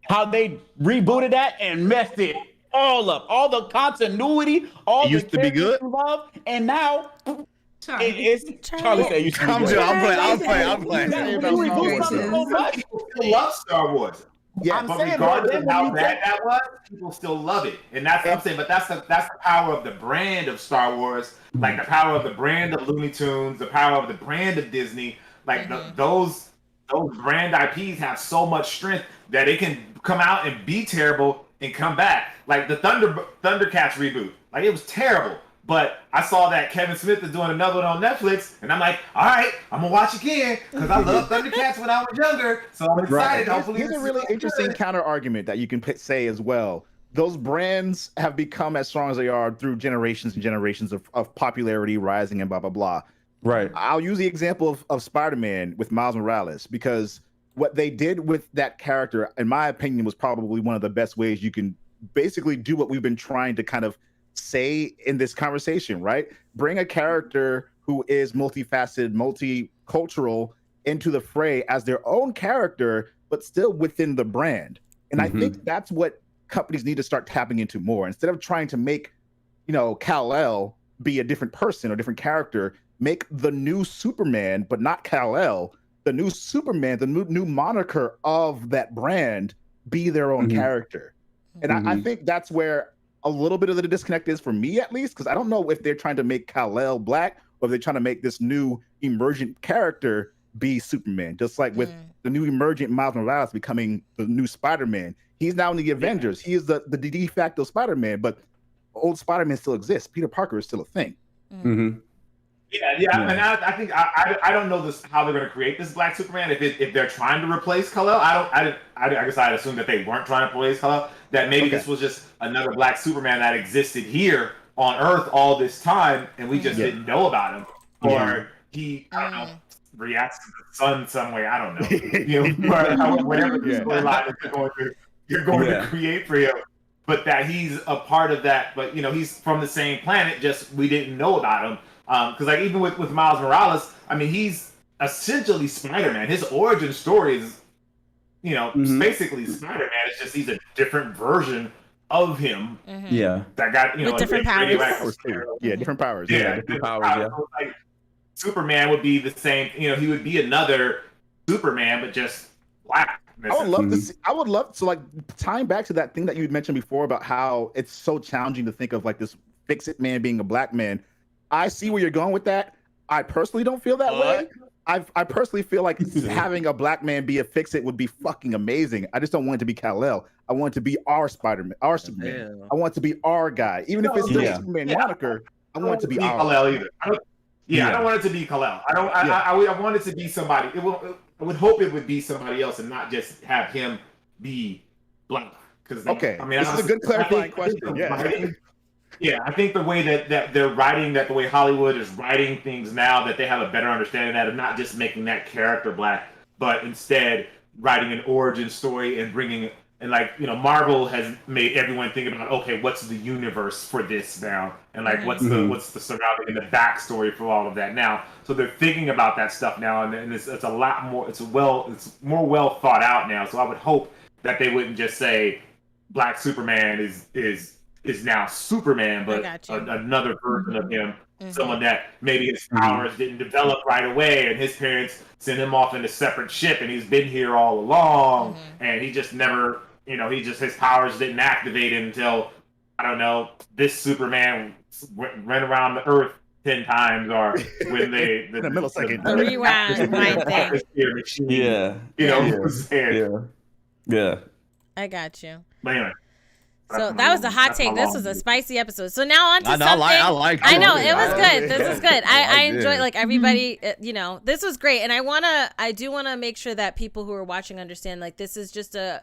How they rebooted that and messed it all up, all the continuity, all It the used to be characters good. you love, and now it's Charlie. Charlie said you. I'm playing. I'm playing. Yeah, About we Star do Wars, something though. so much. People still love Star Wars. Yeah, I'm But saying, regardless then of when how you bad take- that was, people still love it, and that's what I'm saying. But that's the power of the brand of Star Wars, like the power of the brand of Looney Tunes, the power of the brand of Disney. Like those brand IPs have so much strength that it can come out and be terrible and come back. Like the Thundercats reboot, like it was terrible. But I saw that Kevin Smith is doing another one on Netflix, and I'm like, all right, I'm gonna watch again because I loved Thundercats when I was younger. So I'm excited. Hopefully, here's a this really is interesting good. counter argument that you can say as well. Those brands have become as strong as they are through generations and generations of popularity rising and blah blah blah. Right. I'll use the example of Spider-Man with Miles Morales, because what they did with that character, in my opinion, was probably one of the best ways you can basically do what we've been trying to kind of say in this conversation, right? Bring a character who is multifaceted, multicultural into the fray as their own character, but still within the brand. And I think that's what companies need to start tapping into more. Instead of trying to make, Kal-El be a different person or different character, make the new Superman, but not Kal-El, the new Superman, the new moniker of that brand be their own character. And I think that's where a little bit of the disconnect is for me, at least, because I don't know if they're trying to make Kal-El black or if they're trying to make this new emergent character be Superman. Just like with the new emergent Miles Morales becoming the new Spider-Man. He's now in the Avengers. He is the de facto Spider-Man, but old Spider-Man still exists. Peter Parker is still a thing. Yeah. And I think I don't know how they're going to create this Black Superman. If they're trying to replace Kal-El, I guess I'd assume that they weren't trying to replace Kal-El. That maybe this was just another Black Superman that existed here on Earth all this time, and we just didn't know about him, or he I don't know reacts to the sun some way. I don't know. Whatever the storyline is you're going to create for him. But that he's a part of that. But he's from the same planet. Just we didn't know about him. Because like even with Miles Morales, I mean he's essentially Spider-Man. His origin story is, basically Spider-Man. It's just he's a different version of him. Yeah. That got with different powers. Different powers. Different powers. So, like, Superman would be the same. He would be another Superman, but just black. I would love to see. I would love to, like, tying back to that thing that you mentioned before about how it's so challenging to think of like this fix-it man being a black man. I see where you're going with that. I personally don't feel that way. I personally feel like having a black man be a fix-it would be fucking amazing. I just don't want it to be Kal-El. I want it to be our Spider-Man, our Superman. I want it to be our guy. Even if it's still Superman moniker, I want it to be our Kal-El either. I don't want it to be Kal-El. I want it to be somebody. I would hope it would be somebody else and not just have him be black. This is a good clarifying question. I think the way that they're writing, that the way Hollywood is writing things now, that they have a better understanding of not just making that character black, but instead writing an origin story and bringing, and Marvel has made everyone think about, okay, what's the universe for this now, and what's the surrounding and the backstory for all of that now. So they're thinking about that stuff now, and it's a lot more. It's more well thought out now. So I would hope that they wouldn't just say Black Superman is now Superman, but another version of him. Someone that maybe his powers didn't develop right away, and his parents sent him off in a separate ship, and he's been here all along, and he just never, his powers didn't activate until, I don't know, this Superman ran around the Earth 10 times, or when they in a millisecond rewind thing. Yeah. I got you. But anyway. So that was a hot take. This was a spicy episode. So now on to something. I know it was good. This is good. I enjoy, like, everybody. This was great, and I do want to make sure that people who are watching understand, like, this is just a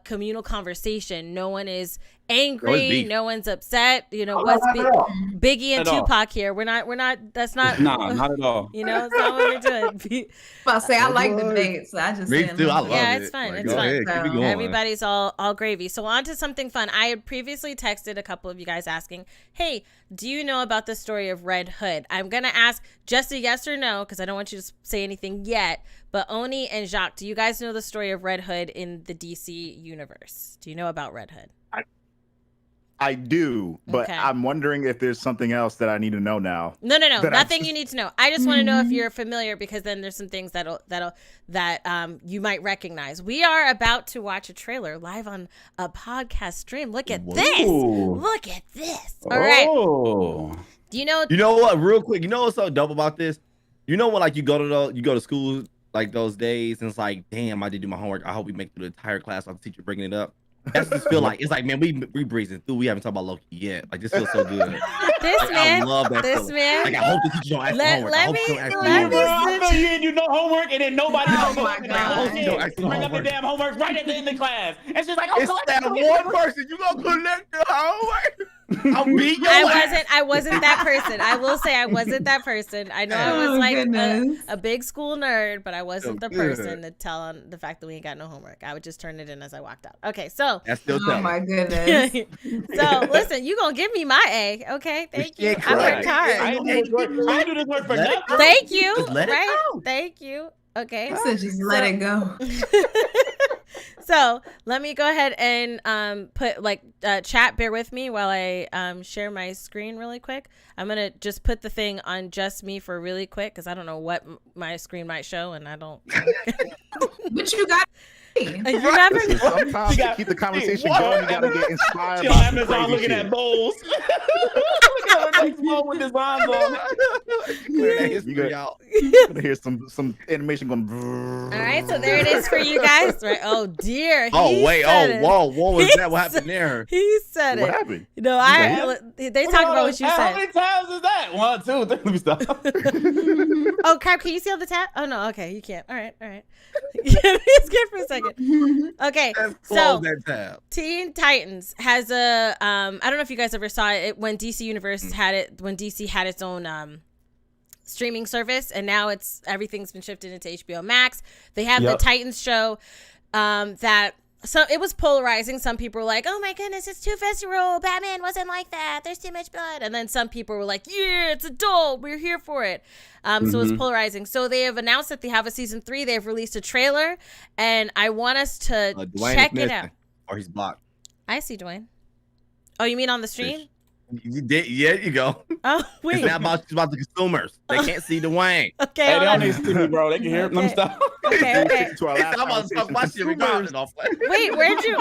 communal conversation. No one is angry. No one's upset. What's Biggie and Tupac here? We're not. That's not. No, not at all. That's not what we're doing. I'll say I like debates. I just me too. I love it. It's fun. Like, it's fun. ahead, keep it going. Everybody's all gravy. So on to something fun. I had previously texted a couple of you guys asking, "Hey, do you know about the story of Red Hood?" I'm gonna ask just a yes or no because I don't want you to say anything yet. But Oni and Jacques, do you guys know the story of Red Hood in the DC universe? Do you know about Red Hood? I do, but Okay. I'm wondering if there's something else that I need to know now. No, that nothing you need to know. I just want to know if you're familiar, because then there's some things that you might recognize. We are about to watch a trailer live on a podcast stream. Look at this. Look at this. All right. Oh. Do you know? You know what? Real quick, you know what's so dope about this? You know when like you go to school like those days, and it's like, damn, I did do my homework. I hope we make it through the entire class without the teacher bringing it up. That's just feel like it's like, man, we breezing through. We haven't talked about Loki yet. Like this feels so good. This Like, man. I love that. This feeling. man. Like I hope the teacher don't ask for homework. I hope she don't ask for let me homework. I know you didn't do no homework, and then nobody Oh knows my homework. I hope she God. bring up the damn homework right at the end of class. And she's like, oh, It's collect that it. one person. You gonna collect the homework? I'll beat your ass. I wasn't that person. I will say I wasn't that person. I know I was Oh, like goodness. a big school nerd, but I wasn't So the good. person to tell on the fact that we ain't got no homework. I would just turn it in as I walked out. Okay, so That's still Oh telling. my goodness. so listen, you gonna give me my A, okay? Thank you. can't I worked cry. hard. I ain't do this work. I ain't do this work for Let it nothing. Thank you. Just let it Right? go. Thank you. Okay. So just let it go. So let me go ahead and put chat. Bear with me while I share my screen really quick. I'm gonna just put the thing on just me for really quick, because I don't know what my screen might show, and I don't. But you got You never Listen, know. sometimes to keep the conversation going, you gotta get inspired She by on some Amazon crazy looking shit. at bowls. Look at her next bowl with designs on it. Clear that history You out. You're gonna hear some animation going. All right, so there it is for you guys. Right? Oh dear. Oh he wait. said Oh it. whoa. What was He that? What said- happened there? He said What it. happened? No, they talk about what you How said. many times is that? 1, 2, 3. Let me stop. Oh crap! Can you see on the tab? Oh no. Okay, you can't. All right. It's good for a second. Okay, Let's so close that tab. Teen Titans has a I don't know if you guys ever saw it when DC Universe had it, when DC had its own streaming service, and now everything's been shifted into HBO Max. They have the Titans show so it was polarizing. Some people were like, oh my goodness, it's too visceral. Batman wasn't like that. There's too much blood. And then some people were like, yeah, it's adult. We're here for it. So it's polarizing. So they have announced that they have a season 3. They've released a trailer, and I want us to Dwayne check is it missing, out. or he's blocked. I see Dwayne. Oh, you mean on the stream? You did. Yeah, you go. Oh, It's wait. not about the consumers. They can't see Dwayne. Okay, Hey, hold they on. don't need to see me, bro. They can hear it. Let me stop. Okay. To our It's last not about to talk conversation, about shit regardless. Wait, where'd you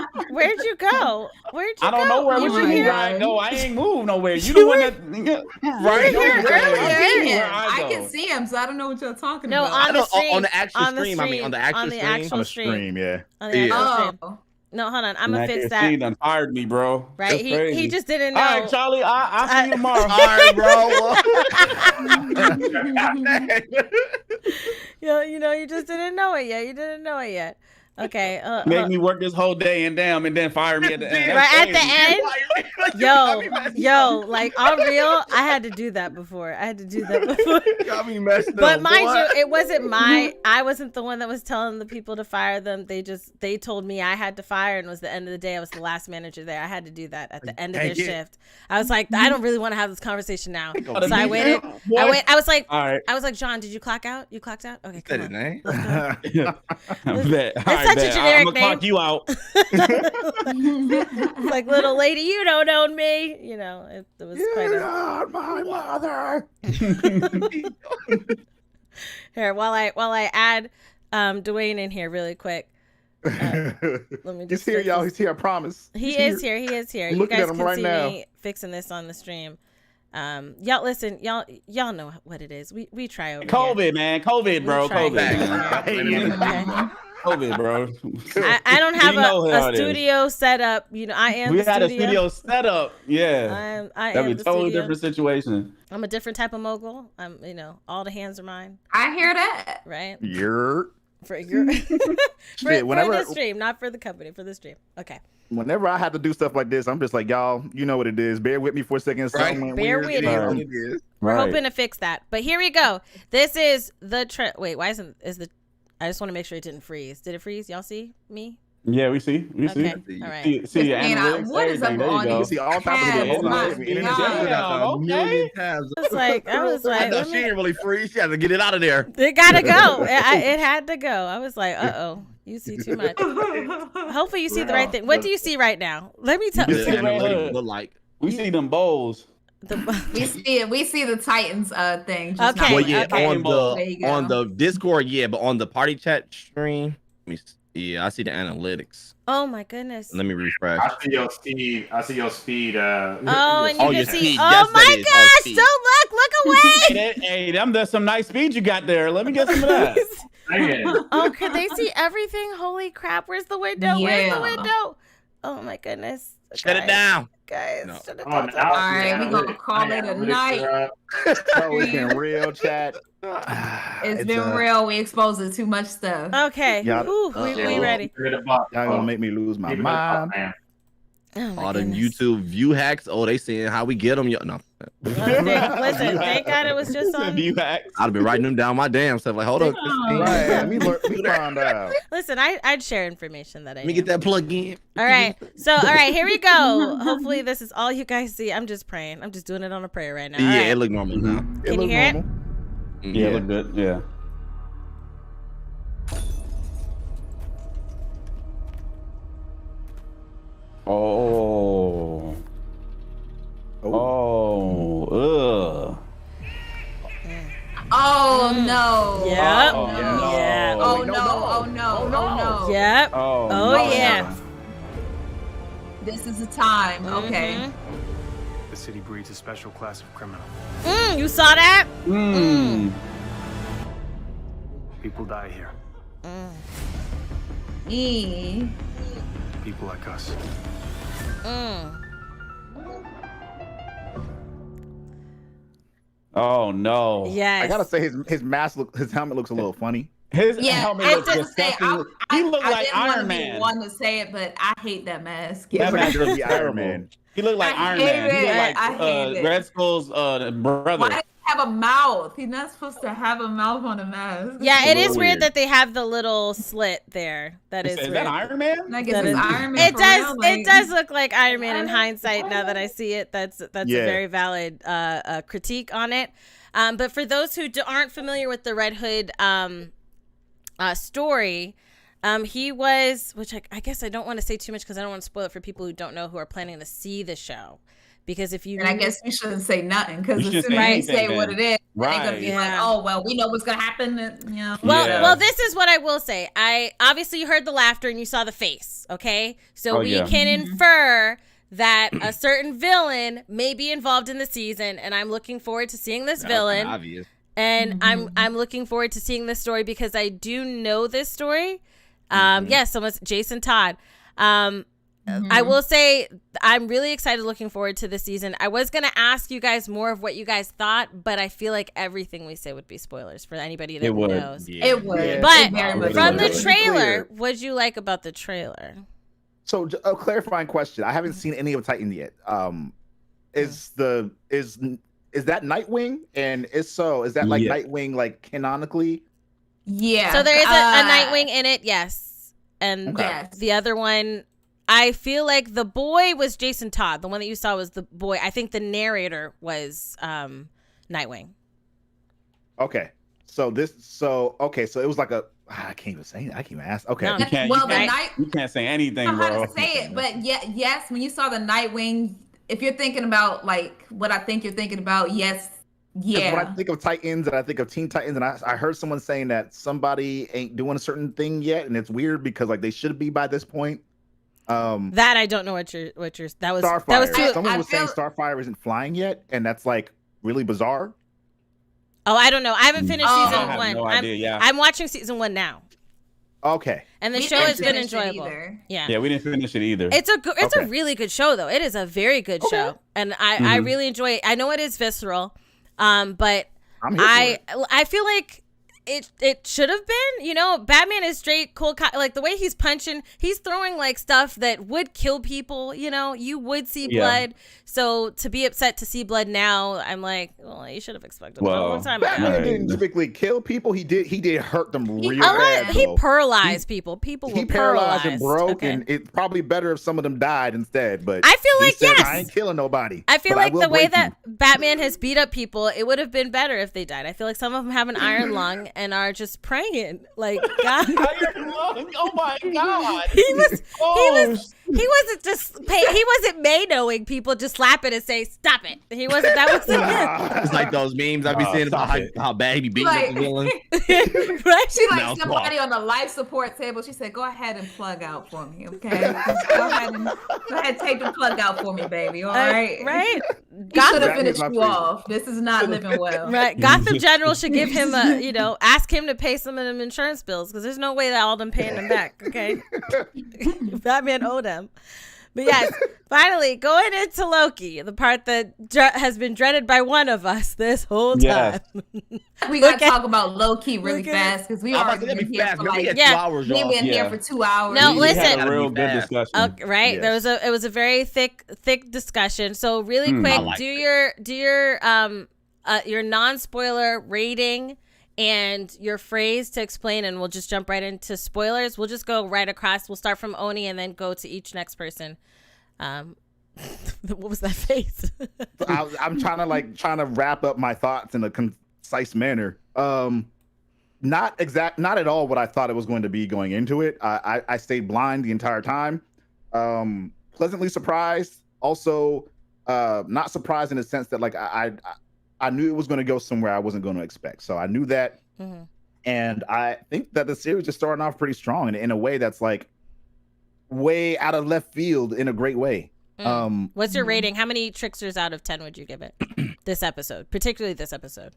go? Where'd you I don't go? know where You we were should here? I know I ain't moved nowhere. You You the one were- that You right. were here earlier. I can see him, so I don't know what you're talking No, about. on the stream. on the actual stream. I mean, on the actual on the stream. actual on the stream. stream, yeah. On the Yeah. actual stream. Oh. No, hold on. I'm gonna fix He that. done fired me, bro. Right? That's He crazy. just didn't know. All right, Charlie. I'll see you tomorrow. All right, bro. You just didn't know it yet. You didn't know it yet. Okay. Make me work this whole day and then fire me at the end. Right That's at the crazy. end. Yo, like on real, I had to do that before. Got me messed up. But mind boy. you, it wasn't I wasn't the one that was telling the people to fire them. They told me I had to fire, and it was the end of the day. I was the last manager there. I had to do that at the end of their Dang it. shift. I was like, I don't really want to have this conversation now. So Gotta I be waited. Boy. I was like, All right. John, did you clock out? You clocked out? Okay, Said come his on. name. I bet. All such a bet. generic I'm gonna clock name. you out. It's like, little lady, you don't own me. It was quite a... are my mother. Here, while I add Dwayne in here really quick. Let me He's just here, fix y'all. this. He's here. I promise. He He's is here. He is here. I'm You looking guys at him can right see now. me fixing this on the stream. Y'all listen. Y'all know what it is. We try over COVID, here. man. COVID, bro. We try COVID. here. man. Okay. COVID, bro. I don't have You know how a it is. studio set up. I am. We the had studio. a studio set up. Yeah. I That'd am be the a totally studio. different situation. I'm a different type of mogul. I'm. All the hands are mine. I hear that. Right. You're For your for whenever- the stream, not for the company, for the stream. Okay. Whenever I have to do stuff like this, I'm just like, y'all, you know what it is. Bear with me for a second. Right. Something went Bear weird. with It is me. what it is. We're hoping to fix that. But here we go. This is the wait, why I just want to make sure it didn't freeze. Did it freeze? Y'all see me? Yeah, we see. We Okay. see. All right. See your Man, analytics, what is up everything. There on you go. You see all types Tabs, of my stuff. God. Damn, okay. Tabs. I was like, I know she didn't really freeze. She had to get it out of there. it gotta go. It had to go. I was like, uh-oh. You see too much. Hopefully you see the right thing. What do you see right now? Let me tell You you. see Red Hood. Look like. We see them bowls. We see the Titans thing. Just Okay. Well, yeah, okay. on the Discord, yeah, but on the party chat stream, let me see. Yeah, I see the analytics. Oh my goodness. Let me refresh. I see your speed. Oh, and you Oh, can your see. speed. Oh Yes, that my is. Oh, gosh! speed. Don't look away. Hey, there's some nice speed you got there. Let me get some of that. Oh, could they see everything? Holy crap! Where's the window? Where's the Yeah. window? Oh my goodness! Shut it down. guys. No. Shut it Oh, down. now All right, we gonna call it a night. Oh, it's been real, chat. It's been real. We exposed to too much stuff. Okay. Yeah. Ooh, we ready. Y'all gonna make me lose my mind. Oh my All them goodness. YouTube view hacks. Oh, they saying how we get them. No, Listen, thank God it was just on. I'd be writing them down my damn self. Like, hold up. Right, let me find out. Listen, I'd share information that I Let me knew. get that plug in. All right. So, all right, here we go. Hopefully, this is all you guys see. I'm just praying. I'm just doing it on a prayer right now. All Yeah, right. it look normal now. Can you hear it? Yeah, it look good. Yeah. Oh. Oh. Ugh. Oh no. Yep. Oh, no. Yeah. Oh no. Oh no. Oh no. Yep. Oh, Oh, no. yeah. This is the time. Okay. Mhm. The city breeds a special class of criminal. You saw that? Mm. People die here. People like us. Oh no. Yes. I gotta say his helmet looks a little funny. His Yeah, helmet I looks just say disgusting. He looked I like didn't want Iron to be Man. one to say it, but I hate that mask. That Looks like mask he's gonna is be Iron terrible. Man. He looked like I Iron hate Man. He it. looked like I hate it. Red Skull's brother. Why does he have a mouth? He's not supposed to have a mouth on a mask. Yeah, it is little weird weird. that they have the little slit there. That is Is weird. that Iron Man? Like, That is is- Iron Man It for does. real? It Like- does look like Iron Man in hindsight. Now that I see it, that's a Yeah. very valid critique on it. But for those who aren't familiar with the Red Hood story, he was, which I guess I don't want to say too much because I don't want to spoil it for people who don't know who are planning to see the show. Because if you And I guess we shouldn't say nothing because You as shouldn't soon say as you say anything what then. it is, they're gonna Right. be like, Yeah. "Oh well, we know what's gonna happen." You know. Well, Yeah. well, this is what I will say. I obviously you heard the laughter and you saw the face. Okay, so Oh, we yeah. can infer that a certain villain may be involved in the season, and I'm looking forward to seeing this villain. Obvious. And I'm looking forward to seeing this story because I do know this story. Yes, someone's Jason Todd. I will say I'm really excited, looking forward to this season. I was gonna ask you guys more of what you guys thought, but I feel like everything we say would be spoilers for anybody that It would. knows. It would. Yeah. But It very much from would. the trailer, what'd you like about the trailer? So a clarifying question. I haven't seen any of Titan yet. Is that Nightwing? And if so, is that like Yeah. Nightwing like canonically? Yeah. So there is a Nightwing in it, yes. And Yes. the other one, I feel like the boy was Jason Todd. The one that you saw was the boy. I think the narrator was Nightwing. Okay. So it was like I can't even say it. I can't even ask. Okay. No. You can't, Well, you the can't, night. you can't say anything, I don't know bro. how to say it, but yes. When you saw the Nightwing, if you're thinking about like what I think you're thinking about, yes, 'Cause yeah. when I think of Titans and I think of Teen Titans, and I heard someone saying that somebody ain't doing a certain thing yet, and it's weird because like they should be by this point. That I don't know what you're that was Starfire. that was too. Someone I was saying feel- Starfire isn't flying yet, and that's like really bizarre. Oh, I don't know. I haven't finished Oh. season I have one. no idea, yeah. I'm watching season 1 now, Okay. and the We show didn't has been finish it enjoyable. either. Yeah. Yeah, we didn't finish it either. It's a Okay. really good show though. It is a very good show, and I really enjoy it. I know it is visceral, but I'm here for it. I feel like it should have been, Batman is straight cool, like the way he's punching, he's throwing like stuff that would kill people, you would see Yeah. blood. So to be upset to see blood now, I'm like, well, you should have expected that a Well, long time ago. Batman Right. didn't typically kill people. He did hurt them real A lot, bad. he though. paralyzed people. People He were paralyzed and broke, Okay. and it's probably better if some of them died instead. But I feel he like, said, yes. I ain't killing nobody. I feel but like will the way break that you." Batman has beat up people, it would have been better if they died. I feel like some of them have an iron lung, and are just praying. Like, God. Oh my God. He wasn't just he wasn't knowing people just slap it and say stop it. He wasn't. That wasn't him. It's like those memes I be seeing about how bad he be beating up the villain. Right? She like No, somebody on the life support table. She said, "Go ahead and plug out for me, okay? Go ahead and take the plug out for me, baby. All right, Right? He should have That is finished my you favorite. off. This is not living well." Right. Gotham General should give him ask him to pay some of them insurance bills because there's no way that all them paying them back. Okay. Batman owed him. But yes, finally going into Loki, the part that has been dreaded by one of us this whole time. Yes. We gotta talk about Loki really fast because we I'm already about to been be here fast. for We like had 2 Yeah. hours, we've y'all. been here Yeah. for 2 hours. No, We listen. had a real Be good fast. discussion. Okay, right. Yes. It was a very thick discussion. So really quick, I like do your non-spoiler rating and your phrase to explain, and we'll just jump right into spoilers. We'll just go right across. We'll start from Oni and then go to each next person. What was that face? I'm trying to wrap up my thoughts in a concise manner. Not at all what I thought it was going to be going into it. I stayed blind the entire time. Pleasantly surprised. Also, not surprised in the sense that like I knew it was going to go somewhere I wasn't going to expect. So I knew that, and I think that the series is starting off pretty strong in a way that's like way out of left field in a great way. What's your rating? How many tricksters out of 10 would you give it this episode, particularly this episode?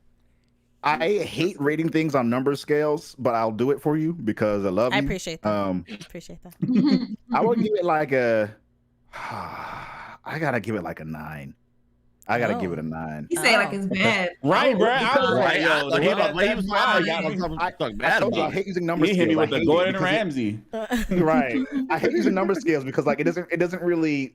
I hate rating things on number scales, but I'll do it for you because I love you. I appreciate that. Appreciate that. I would give it like I gotta give it like a 9. I gotta give it a 9. You say like it's bad. Right, bro. I was like, Right. yo, Like, he that- was that's like, fine. I talk I bad told you I about it. hate using number He scales. hit me with I the hate it Gordon because Ramsay. right. I hate using number scales because like it doesn't really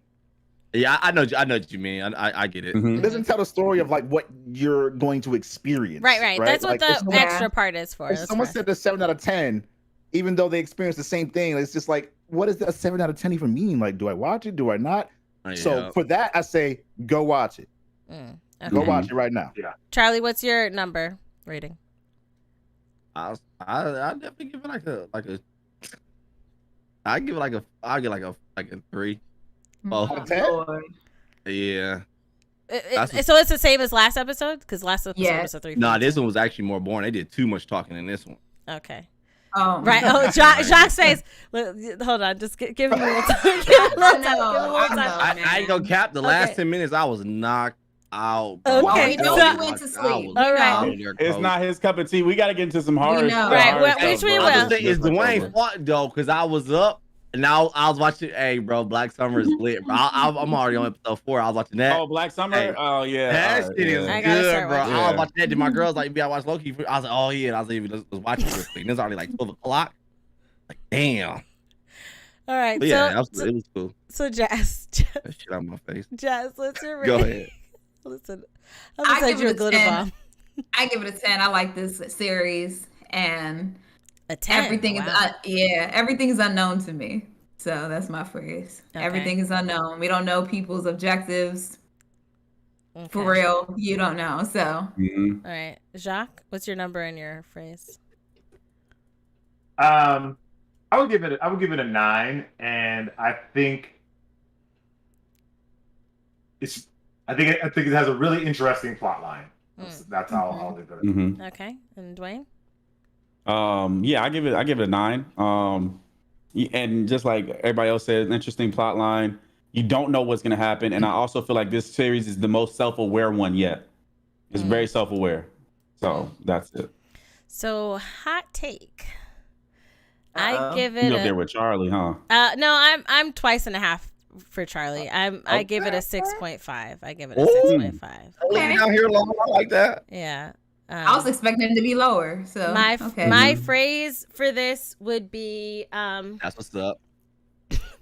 Yeah, I know what you mean. I get it. Mhm. it doesn't tell the story of like what you're going to experience. Right. That's what Like, the if someone- extra part is for. if That's someone right. said a 7 out of 10, even though they experienced the same thing, it's just like, what does a 7 out of 10 even mean? Like, do I watch it? Do I not? Oh, So yeah. for that, I say go watch it. Okay. Go watch it right now. Charlie, what's your number rating? I definitely give it I give it like a 3. Oh, Out of 10? Lord. Yeah. So it's the same as last episode? Because last episode Yes. was a 3. No, this one was actually more boring. They did too much talking in this one. Okay. Oh, Right. Oh, Jacques' face. Hold on. Just give him a little time. Give him a little time. Give him a little time. I ain't gonna cap. The last 10 minutes, I was knocked out. Bro. Okay, I we know so- you went to sleep. All right. We out there, It's coach. not his cup of tea. We got to get into some hard know. stuff. Right, hard well, stuff, which we bro. will. I was thinking, it's Different Dwayne over. fault though, because I was up and now I was watching. Hey, bro, Black Summer is lit, bro. I'm already on episode 4. I was watching that. Oh, Black Summer? Hey, Oh, yeah. That All right, shit is I gotta good, start bro. watching I it. was watching that. Did my girls like, I watched Loki? I was like, oh yeah. And I was even let's watch it real quick. And it's already like 12 o'clock. Like, damn. All right. But yeah, So it was cool. so Jazz, That shit out of my face. Jazz, what's your Go rating? ahead. Listen, I I'm gonna give send you a it a glitter 10. bomb. I give it a 10. I like this series, and A 10. everything Wow. everything is unknown to me. So that's my phrase. Okay. Everything is unknown. We don't know people's objectives. Okay. For real, you don't know. So Mhm. All right, Jacques, what's your number in your phrase? I would give it a 9, and I think it has a really interesting plot line. That's how I'll leave it. Mhm. Okay, and Dwayne. Yeah, I give it a 9. And just like everybody else said, an interesting plot line. You don't know what's gonna happen, and I also feel like this series is the most self-aware one yet. It's very self-aware, so that's it. So hot take. I Uh-oh. give You it up there a, with Charlie, huh? no. I'm twice and a half for Charlie. I give it a 6.5. I give it a 6.5. okay. Down here long, I like that. Yeah. I was expecting it to be lower. So okay. My phrase for this would be That's what's up.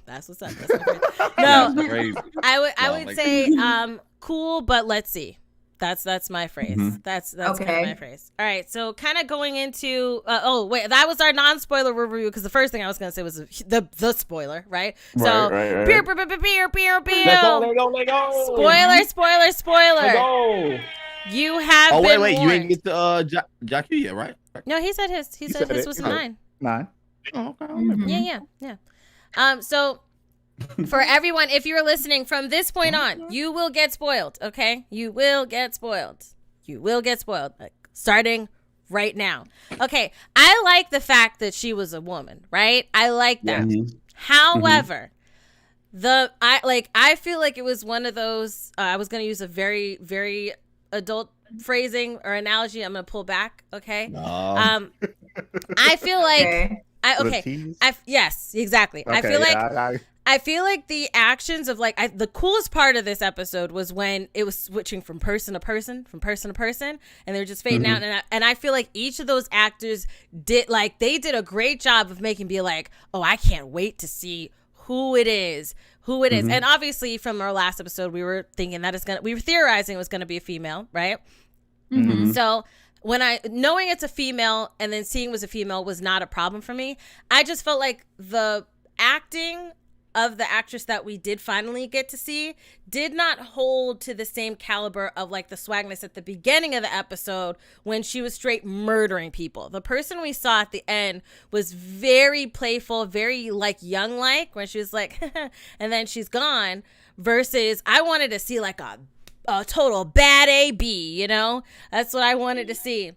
that's what's up. That's my phrase. No, That's crazy. I No, would like- say cool, but let's see. That's my phrase. Mhm. That's kind of Okay. my phrase. All right, so kind of going into that was our non-spoiler review because the first thing I was gonna say was the spoiler, right? So Right. pew, pew, pew, pew, pew, pew, pew. Let go. Spoiler. Let go. You have Oh been wait, you warned. ain't get to Jackie yet, right? No, he said his. He said his was 9. 9. Oh, okay. Yeah. So for everyone, if you're listening from this point on, you will get spoiled. Okay, you will get spoiled. You will get spoiled. Like, starting right now. Okay, I like the fact that she was a woman, right? I like that. However, I feel like it was one of those. I was going to use a very, very adult phrasing or analogy. I'm going to pull back. Okay. I feel like. Yes, exactly. Okay, I feel like. I feel like the actions of the coolest part of this episode was when it was switching from person to person, and they're just fading out. And I feel like each of those actors did a great job of making be like, oh, I can't wait to see who it is. And obviously from our last episode, we were thinking that we were theorizing it was going to be a female, right? So knowing it's a female and then seeing it was a female was not a problem for me. I just felt like the acting of the actress that we did finally get to see did not hold to the same caliber of like the swagness at the beginning of the episode when she was straight murdering people. The person we saw at the end was very playful, very like young, like when she was like, and then she's gone, versus I wanted to see like a total bad AB, you know? That's what I wanted to see.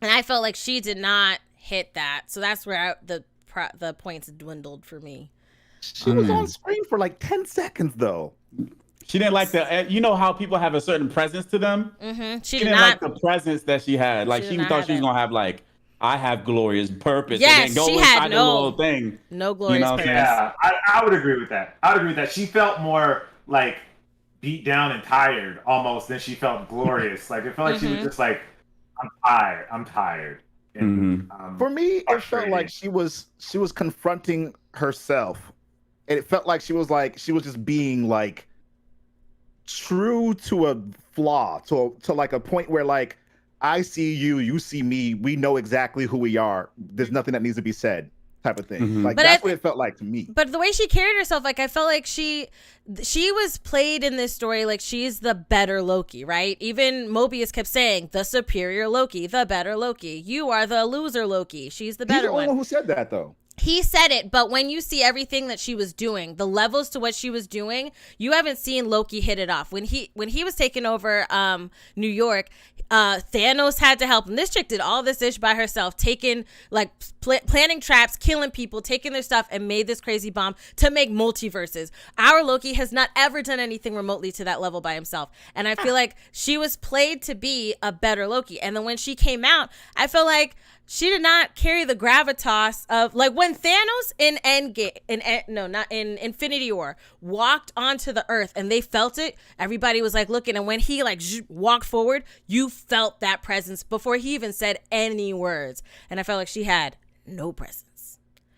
And I felt like she did not hit that. So that's where the points dwindled for me. She was on screen for like 10 seconds, though. She didn't like you know how people have a certain presence to them? She didn't like the presence that she had. Like, she thought she was going to have, like, I have glorious purpose. Yes, and then go she had little thing. No glorious purpose. Yeah, I would agree with that. She felt more, like, beat down and tired, almost, than she felt glorious. Like, it felt like she was just like, I'm tired. And, for me, it felt like she was confronting herself. And it felt like she was just being like true to a flaw, to like a point where like, I see you, you see me, we know exactly who we are. There's nothing that needs to be said, type of thing. Like, that's what it felt like to me. But the way she carried herself, like, I felt like she was played in this story like she's the better Loki, right? Even Mobius kept saying, the superior Loki, the better Loki. You are the loser Loki. She's the better one. He's the only one who said that, though. He said it, but when you see everything that she was doing, the levels to what she was doing, you haven't seen Loki hit it off. When he was taking over New York, Thanos had to help him. This chick did all this ish by herself, taking like planning traps, killing people, taking their stuff, and made this crazy bomb to make multiverses. Our Loki has not ever done anything remotely to that level by himself, and I feel like she was played to be a better Loki. And then when she came out, I felt like she did not carry the gravitas of like when Thanos in Infinity War walked onto the earth and they felt it. Everybody was like looking, and when he like walked forward, you felt that presence before he even said any words. And I felt like she had no presence.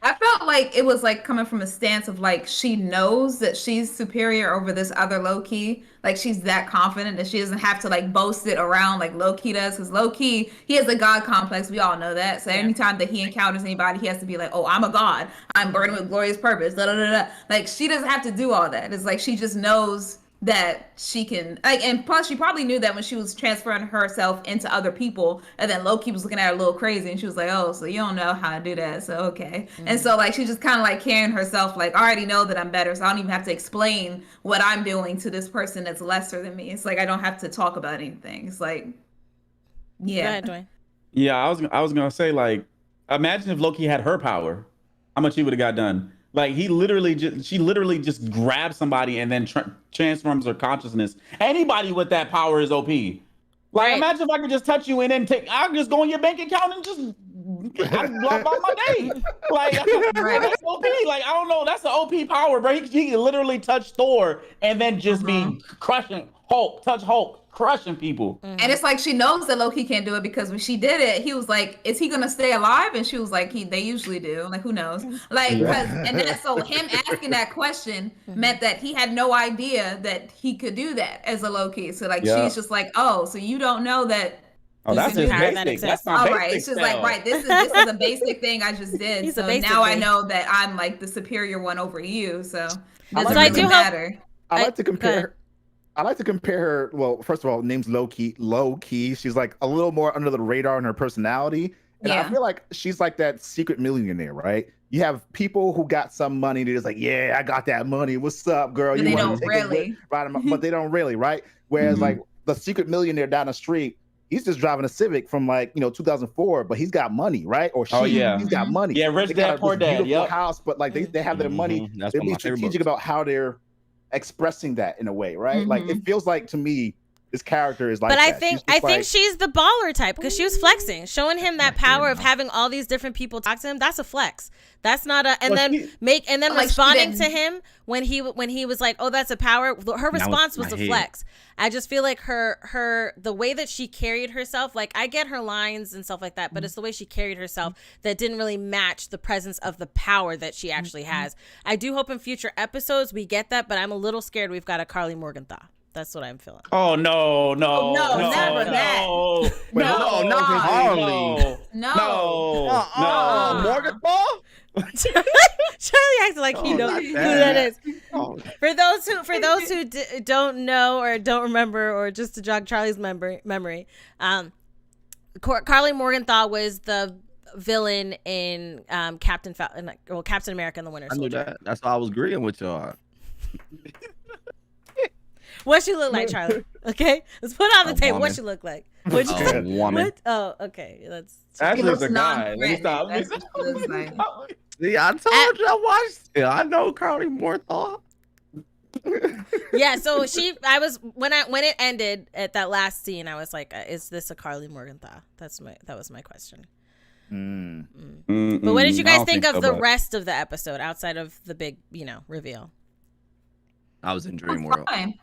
I felt like it was like coming from a stance of like she knows that she's superior over this other Loki. Like she's that confident that she doesn't have to like boast it around like Loki does. Because Loki, he has a god complex. We all know that. So anytime that he encounters anybody, he has to be like, oh, I'm a god. I'm burning with glorious purpose. Da, da, da, da. Like she doesn't have to do all that. It's like she just knows that she can like, and plus she probably knew that when she was transferring herself into other people, and then Loki was looking at her a little crazy, and she was like, oh, so you don't know how to do that, so okay. And so like she just kind of like carrying herself like, I already know that I'm better, so I don't even have to explain what I'm doing to this person that's lesser than me. It's like I don't have to talk about anything. It's like, yeah. Go ahead, Dwayne. Yeah, I was gonna say, like, imagine if Loki had her power, how much he would have got done. Like she literally just grabs somebody and then transforms her consciousness. Anybody with that power is OP. Like, imagine if I could just touch you and then I'll just go in your bank account and just block out my day. Like, that's OP. Like, I don't know, that's an OP power, bro. He can literally touch Thor and then just be crushing Hulk, crushing people. And it's like she knows that Loki can't do it because when she did it, he was like, is he gonna stay alive? And she was like, they usually do. Like, who knows? Like, so him asking that question meant that he had no idea that he could do that as a Loki. So like she's just like, oh, so you don't know that. Oh, that's his basic. That's my basic. Right. It's just like, right, this is a basic thing I just did. So now I know that I'm like the superior one over you. So doesn't really matter. I like to compare I like to compare her. Well, first of all, name's Loki. Loki. She's like a little more under the radar in her personality, and I feel like she's like that secret millionaire, right? You have people who got some money. They're just like, yeah, I got that money. What's up, girl? But You they want don't to take really. but they don't really, right? Whereas like the secret millionaire down the street, he's just driving a Civic from 2004, but he's got money, right? Or he's got money. Yeah, rich they dad, got poor this dad. beautiful house, but like they have their money. That's They're one of being my favorite strategic books. about how they're expressing that in a way, right? Like it feels like to me, this character is like. But I that. think she's the baller type because she was flexing, showing him that power of having all these different people talk to him. That's a flex. That's not a responding to him when he was like, oh, that's a power. Her response was a flex. I just feel like the way that she carried herself, like I get her lines and stuff like that, but it's the way she carried herself that didn't really match the presence of the power that she actually has. I do hope in future episodes we get that, but I'm a little scared we've got a Carly Morgenthau. That's what I'm feeling. Oh no, never that. No, not Harley. No. Morgenthau? Charlie acts like he knows who that is. For those who don't know or don't remember, or just to jog Charlie's memory, Carly Morgenthau was the villain in Captain America and the Winter Soldier. I knew that. That's why I was agreeing with y'all. What she look like, Charlie? Okay, let's put it on the table. What she look like? What you say? Woman. What? Oh, okay. That's Ashley's a guy. Let me stop. That's what she looks like. See, I told you I watched it. I know Carly Morgenthau. Yeah, so I was when it ended at that last scene, I was like, is this a Carly Morgenthau? That was my question. But what did you guys think of the rest of the episode outside of the big, reveal? I was in Dream World. Fine.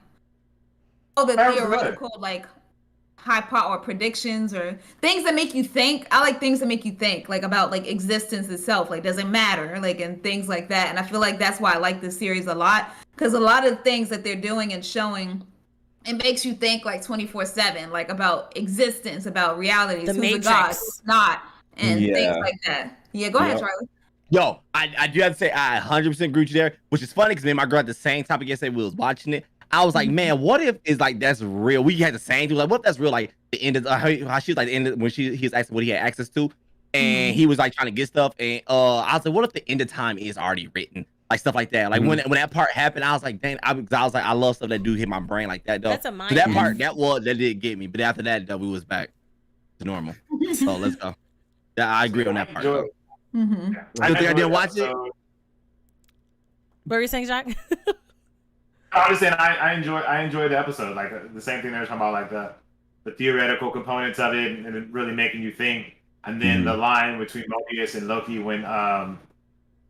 Oh, the theoretical, like high power predictions or things that make you think. I like things that make you think, like about like existence itself, like does it matter, like and things like that. And I feel like that's why I like this series a lot, because a lot of things that they're doing and showing, it makes you think like 24/7, like about existence, about realities, who's a god, who's not, and things like that. Yeah, go ahead, Charlie. Yo, I do have to say I 100% agree with you there, which is funny because me and my girl had the same topic yesterday. We was watching it. I was like, man, what if it's like that's real? We had the same thing. Like, what if that's real? Like the end of how she was like the end of, when he was asking what he had access to, and he was like trying to get stuff. And I was like, what if the end of time is already written? Like stuff like that. Like when that part happened, I was like, dang, I was like, I love stuff that do hit my brain like that though. That's a mind. So that part that did get me, but after that, though, we was back to normal. So let's go. Yeah, I agree on that part. Though. I think I didn't watch it. What were you saying, Jacques? I was saying I enjoy the episode, like the same thing they were talking about, like the theoretical components of it and it really making you think. And then the line between Mobius and Loki when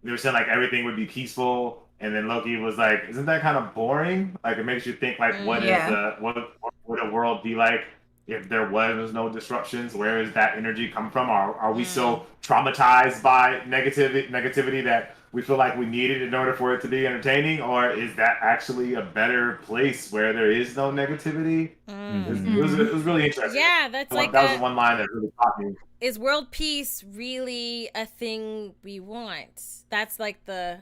they were saying like everything would be peaceful, and then Loki was like, "Isn't that kind of boring? Like it makes you think like what would a world be like if there was no disruptions? Where is that energy come from? Are we so traumatized by negativity that we feel like we need it in order for it to be entertaining, or is that actually a better place where there is no negativity?" It was really interesting. Yeah, that was one line that really caught me. Is world peace really a thing we want? That's like the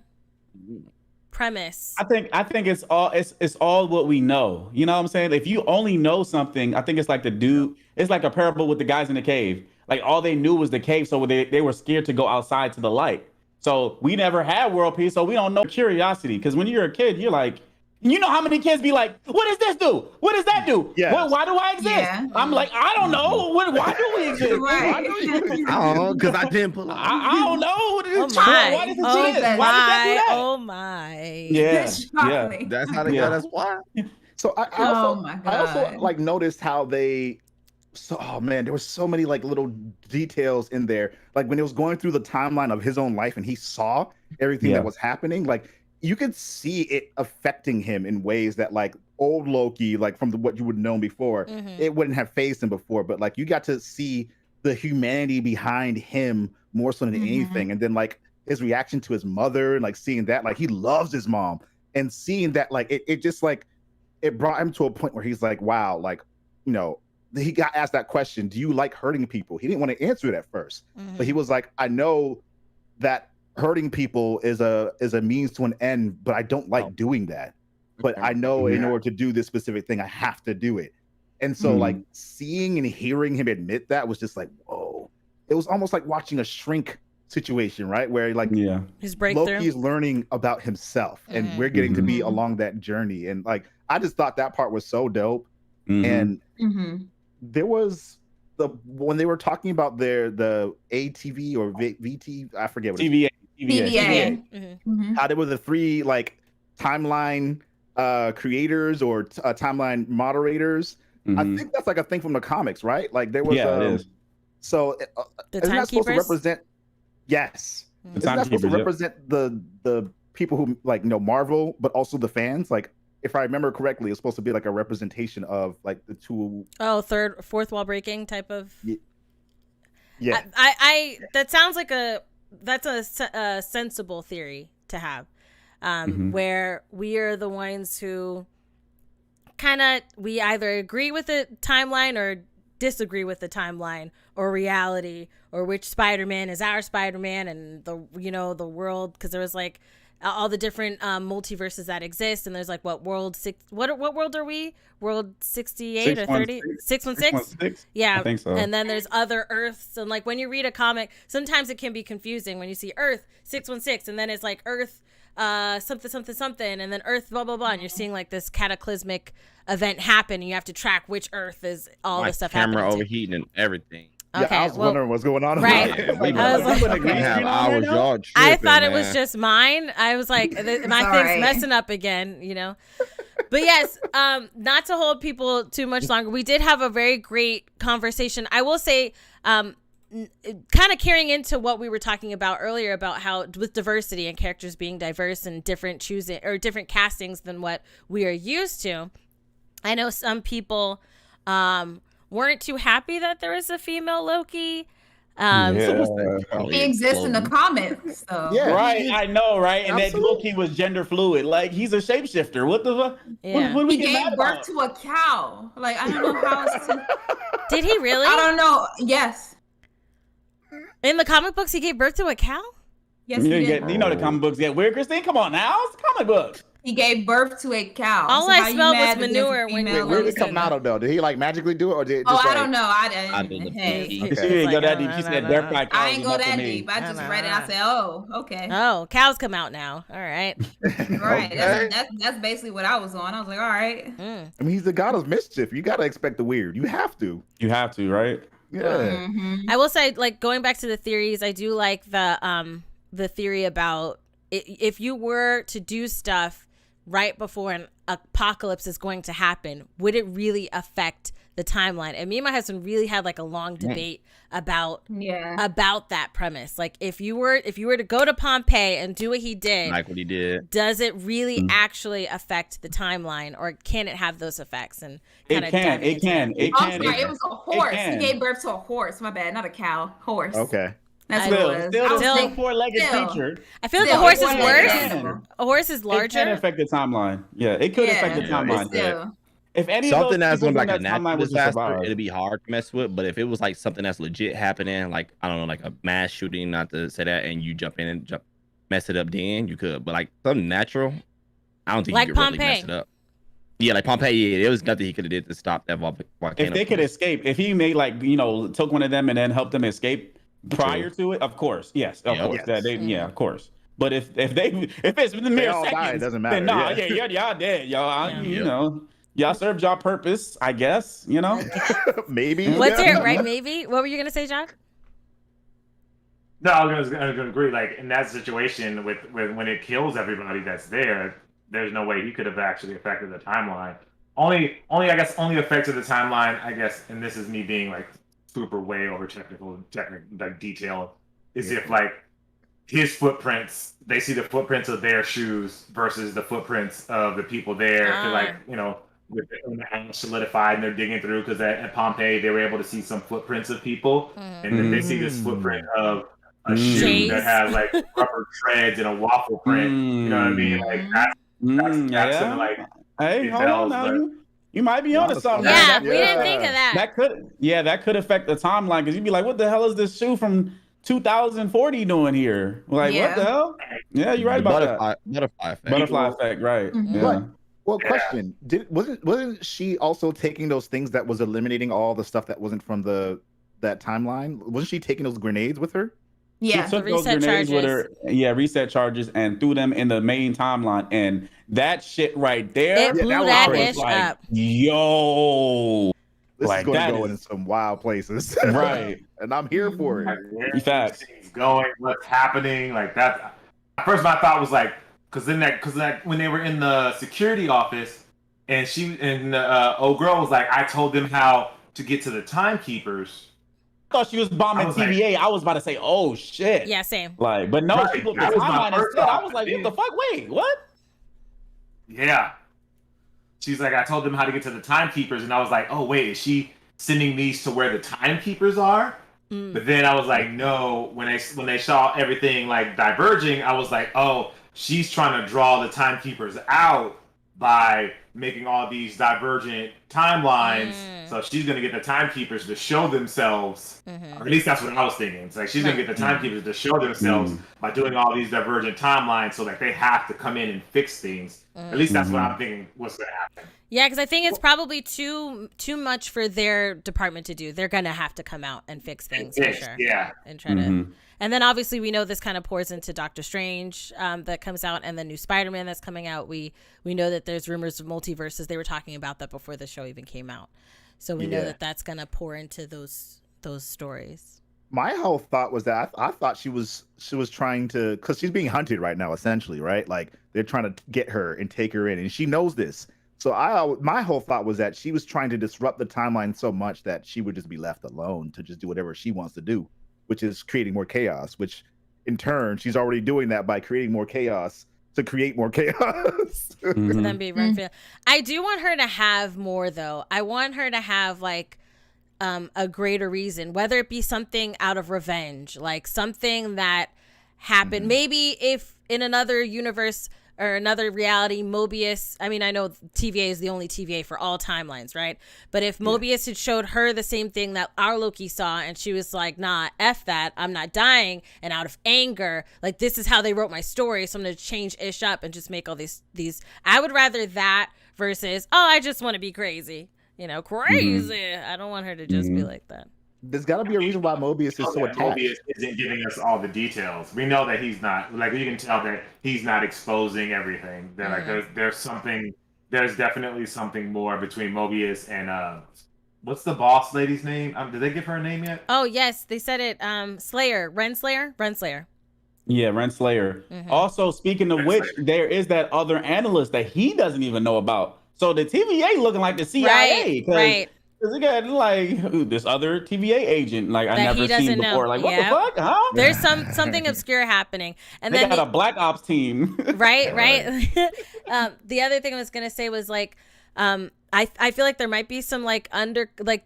premise. I think it's all what we know. You know what I'm saying? If you only know something, I think it's like it's like a parable with the guys in the cave. Like all they knew was the cave, so they were scared to go outside to the light. So we never had world peace, so we don't know curiosity. Because when you're a kid, you're like, you know how many kids be like, what does this do? What does that do? Yeah. Why do I exist? Yeah. I'm like, I don't know. Why do we exist? Right. I don't know, because I didn't pull out. I don't know. Oh my. Why does it Oh exist? my. Why does that do that? Oh my. Yeah. That's how they go. That's why. So I also like noticed how they. So, oh man, there were so many like little details in there. Like when it was going through the timeline of his own life and he saw everything that was happening, like you could see it affecting him in ways that like old Loki, like from what you would have known before, it wouldn't have phased him before. But like you got to see the humanity behind him more so than anything. And then like his reaction to his mother and like seeing that, like he loves his mom, and seeing that, like it just like it brought him to a point where he's like, wow, like, he got asked that question, do you like hurting people? He didn't want to answer it at first, but he was like, I know that hurting people is a means to an end, but I don't like doing that. but I know in order to do this specific thing, I have to do it. And so like seeing and hearing him admit that was just like, whoa. It was almost like watching a shrink situation, right? Where like his breakthrough. Loki's learning about himself and we're getting to be along that journey. And like, I just thought that part was so dope. And there was when they were talking about the ATV or VT, I forget what TVA. TVA. how there were the 3 like timeline creators or timeline moderators. I think that's like a thing from the comics, right? Like there was it is. So The isn't that supposed to timekeepers? represent? Yes. The Isn't that supposed to timekeepers, represent the people who like Marvel, but also the fans? Like, if I remember correctly, it's supposed to be like a representation of like the 2. Oh, fourth wall breaking type of. Yeah. I that sounds like that's a sensible theory to have, where we are the ones who we either agree with the timeline or disagree with the timeline or reality, or which Spider-Man is our Spider-Man, and the world, because there was like all the different multiverses that exist, and there's like what world are we? World 68 or 30? 616? Yeah, I think so. And then there's other Earths, and like when you read a comic, sometimes it can be confusing when you see Earth 616, and then it's like Earth something, and then Earth blah blah blah, and you're seeing like this cataclysmic event happen, and you have to track which Earth is all My the stuff camera happening to. overheating and everything. Okay, I was wondering what's going on. Right. Yeah, we I was like, have our jaw I thought tripping, it was man. just mine. I was like, my thing's alright. messing up again, But yes, not to hold people too much longer. We did have a very great conversation. I will say, kind of carrying into what we were talking about earlier about how with diversity and characters being diverse and different castings than what we are used to. I know some people weren't too happy that there was a female Loki. He exists in the comics, so Right, I know, right? And that Loki was gender fluid. Like, he's a shapeshifter. What the fuck? Yeah. What we he get mad gave birth about? to a cow. Like, I don't know how else to... Did he really? I don't know. Yes. In the comic books, he gave birth to a cow? Yes, he did. You know the comic books get weird, Christine. Come on now, it's comic books. He gave birth to a cow. All So I how you smelled was mad that there's a manure when female you- Where did it said come out of though? Did he like magically do it, or did it Oh, just I like? don't know. I I didn't. did the Hey. pee. She It's didn't go like, that no, deep. She no, said no, their no. black I cows ain't was go not for that me. deep. I just No, read it. no. I said, oh, okay. Oh, cows come out now. All right. Right. Okay. That's basically what I was on. I was like, all right. I mean, he's the god of mischief. You gotta expect the weird. You have to. You have to, right? Yeah. Mhm. I will say, like, going back to the theories, I do like the theory about if you were to do stuff right before an apocalypse is going to happen, would it really affect the timeline? And me and my husband really had like a long debate about that premise. Like, if you were to go to Pompeii and do what he did, Like what he did. does it really actually affect the timeline, or can it have those effects? And It kind of can. It can. It Oh, can. sorry, it was a horse. He can. gave birth to a horse. My bad, not a cow. Horse. Okay. That's I- what Still, it was. still, I was still thinking- four-legged still. creature. I feel like Still, a horse is it worse. can. A horse is It can larger. affect the timeline. Yeah, it could affect the Yeah, timeline. still. If any Something of those that's people gonna be like in a that timeline natural was to disaster, survive, it'd be hard to mess with. But if it was like something that's legit happening, like I don't know, like a mass shooting, not to say that, and you jump in and mess it up, then you could. But like something natural, I don't think Like you could really mess Pompeii. it up. Yeah, like Pompeii. Yeah, there was nothing he could have did to stop that volcano. if they could escape, if he made took one of them and then helped them escape prior to it, of course, yes, of Yeah. course, Yes. yeah, of course. But if it's the mere all seconds, die, it doesn't then matter, nah, yeah. y'all dead, y'all. Yeah. You know, y'all served y'all purpose, I guess. You know, Maybe. What's Yeah. it, right? Maybe. What were you gonna say, John? No, I was gonna agree. Like in that situation, with when it kills everybody that's there, there's no way he could have actually affected the timeline. Only affected the timeline, I guess. And this is me being like super way over technical like detail. Is if like his footprints, they see the footprints of their shoes versus the footprints of the people there. Ah. Like with the ash solidified and they're digging through, because at Pompeii they were able to see some footprints of people, and then they see this footprint of a shoe Chase. that has like rubber treads and a waffle print. You know what I mean? Like that's something like hey, it hold on tells, now. but- You might be onto something. Yeah, That- we didn't think of that. That could affect the timeline, because you'd be like, what the hell is this shoe from 2040 doing here? Like, what Yeah. the hell? Yeah, you're right about that. Butterfly effect. Butterfly effect, right? Mhm. Yeah. Right. Well, question: wasn't she also taking those things that was eliminating all the stuff that wasn't from that timeline? Wasn't she taking those grenades with her? Yeah. She took those grenades with her, reset charges, and threw them in the main timeline. And that shit right there, It blew that was ish like, up. Yo, This like, is going that to go is- in some wild places, right? And I'm here for it. Like, where Facts. these things going, what's happening, like that. At first, my thought was like, because when they were in the security office, and old girl was like, I told them how to get to the timekeepers. I thought she was bombing TVA. I was about to say, oh shit. Yeah, same. Like, but no, Right, she looked that the was my timeline first instead. I thought, was but like, what the then- fuck? Wait, what? Yeah. She's like, I told them how to get to the timekeepers, and I was like, oh wait, is she sending these to where the timekeepers are? But then I was like, no. When they saw everything like diverging, I was like, oh, she's trying to draw the timekeepers out by making all these divergent timelines. So she's gonna get the timekeepers to show themselves. Or at least that's what I was thinking. It's like she's gonna get the timekeepers to show themselves by doing all these divergent timelines, so that they have to come in and fix things. At least that's what I'm thinking was gonna happen. Yeah, because I think it's probably too much for their department to do. They're gonna have to come out and fix things for sure. Yeah. And try to. And then obviously we know this kind of pours into Doctor Strange that comes out, and the new Spider-Man that's coming out. We know that there's rumors of multiverses. They were talking about that before the show even came out. So we know that that's gonna pour into those stories. My whole thought was that I thought she was trying to, because she's being hunted right now, essentially, right? Like they're trying to get her and take her in, and she knows this. So my whole thought was that she was trying to disrupt the timeline so much that she would just be left alone to just do whatever she wants to do, which is creating more chaos. Which, in turn, she's already doing that by creating more chaos to create more chaos. To then be run for. I do want her to have more, though. I want her to have like a greater reason, whether it be something out of revenge, like something that happened. Maybe if in another universe or another reality, Mobius, I mean, I know TVA is the only TVA for all timelines, right? But if Mobius had showed her the same thing that our Loki saw, and she was like, nah, F that, I'm not dying, and out of anger, like, this is how they wrote my story, so I'm going to change Ish up and just make all these, I would rather that versus, oh, I just want to be crazy. You know, crazy. I don't want her to just be like that. There's got to be a reason why Mobius is so attached. Mobius isn't giving us all the details. We know that he's not, like, you can tell that he's not exposing everything. That like there's definitely something more between Mobius and what's the boss lady's name? Did they give her a name yet? Oh yes, they said it. Slayer, Renslayer. Yeah, Renslayer. Also, speaking of which, there is that other analyst that he doesn't even know about. So the TVA looking like the CIA, right? Because they got like this other TVA agent, like I That never seen before. Like what the fuck, huh? There's something obscure happening, and they then got a Black Ops team. right. The other thing I was gonna say was like, I feel like there might be some like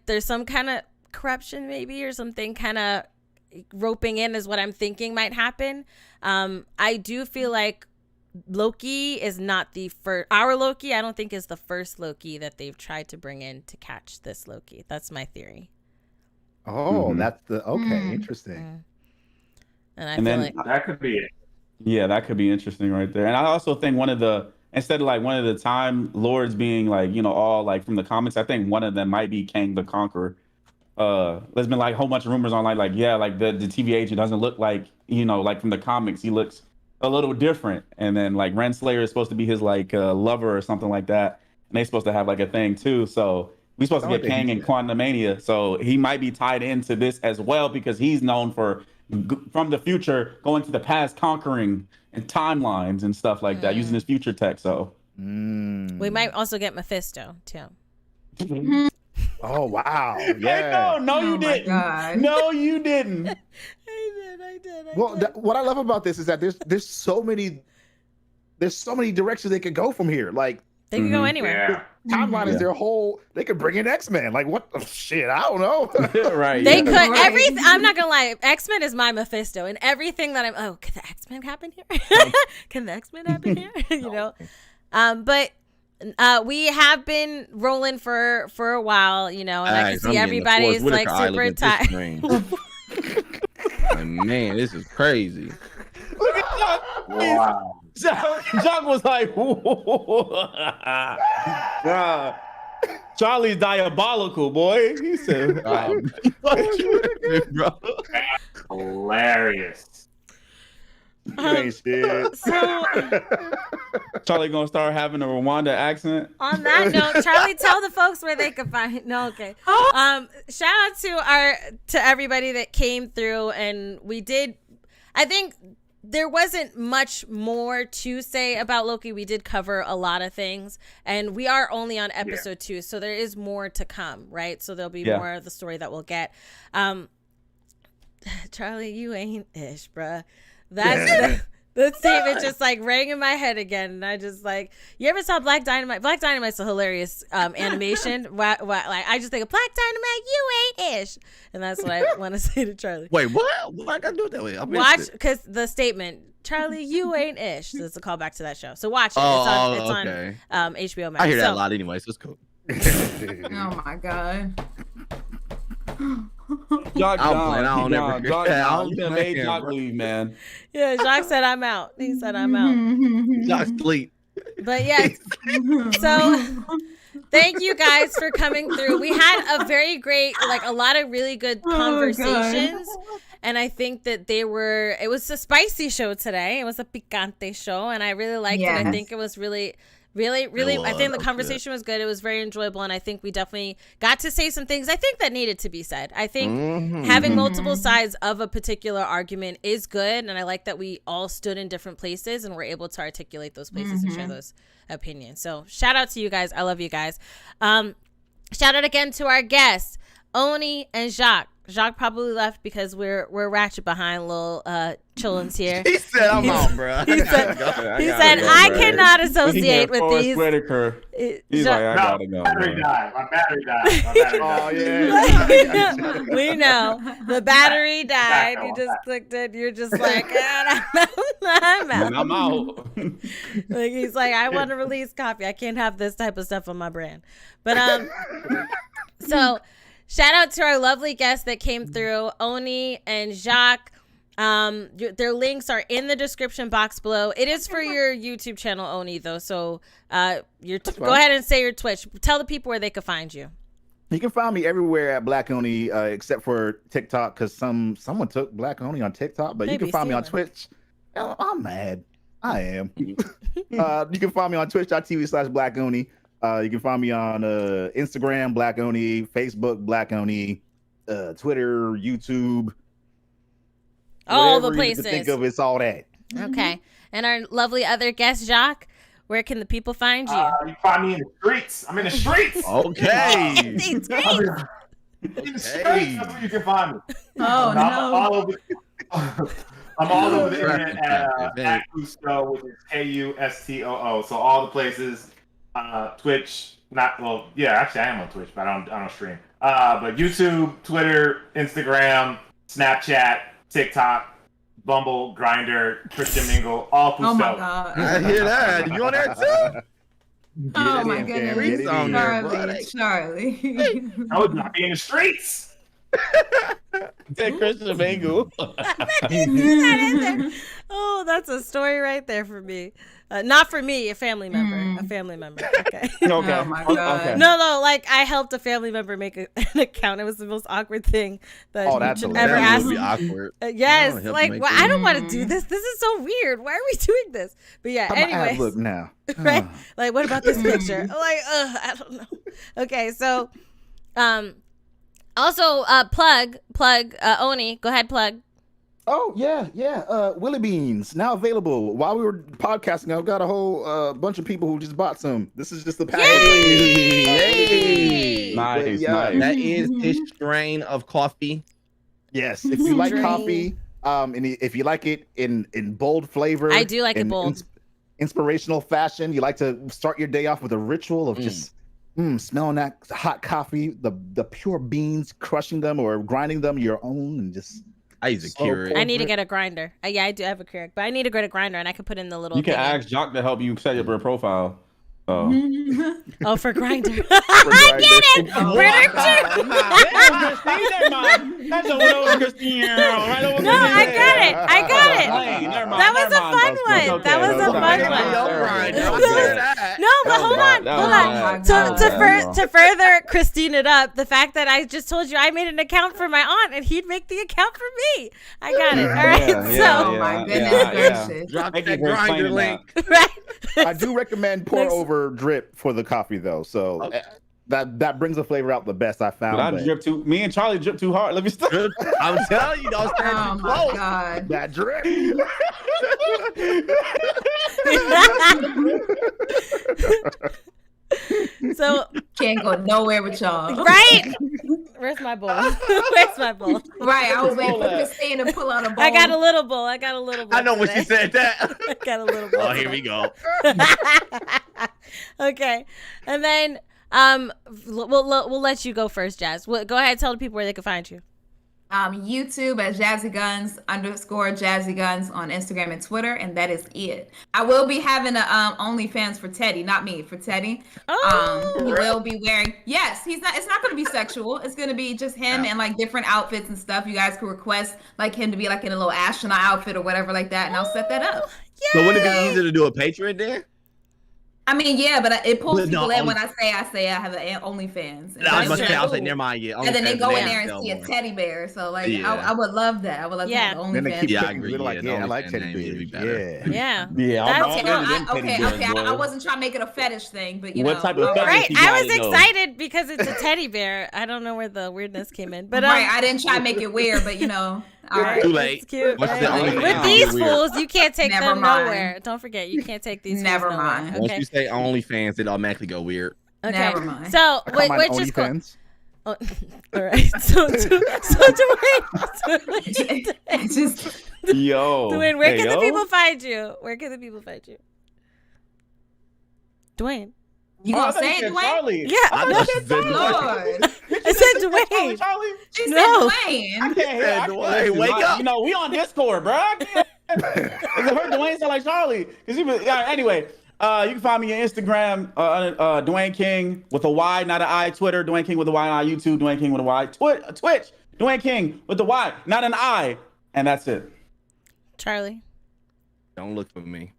there's some kind of corruption maybe, or something kind of roping in is what I'm thinking might happen. I do feel like Loki is not the first. Our Loki, I don't think, is the first Loki that they've tried to bring in to catch this Loki. That's my theory. Oh, that's the interesting. And I feel like that could be it. Yeah, that could be interesting right there. And I also think instead of like one of the Time Lords being like, you know, all like from the comics, I think one of them might be Kang the Conqueror. There's been like a whole bunch of rumors online, like, yeah, like the TVA agent doesn't look like, you know, like from the comics, he looks a little different. And then like Renslayer is supposed to be his like lover or something like that. And they're supposed to have like a thing too. So we're supposed to get Kang in Quantumania. So he might be tied into this as well, because he's known for from the future going to the past, conquering and timelines and stuff like that, using his future tech. So we might also get Mephisto too. Oh wow! Yeah. Hey, no, you didn't. God. No, you didn't. I did. Well, what I love about this is that there's so many directions they could go from here. Like they can go anywhere. Yeah. Timeline is their whole. They could bring in X-Men. Like what? Shit, I don't know. Right. They could I'm not gonna lie. X-Men is my Mephisto, and everything that can the X-Men happen here? Can the X-Men happen here? You know, but. We have been rolling for a while, you know, and I can see everybody's like super tired. Like, man, this is crazy. Look at that. Wow. Jock was like, bruh, Charlie's diabolical, boy. He said, bro. Hilarious. Great shit. So Charlie gonna start having a Rwanda accent. on that note, Charlie, tell the folks where they can find. No, okay. Shout out to everybody that came through, and we did. I think there wasn't much more to say about Loki. We did cover a lot of things, and we are only on episode 2, so there is more to come, right? So there'll be more of the story that we'll get. Charlie, you ain't ish, bruh. That's the statement just like rang in my head again, and I just like, you ever saw Black Dynamite? Black Dynamite's a hilarious animation. Like I just think of Black Dynamite, you ain't ish, and that's what I want to say to Charlie. Wait, what? Why I gotta do it that way? I missed Watch, it. because the statement, Charlie, you ain't ish. That's a callback to that show. So watch it. Oh, It's okay. on HBO Max. I hear that a lot anyway, so it's cool. Oh my god. Jock, I don't ever- Jock, I don't you done made plan, Jock bro. leave, man. Yeah, Jacques said I'm out. He said I'm out. Jock sleep. But yeah, so thank you guys for coming through. We had a very great, like a lot of really good conversations. And I think that it was a spicy show today. It was a picante show, and I really liked it. I think it was really, I think the conversation was good. It was very enjoyable, and I think we definitely got to say some things I think that needed to be said. I think having multiple sides of a particular argument is good, and I like that we all stood in different places and were able to articulate those places and share those opinions. So shout out to you guys. I love you guys. Shout out again to our guests, Oni and Jacques. Jacques probably left because we're ratchet behind little chillins here. He said I'm out, bro. He said I cannot associate with these. He's like, I gotta go. My battery died. My battery died. Oh yeah. We know the battery died. You just clicked it. You're just like, I'm out. I'm out. Like he's like, I want to release coffee. I can't have this type of stuff on my brand. But so. Shout out to our lovely guests that came through, Oni and Jacques. Their links are in the description box below. It is for your YouTube channel, Oni, though. So go ahead and say your Twitch. Tell the people where they can find you. You can find me everywhere at Black Oni, except for TikTok, because someone took Black Oni on TikTok. But Maybe you can find me on Twitch. I'm mad. I am. You can find me on twitch.tv/Black Oni. You can find me on Instagram, Black Oni, Facebook, Black Oni, Twitter, YouTube. All the Whatever you places. can think of, it's all that. Okay. And our lovely other guest, Jacques, where can the people find you? You can find me in the streets. I'm in the streets. Okay. In the streets. That's where you can find me. Oh, I'm no. all over. I'm all over the internet at Kusto, which is Kustoo. So all the places. Twitch, actually I am on Twitch, but I don't stream. But YouTube, Twitter, Instagram, Snapchat, TikTok, Bumble, Grindr, Christian Mingle, all Kusto. Oh my god. I hear that. You on there too? Oh my goodness. on there, bro. Charlie. I would not be in the streets. Say Christian Mingle. Oh, that's a story right there for me. Not for me, a family member. A family member. Okay. Okay. Oh my god. Okay. No, like I helped a family member make an account. It was the most awkward thing that that's you should hilarious. ever That ask. would be awkward. Yes, I don't like help well, make I don't want to do this. This is so weird. Why are we doing this? But yeah, anyway. Look now. Right? Like, what about this picture? Like, I don't know. Okay, so, also, plug, Oni, go ahead, plug. Oh yeah. Willy Beans now available. While we were podcasting, I've got a whole bunch of people who just bought some. This is just the package. Yay! Nice, Yeah. nice. That is his strain of coffee. Yes, if you like Drink. coffee, and if you like it in bold flavor, I do like it in bold. Inspirational fashion. You like to start your day off with a ritual of just smelling that hot coffee, the pure beans, crushing them or grinding them your own, and just. I use a Keurig. I need to get a grinder. Yeah, I do have a Keurig, but I need to get a grinder, and I can put in the little. You can thing in. ask Jock to help you set up your profile. Oh, for Grindr. For I get Grindr. it. Oh, British my chick. Damn, Christine, never mind. That's over there with Christine. Right over No, I got it. I got it. Hey, never mind, That was never a mind. fun That's one. okay. That was a That's fun okay. one. That was Right, terrible. don't That do was- that. No, but That was hold bad. on, That hold was on. bad. To- That was to bad, To further Christine it up, the fact that I just told you I made an account for my aunt and he'd make the account for me. I got it. All right. Oh my goodness gracious. Drop Thank you that for Grindr explaining link. So, right. I do recommend pour over drip for the coffee though. So that brings the flavor out the best I found. But I but drip too. Me and Charlie drip too hard. Let me stop. I'm telling you, don't stand Oh too my close. god. that drip. So, Can't go nowhere with y'all. right? Where's my bowl? Where's my bowl? Right. I was waiting for Christine to pull out a bowl. I got a little bowl. I got a little bowl. I know when she today. said that. I got a little bowl. Oh, here we go. Okay. And then we'll let you go first, Jazz. Go ahead, tell the people where they can find you. YouTube at @JazzyGuns_JazzyGuns on Instagram and Twitter, and that is it. I will be having a OnlyFans for Teddy, not me, for Teddy. He will be wearing. Yes, he's not. It's not going to be sexual. It's going to be just him and like different outfits and stuff. You guys can request like him to be like in a little astronaut outfit or whatever like that, and I'll set that up. So wouldn't it be easier to do a Patreon then? I mean, yeah, but it pulls But no, people in when I say I have an OnlyFans. No, I was about to say, I was like, Ooh. never mind. Yeah, And then they OnlyFans go in name there and sell see a more. teddy bear. So like, Yeah. I would love that. I would love to have an Then they OnlyFans. keep Yeah, I picking. agree. They're like, Yeah, yeah, I like OnlyFans teddy name would be bears. better. Yeah. Yeah, That's- I'm Okay, all into them teddy bears, I boy. wasn't trying to make it a fetish thing, but you What know. type of fetish Right. you I got, was though? excited because it's a teddy bear. I don't know where the weirdness came in. But Right, I didn't try to make it weird, but you know, all right. Too late. It's cute. What's right? the OnlyFans? With these Weird. fools, you can't take Never them mind. nowhere. Don't forget, you can't take these Never fools nowhere. mind. Once Okay. you say OnlyFans, it automatically go weird. Okay. Never mind. So, I call mine which is cool. OnlyFans. Oh, all right. So Dwayne, It's just Yo. Dwayne, where Hey, can the yo. people find you? Where can the people find you? Dwayne. you Oh, I gonna thought you say it, said Dwayne? Charlie. Yeah. I No, thought you said Lord, I said Dwayne. Charlie. she No. said I Dwayne. can't hear. I can't Dwayne, listen. wake up. You know, we on Discord, bro. I can't. Is it her Dwayne sound like Charlie? Cause he was, anyway, you can find me on Instagram, Dwayne King with a Y, not an I. Twitter, Dwayne King with a Y on YouTube, Dwayne King with a Y. Twitch, Dwayne King with the Y, not an I. And that's it. Charlie. Don't look for me.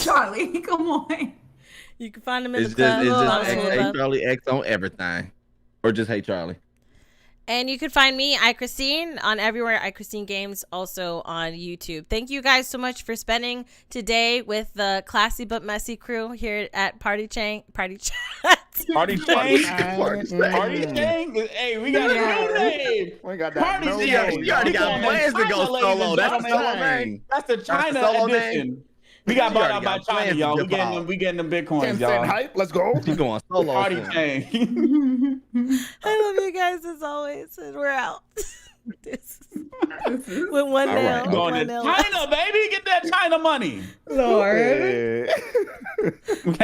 Charlie, come on. You can find him in It's the just, club. it's Blah, just blah, Hey blah. Charlie X on everything, or just Hey Charlie. And you can find me, iChristine, on everywhere, iChristine Games, also on YouTube. Thank you guys so much for spending today with the classy but messy crew here at PartyChat. Party Chain. Party Chain. Hey, we got a new name. We got that. Party no Chain. name. You already got China, plans to go ladies and solo. That's a gentlemen. solo name. That's the China solo name. edition. We got You bought already out by got plans China, to y'all. dip out. We getting them Bitcoins, 10 cent y'all. hype. Let's go. You going solo? Party soon. Chain. I love you guys as always, and we're out. With one All nail. right. With Going one to nail. China, baby. Get that China money. Lord. Yeah.